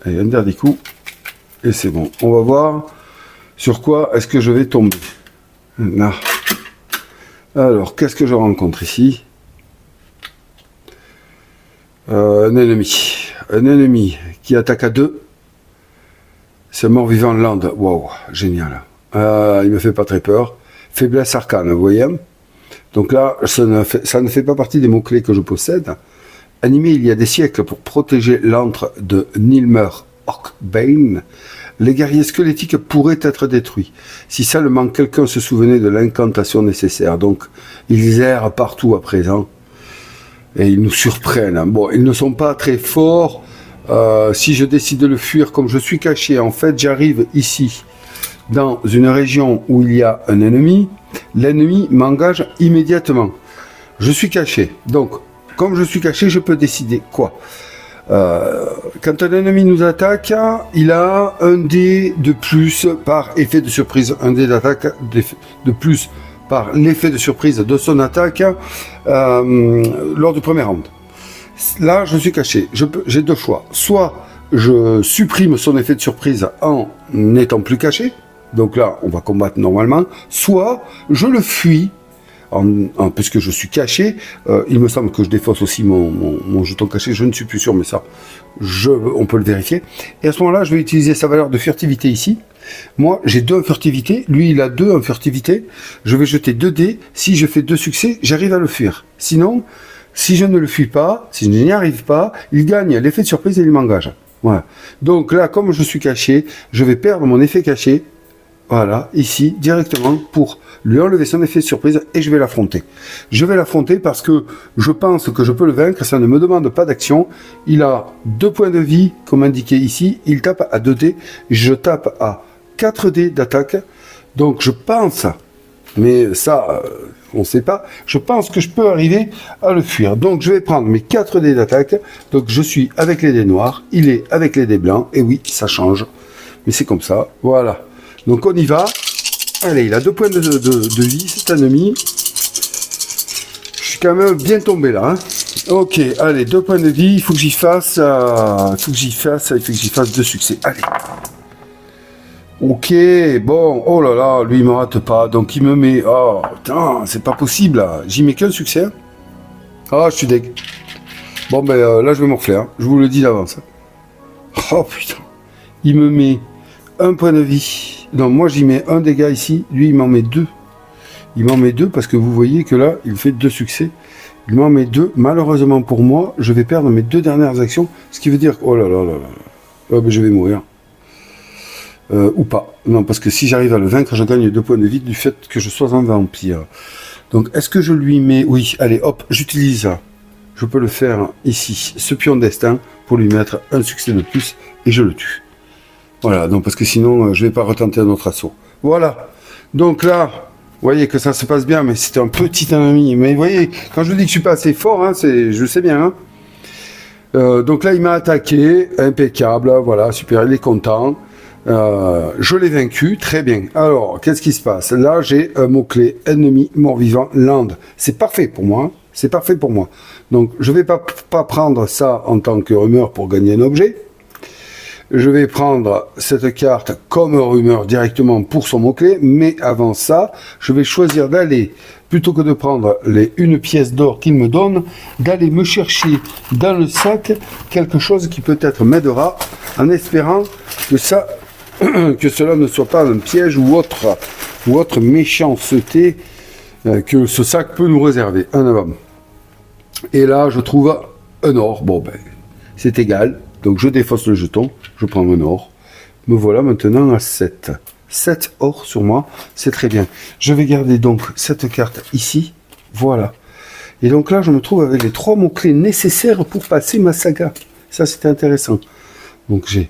un dernier coup, et c'est bon. On va voir sur quoi est-ce que je vais tomber. Là. Alors, qu'est-ce que je rencontre ici? Un ennemi. Un ennemi qui attaque à 2. C'est mort-vivant Land. Waouh, génial. Il me fait pas très peur. Faiblesse arcane, vous voyez? Donc là, ça ne fait pas partie des mots-clés que je possède. Animé il y a des siècles pour protéger l'antre de Nilmer Orcbane, les guerriers squelettiques pourraient être détruits. Si seulement quelqu'un se souvenait de l'incantation nécessaire. Donc, ils errent partout à présent. Et ils nous surprennent. Bon, ils ne sont pas très forts. Si je décide de le fuir, comme je suis caché, en fait, j'arrive ici, dans une région où il y a un ennemi. L'ennemi m'engage immédiatement. Je suis caché. Donc, comme je suis caché, je peux décider quoi? Quand un ennemi nous attaque, il a un dé de plus par effet de surprise. Un dé d'attaque de plus par l'effet de surprise de son attaque lors du premier round. Là, je suis caché. J'ai deux choix. Soit je supprime son effet de surprise en n'étant plus caché. Donc là, on va combattre normalement. Soit je le fuis, puisque je suis caché. Il me semble que je défausse aussi mon jeton caché. Je ne suis plus sûr, mais ça, on peut le vérifier. Et à ce moment-là, je vais utiliser sa valeur de furtivité ici. Moi, j'ai 2 en furtivité. Lui, il a 2 en furtivité. Je vais jeter 2 dés. Si je fais 2 succès, j'arrive à le fuir. Sinon, si je ne le fuis pas, si je n'y arrive pas, il gagne l'effet de surprise et il m'engage. Voilà. Donc là, comme je suis caché, je vais perdre mon effet caché. Voilà, ici, directement, pour lui enlever son effet de surprise, et je vais l'affronter. Je vais l'affronter parce que je pense que je peux le vaincre, ça ne me demande pas d'action. Il a 2 points de vie, comme indiqué ici, il tape à 2 dés, je tape à 4 dés d'attaque, donc je pense, mais ça, on ne sait pas, je pense que je peux arriver à le fuir. Donc je vais prendre mes 4 dés d'attaque, donc je suis avec les dés noirs, il est avec les dés blancs, et oui, ça change, mais c'est comme ça, voilà. Donc on y va. Allez, il a 2 points de vie, cet ennemi. Je suis quand même bien tombé là. Hein. Ok, allez, 2 points de vie. Il faut que j'y fasse. Il faut que j'y fasse 2 succès. Allez. Ok, bon. Oh là là, lui il me rate pas. Donc il me met. Oh putain, c'est pas possible là. J'y mets qu'un succès. Ah, je suis deg. Bon ben là je vais morfler. Hein. Je vous le dis d'avance. Oh putain. Il me met 1 point de vie. Non, moi j'y mets 1 dégât ici, lui il m'en met 2. Il m'en met 2 parce que vous voyez que là, il fait 2 succès. Il m'en met 2. Malheureusement pour moi, je vais perdre mes 2 dernières actions. Ce qui veut dire, oh là là là là, oh, ben, je vais mourir. Ou pas. Non, parce que si j'arrive à le vaincre, je gagne 2 points de vie du fait que je sois un vampire. Donc est-ce que je lui mets... Oui, allez, hop, j'utilise ça. Je peux le faire ici, ce pion destin, pour lui mettre un succès de plus, et je le tue. Voilà, donc parce que sinon, je vais pas retenter un autre assaut. Voilà. Donc là, vous voyez que ça se passe bien, mais c'était un petit ennemi. Mais vous voyez, quand je vous dis que je suis pas assez fort, hein, je sais bien. Hein. Donc là, il m'a attaqué, impeccable, voilà, super, il est content. Je l'ai vaincu, très bien. Alors, qu'est-ce qui se passe? Là, j'ai un mot-clé, ennemi, mort-vivant, land. C'est parfait pour moi. Hein. C'est parfait pour moi. Donc, je vais pas prendre ça en tant que rumeur pour gagner un objet. Je vais prendre cette carte comme rumeur directement pour son mot-clé, mais avant ça, je vais choisir d'aller, plutôt que de prendre une pièce d'or qu'il me donne, d'aller me chercher dans le sac quelque chose qui peut-être m'aidera, en espérant que cela ne soit pas un piège ou autre méchanceté que ce sac peut nous réserver. Un avant. Et là, je trouve un or. Bon, ben, c'est égal. Donc je défausse le jeton, je prends mon or. Me voilà maintenant à 7. 7 or sur moi, c'est très bien. Je vais garder donc cette carte ici. Voilà. Et donc là, je me trouve avec les 3 mots-clés nécessaires pour passer ma saga. Ça, c'était intéressant. Donc j'ai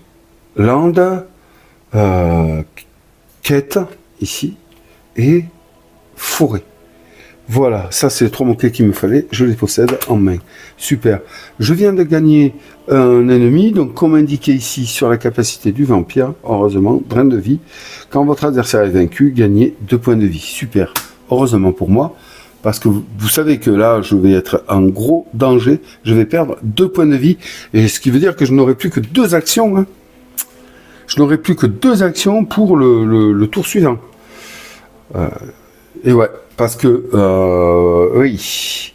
land, quête, ici, et forêt. Voilà, ça c'est les 3 mots-clés qu'il me fallait, je les possède en main. Super. Je viens de gagner un ennemi, donc comme indiqué ici sur la capacité du vampire, heureusement, drain de vie. Quand votre adversaire est vaincu, gagnez 2 points de vie. Super. Heureusement pour moi, parce que vous savez que là, je vais être en gros danger, je vais perdre 2 points de vie, et ce qui veut dire que je n'aurai plus que 2 actions. Hein. Je n'aurai plus que 2 actions pour le tour suivant. Et ouais, parce que, oui,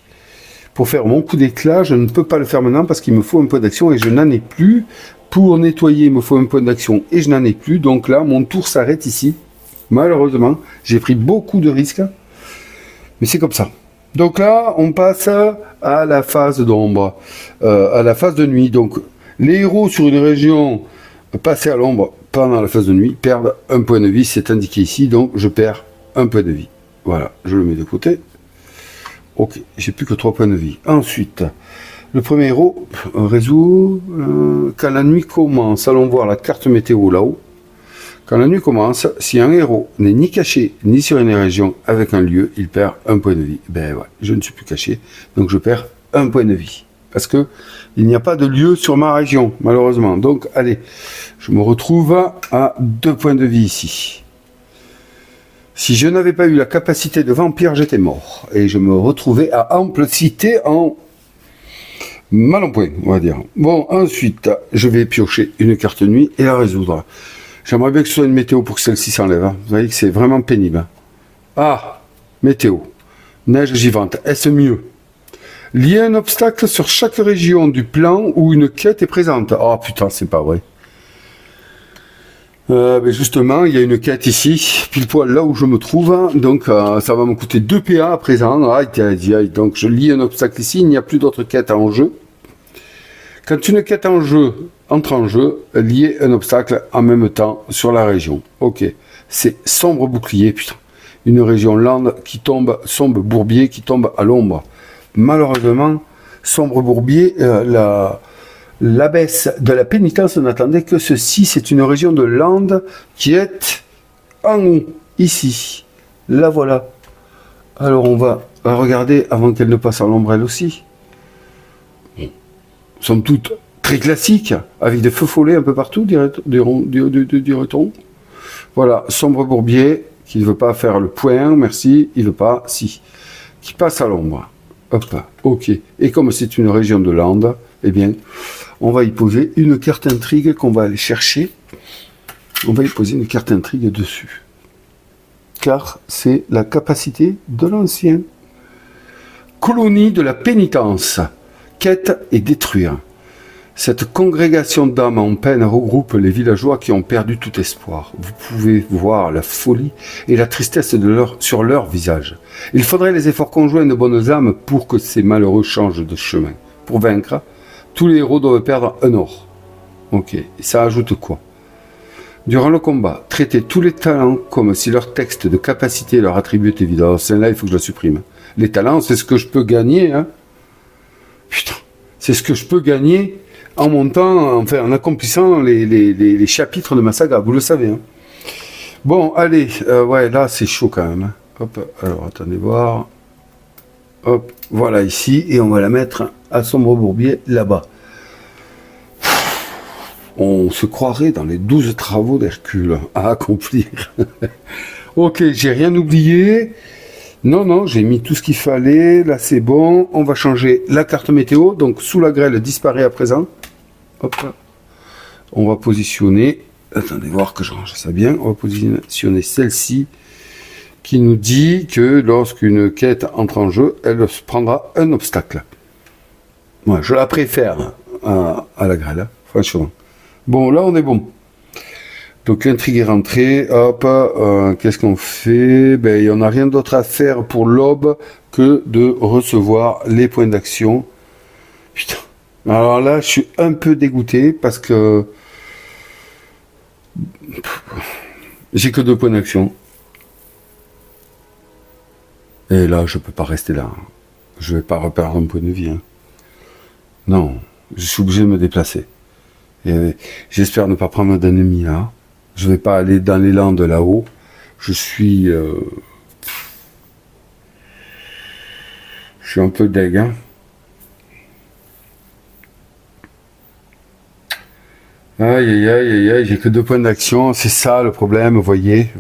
pour faire mon coup d'éclat, je ne peux pas le faire maintenant parce qu'il me faut un point d'action et je n'en ai plus. Pour nettoyer, il me faut un point d'action et je n'en ai plus. Donc là, mon tour s'arrête ici. Malheureusement, j'ai pris beaucoup de risques, mais c'est comme ça. Donc là, on passe à la phase d'ombre, à la phase de nuit. Donc, les héros sur une région passés à l'ombre pendant la phase de nuit perdent un point de vie, c'est indiqué ici, donc je perds un point de vie. Voilà, je le mets de côté. Ok, j'ai plus que 3 points de vie. Ensuite, le premier héros résout quand la nuit commence. Allons voir la carte météo là-haut. Quand la nuit commence, si un héros n'est ni caché ni sur une région avec un lieu, il perd un point de vie. Ben ouais, je ne suis plus caché, donc je perds un point de vie. Parce que il n'y a pas de lieu sur ma région, malheureusement. Donc, allez, je me retrouve à 2 points de vie ici. Si je n'avais pas eu la capacité de vampire, j'étais mort. Et je me retrouvais à ample cité en mal en point, on va dire. Bon, ensuite, je vais piocher une carte nuit et la résoudre. J'aimerais bien que ce soit une météo pour que celle-ci s'enlève. Hein. Vous voyez que c'est vraiment pénible. Ah, météo. Neige givante. Est-ce mieux? Lier un obstacle sur chaque région du plan où une quête est présente. Oh putain, c'est pas vrai. Mais justement, il y a une quête ici, pile poil là où je me trouve, donc ça va me coûter 2 PA à présent. Donc je lis un obstacle ici, il n'y a plus d'autres quêtes en jeu. Quand une quête en jeu entre en jeu, lier un obstacle en même temps sur la région. Ok, c'est sombre bouclier, putain. Une région lande qui tombe, sombre bourbier qui tombe à l'ombre. Malheureusement, sombre bourbier, l'abbesse de la pénitence n'attendait que ceci. C'est une région de lande qui est en haut, ici. La voilà. Alors on va regarder avant qu'elle ne passe à l'ombre elle aussi. Somme toute très classiques, avec des feux follets un peu partout, dirait-on. Voilà, sombre bourbier, qui ne veut pas faire le point, merci, il ne veut pas, si. Qui passe à l'ombre. Hop, ok. Et comme c'est une région de lande, eh bien, on va y poser une carte intrigue qu'on va aller chercher. On va y poser une carte intrigue dessus. Car c'est la capacité de l'ancien. Colonie de la pénitence. Quête et détruire. Cette congrégation d'âmes en peine regroupe les villageois qui ont perdu tout espoir. Vous pouvez voir la folie et la tristesse sur leur visage. Il faudrait les efforts conjoints de bonnes âmes pour que ces malheureux changent de chemin. Pour vaincre, tous les héros doivent perdre un or. Ok, et ça ajoute quoi? Durant le combat, traitez tous les talents comme si leur texte de capacité leur attribuait évident. Celle-là, il faut que je la supprime. Les talents, c'est ce que je peux gagner. Hein. Putain, c'est ce que je peux gagner en montant, enfin en accomplissant les chapitres de ma saga, vous le savez. Hein. Bon, allez, ouais, là c'est chaud quand même. Hein. Hop, alors attendez voir. Hop, voilà ici, et on va la mettre à Sombre Bourbier là-bas. On se croirait dans les 12 travaux d'Hercule à accomplir. Ok, j'ai rien oublié. Non, j'ai mis tout ce qu'il fallait. Là, c'est bon. On va changer la carte météo. Donc, sous la grêle disparaît à présent. Hop. On va positionner. Attendez, voir que je range ça bien. On va positionner celle-ci qui nous dit que lorsqu'une quête entre en jeu, elle se prendra un obstacle. Moi, je la préfère à la grêle, franchement. Bon, là, on est bon. Donc l'intrigue est rentrée, hop, qu'est-ce qu'on fait? Ben, il n'y en a rien d'autre à faire pour l'aube que de recevoir les points d'action. Putain. Alors là, je suis un peu dégoûté parce que j'ai que 2 points d'action. Et là, je peux pas rester là. Je vais pas reperdre un point de vie. Hein. Non, je suis obligé de me déplacer. Et j'espère ne pas prendre d'ennemis là. Je vais pas aller dans les landes là-haut. Je suis... Je suis un peu deg, hein. Aïe, aïe, aïe, aïe, aïe, j'ai que 2 points d'action, c'est ça le problème, vous voyez,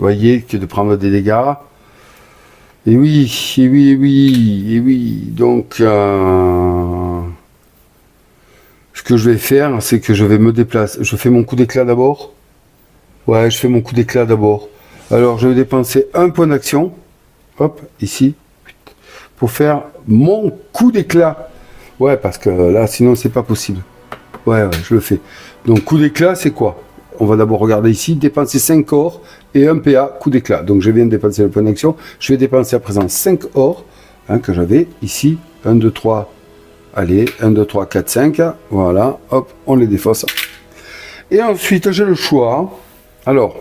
que de prendre des dégâts. Et oui, et oui, et oui, et oui, donc, ce que je vais faire, c'est que je vais me déplacer, je fais mon coup d'éclat d'abord. Ouais, je fais mon coup d'éclat d'abord. Alors, je vais dépenser un point d'action, hop, ici, pour faire mon coup d'éclat. Ouais, parce que là, sinon, c'est pas possible. Ouais, je le fais. Donc, coup d'éclat, c'est quoi? On va d'abord regarder ici, dépenser 5 or et 1 PA, coup d'éclat. Donc, je viens de dépenser le point d'action. Je vais dépenser à présent 5 or, hein, que j'avais ici. 1, 2, 3, allez, 1, 2, 3, 4, 5. Voilà, hop, on les défausse. Et ensuite, j'ai le choix. Alors,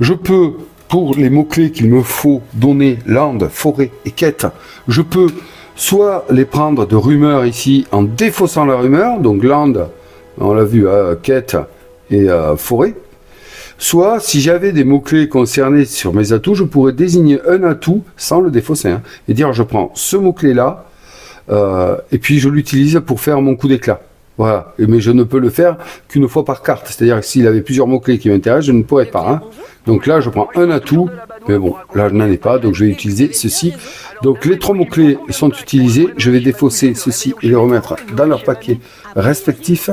je peux, pour les mots-clés qu'il me faut donner, land, forêt et quête, je peux soit les prendre de rumeur ici en défaussant la rumeur, donc land, on l'a vu, quête et forêt. Soit, si j'avais des mots-clés concernés sur mes atouts, je pourrais désigner un atout sans le défausser, hein, et dire je prends ce mot-clé-là, et puis je l'utilise pour faire mon coup d'éclat. Voilà, mais je ne peux le faire qu'une fois par carte, c'est-à-dire que s'il avait plusieurs mots-clés qui m'intéressent, je ne pourrais pas. Hein. Donc là, je prends un atout, mais bon, là, je n'en ai pas, donc je vais utiliser ceci. Donc les 3 mots-clés sont utilisés, je vais défausser ceci et les remettre dans leur paquet respectif.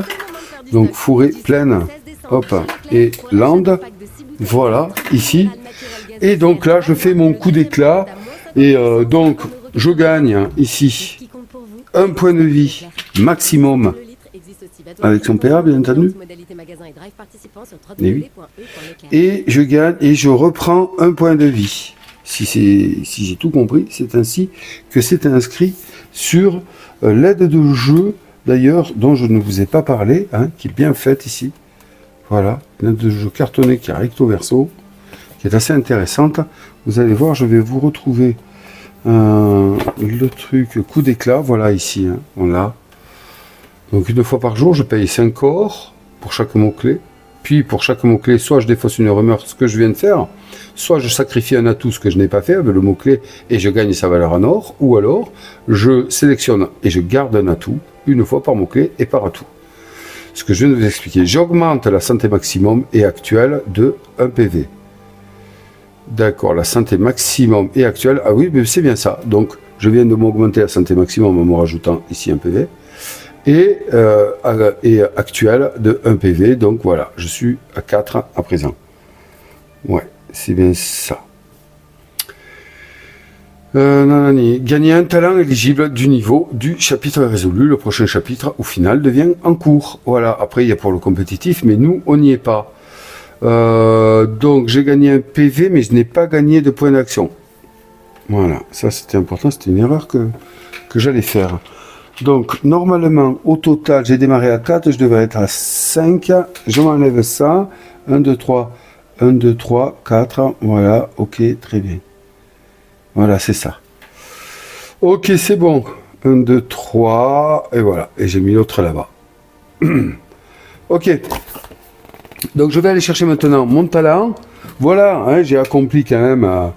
Donc forêt, plaine, hop, et land, voilà, ici. Et donc là, je fais mon coup d'éclat, et donc je gagne ici un point de vie maximum avec son PA, bien entendu. Et, oui. Et je gagne et je reprends un point de vie. Si j'ai tout compris, c'est ainsi que c'est inscrit sur l'aide de jeu, d'ailleurs, dont je ne vous ai pas parlé, hein, qui est bien faite ici. Voilà, l'aide de jeu cartonnée qui est recto verso, qui est assez intéressante. Vous allez voir, je vais vous retrouver le truc coup d'éclat, voilà ici, hein, on l'a. Donc une fois par jour, je paye 5 or pour chaque mot-clé. Puis pour chaque mot-clé, soit je défausse une rumeur, ce que je viens de faire, soit je sacrifie un atout, ce que je n'ai pas fait avec le mot-clé, et je gagne sa valeur en or, ou alors je sélectionne et je garde un atout une fois par mot-clé et par atout. Ce que je viens de vous expliquer. J'augmente la santé maximum et actuelle de 1 PV. D'accord, la santé maximum et actuelle, ah oui, mais c'est bien ça. Donc je viens de m'augmenter la santé maximum en me rajoutant ici un PV. Et actuelle de 1 PV, donc voilà, je suis à 4 à présent. Ouais, c'est bien ça. Gagner un talent éligible du niveau du chapitre résolu. Le prochain chapitre, au final, devient en cours. Voilà, après, il y a pour le compétitif, mais nous, on n'y est pas. Donc, j'ai gagné un PV, mais je n'ai pas gagné de points d'action. Voilà, ça, c'était important, c'était une erreur que j'allais faire. Donc, normalement, au total, j'ai démarré à 4, je devrais être à 5. Je m'enlève ça. 1, 2, 3, 1, 2, 3, 4. Voilà, ok, très bien. Voilà, c'est ça. Ok, c'est bon. 1, 2, 3, et voilà. Et j'ai mis l'autre là-bas. Ok. Donc, je vais aller chercher maintenant mon talent. Voilà, hein, j'ai accompli quand même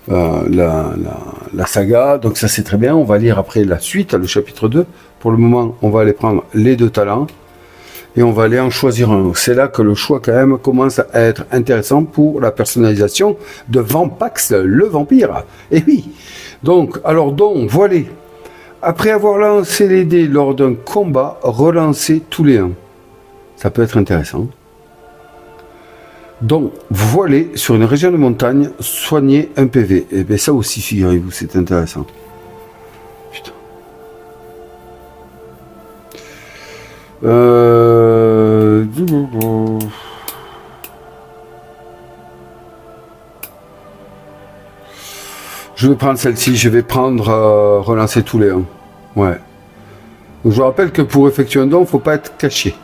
la saga, donc ça c'est très bien. On va lire après la suite, le chapitre 2. Pour le moment, on va aller prendre les 2 talents et on va aller en choisir un. C'est là que le choix quand même commence à être intéressant pour la personnalisation de Vampax, le vampire. Et oui, donc, voilà. Après avoir lancé les dés lors d'un combat, relancez tous les 1. Ça peut être intéressant. Donc, voler sur une région de montagne, soigner un PV. Et bien ça aussi, figurez-vous, c'est intéressant. Putain. Je vais prendre celle-ci, je vais prendre relancer tous les 1. Ouais. Donc, je vous rappelle que pour effectuer un don, il ne faut pas être caché.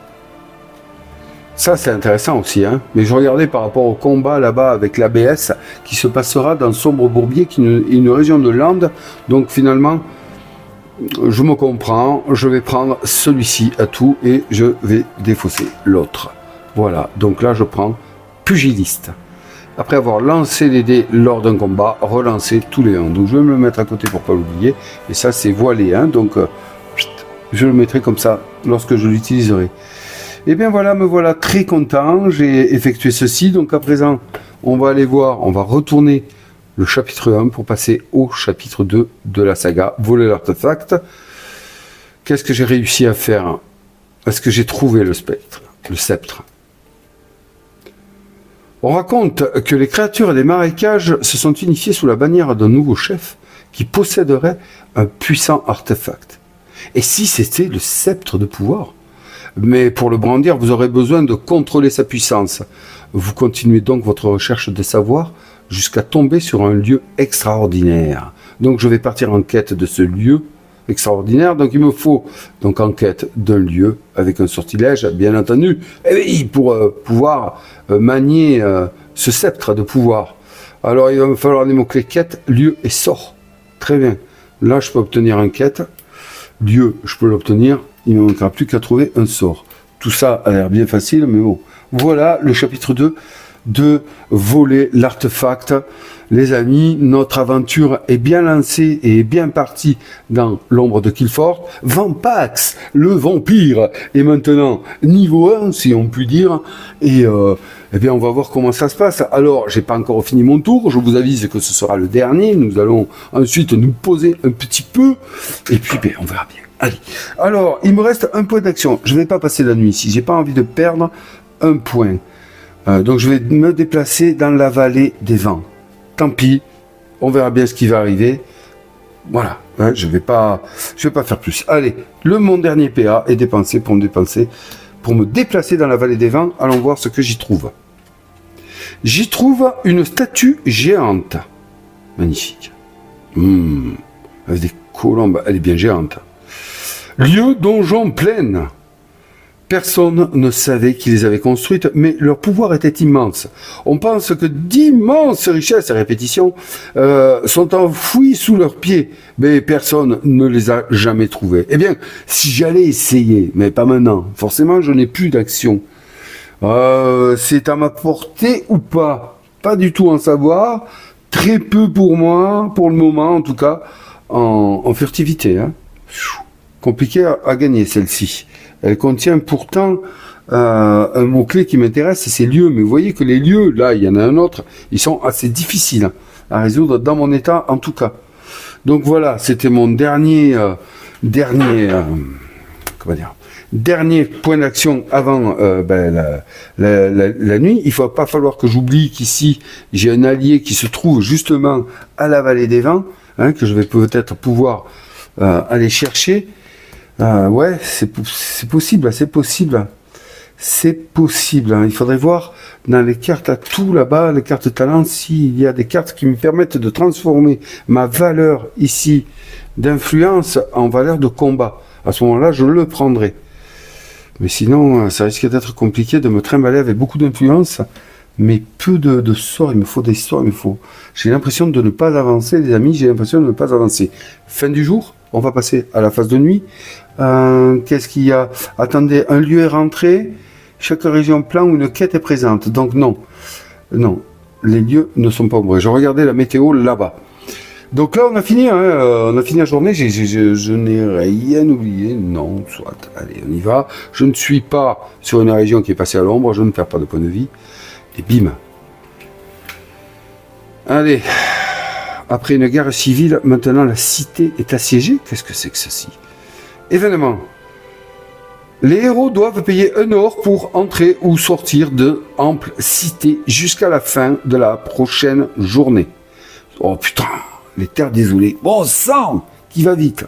Ça, c'est intéressant aussi, hein. Mais je regardais par rapport au combat là-bas avec l'ABS qui se passera dans Sombre Bourbier, qui est une région de Landes. Donc finalement, je me comprends, je vais prendre celui-ci à tout et je vais défausser l'autre. Voilà, donc là, je prends pugiliste. après avoir lancé les dés lors d'un combat, relancer tous les 1. Donc je vais me le mettre à côté pour pas l'oublier. Et ça c'est voilé, hein, donc je le mettrai comme ça lorsque je l'utiliserai. Et bien voilà, me voilà très content, j'ai effectué ceci. Donc à présent, on va aller voir, on va retourner le chapitre 1 pour passer au chapitre 2 de la saga, voler l'artefact. Qu'est-ce que j'ai réussi à faire? Est-ce que j'ai trouvé le sceptre? On raconte que les créatures des marécages se sont unifiées sous la bannière d'un nouveau chef qui posséderait un puissant artefact. Et si c'était le sceptre de pouvoir? Mais pour le brandir, vous aurez besoin de contrôler sa puissance. Vous continuez donc votre recherche de savoir jusqu'à tomber sur un lieu extraordinaire. Donc je vais partir en quête de ce lieu extraordinaire. Donc il me faut donc en quête d'un lieu avec un sortilège, bien entendu, et oui, pour pouvoir manier ce sceptre de pouvoir. Alors il va me falloir les mots-clés quête, lieu et sort. Très bien. Là je peux obtenir un quête. Lieu, je peux l'obtenir. Il ne me manquera plus qu'à trouver un sort. Tout ça a l'air bien facile, mais bon. Voilà le chapitre 2 de voler l'artefact. Les amis, notre aventure est bien lancée et est bien partie dans l'ombre de Qliphort. Vampax, le vampire, est maintenant niveau 1, si on peut dire. Et eh bien, on va voir comment ça se passe. Alors, j'ai pas encore fini mon tour. Je vous avise que ce sera le dernier. Nous allons ensuite nous poser un petit peu. Et puis, ben, on verra bien. Allez. Alors, il me reste un point d'action. Je ne vais pas passer la nuit ici. J'ai pas envie de perdre un point. Donc, je vais me déplacer dans la vallée des vents. Tant pis. On verra bien ce qui va arriver. Voilà. Hein, je vais pas faire plus. Allez. Mon dernier PA est dépensé pour me déplacer dans la vallée des vents. Allons voir ce que j'y trouve. J'y trouve une statue géante. Magnifique. Avec des colombes. Elle est bien géante. Lieu donjon plein. Personne ne savait qui les avait construites, mais leur pouvoir était immense. On pense que d'immenses richesses et répétitions sont enfouies sous leurs pieds, mais personne ne les a jamais trouvées. Eh bien, si j'allais essayer, mais pas maintenant, forcément je n'ai plus d'action. C'est à ma portée ou pas? Pas du tout en savoir. Très peu pour moi, pour le moment en tout cas, en furtivité. Hein. Compliqué à gagner celle-ci. Elle contient pourtant un mot-clé qui m'intéresse, c'est lieux. Mais vous voyez que les lieux, là, il y en a un autre, ils sont assez difficiles à résoudre dans mon état, en tout cas. Donc voilà, c'était mon dernier point d'action avant la nuit. Il ne va pas falloir que j'oublie qu'ici, j'ai un allié qui se trouve justement à la vallée des vents, hein, que je vais peut-être pouvoir aller chercher. Ouais, c'est possible. C'est possible. Hein. Il faudrait voir dans les cartes à tout là-bas, les cartes talent, s'il y a des cartes qui me permettent de transformer ma valeur ici d'influence en valeur de combat. À ce moment-là, je le prendrai. Mais sinon, ça risque d'être compliqué de me trimballer avec beaucoup d'influence, mais peu de sorts. Il me faut des sorts, J'ai l'impression de ne pas avancer, les amis, Fin du jour, on va passer à la phase de nuit. Qu'est-ce qu'il y a? Attendez, un lieu est rentré, chaque région plan où une quête est présente. Donc non, les lieux ne sont pas ouverts. Je regardais la météo là-bas. Donc là, on a fini la journée, je n'ai rien oublié, non, soit, allez, on y va. Je ne suis pas sur une région qui est passée à l'ombre, je ne perds pas de point de vie, et bim. Allez, après une guerre civile, maintenant la cité est assiégée. Qu'est-ce que c'est que ceci? Événement. Les héros doivent payer un or pour entrer ou sortir de ample cité jusqu'à la fin de la prochaine journée. Oh putain, les terres désolées. Bon sang, qui va vite.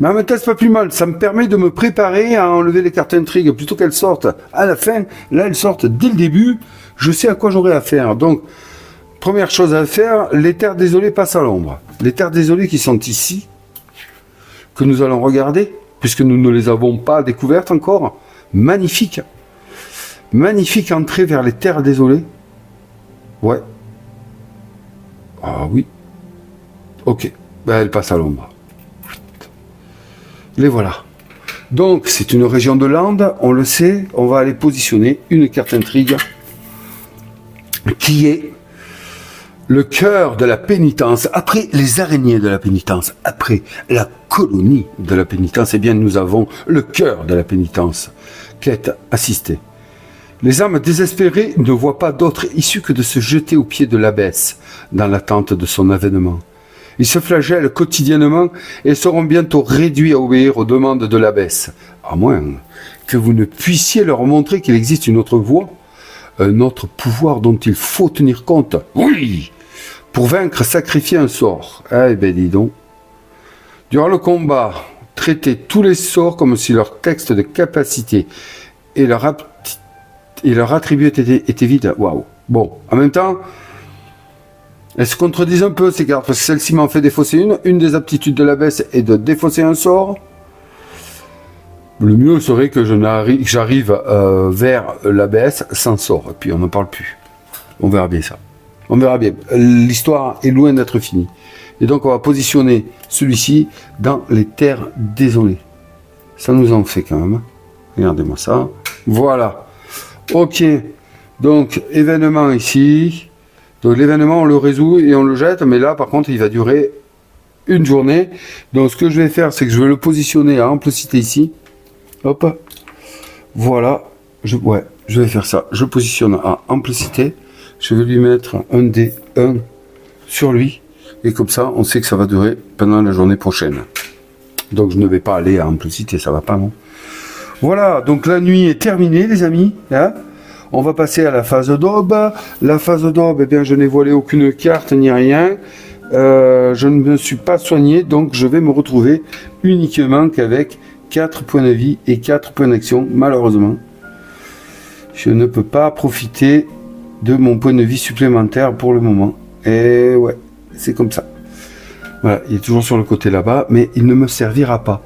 Mais en même temps, c'est pas plus mal. Ça me permet de me préparer à enlever les cartes intrigues plutôt qu'elles sortent à la fin. Là, elles sortent dès le début. Je sais à quoi j'aurai affaire. Donc, première chose à faire, les terres désolées passent à l'ombre. Les terres désolées qui sont ici, que nous allons regarder, puisque nous ne les avons pas découvertes encore. Magnifique. Magnifique entrée vers les terres désolées. Ouais. Ah oui. Ok. Ben, elle passe à l'ombre. Les voilà. Donc, c'est une région de Landes, on le sait. On va aller positionner une carte intrigue qui est le cœur de la pénitence, après les araignées de la pénitence, après la colonie de la pénitence, eh bien nous avons le cœur de la pénitence, quête assistée. Les âmes désespérées ne voient pas d'autre issue que de se jeter aux pieds de l'abbesse, dans l'attente de son avènement. Ils se flagellent quotidiennement et seront bientôt réduits à obéir aux demandes de l'abbesse, à moins que vous ne puissiez leur montrer qu'il existe une autre voie, un autre pouvoir dont il faut tenir compte. Oui! Pour vaincre, sacrifier un sort. Eh ben dis donc. Durant le combat, traitez tous les sorts comme si leur texte de capacité et leur attribut était vide. Waouh. Bon, en même temps, elles se contredisent un peu ces cartes, parce que celle-ci m'en fait défausser une. Une des aptitudes de l'abbesse est de défausser un sort. Le mieux serait que j'arrive vers l'abbesse sans sort, et puis on n'en parle plus. On verra bien ça. On verra bien. L'histoire est loin d'être finie. Et donc on va positionner celui-ci dans les terres désolées. Ça nous en fait quand même. Regardez-moi ça. Voilà. Ok. Donc événement ici. Donc l'événement on le résout et on le jette. Mais là par contre il va durer une journée. Donc ce que je vais faire c'est que je vais le positionner à amplicité ici. Hop. Voilà. Je vais faire ça. Je positionne à amplicité. Je vais lui mettre un D1 sur lui. Et comme ça, on sait que ça va durer pendant la journée prochaine. Donc je ne vais pas aller à amplicité, ça va pas, non? Voilà, donc la nuit est terminée, les amis. Hein, on va passer à la phase d'aube. La phase d'aube, eh bien, je n'ai voilé aucune carte ni rien. Je ne me suis pas soigné, donc je vais me retrouver uniquement qu'avec 4 points de vie et 4 points d'action, malheureusement. Je ne peux pas profiter de mon point de vie supplémentaire pour le moment. Et ouais, c'est comme ça. Voilà, il est toujours sur le côté là-bas, mais il ne me servira pas.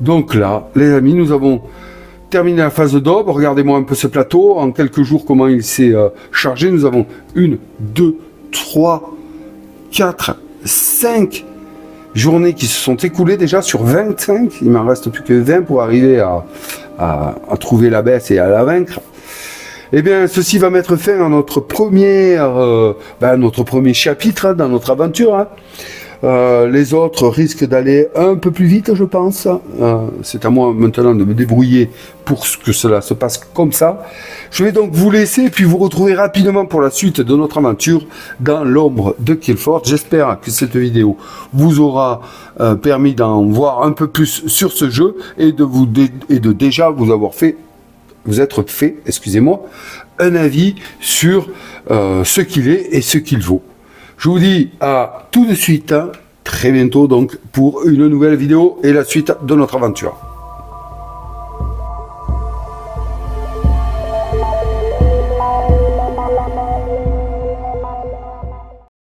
Donc là, les amis, nous avons terminé la phase d'aube. Regardez-moi un peu ce plateau. En quelques jours, comment il s'est chargé. Nous avons 1, 2, 3, 4, 5 journées qui se sont écoulées déjà sur 25. Il m'en reste plus que 20 pour arriver à trouver l'abbesse et à la vaincre. Eh bien, ceci va mettre fin à notre premier chapitre dans notre aventure. Hein. Les autres risquent d'aller un peu plus vite, je pense. C'est à moi maintenant de me débrouiller pour que cela se passe comme ça. Je vais donc vous laisser, puis vous retrouver rapidement pour la suite de notre aventure dans l'ombre de Killforge. J'espère que cette vidéo vous aura permis d'en voir un peu plus sur ce jeu et de déjà vous être fait, excusez-moi, un avis sur ce qu'il est et ce qu'il vaut. Je vous dis à tout de suite, hein, très bientôt donc, pour une nouvelle vidéo et la suite de notre aventure.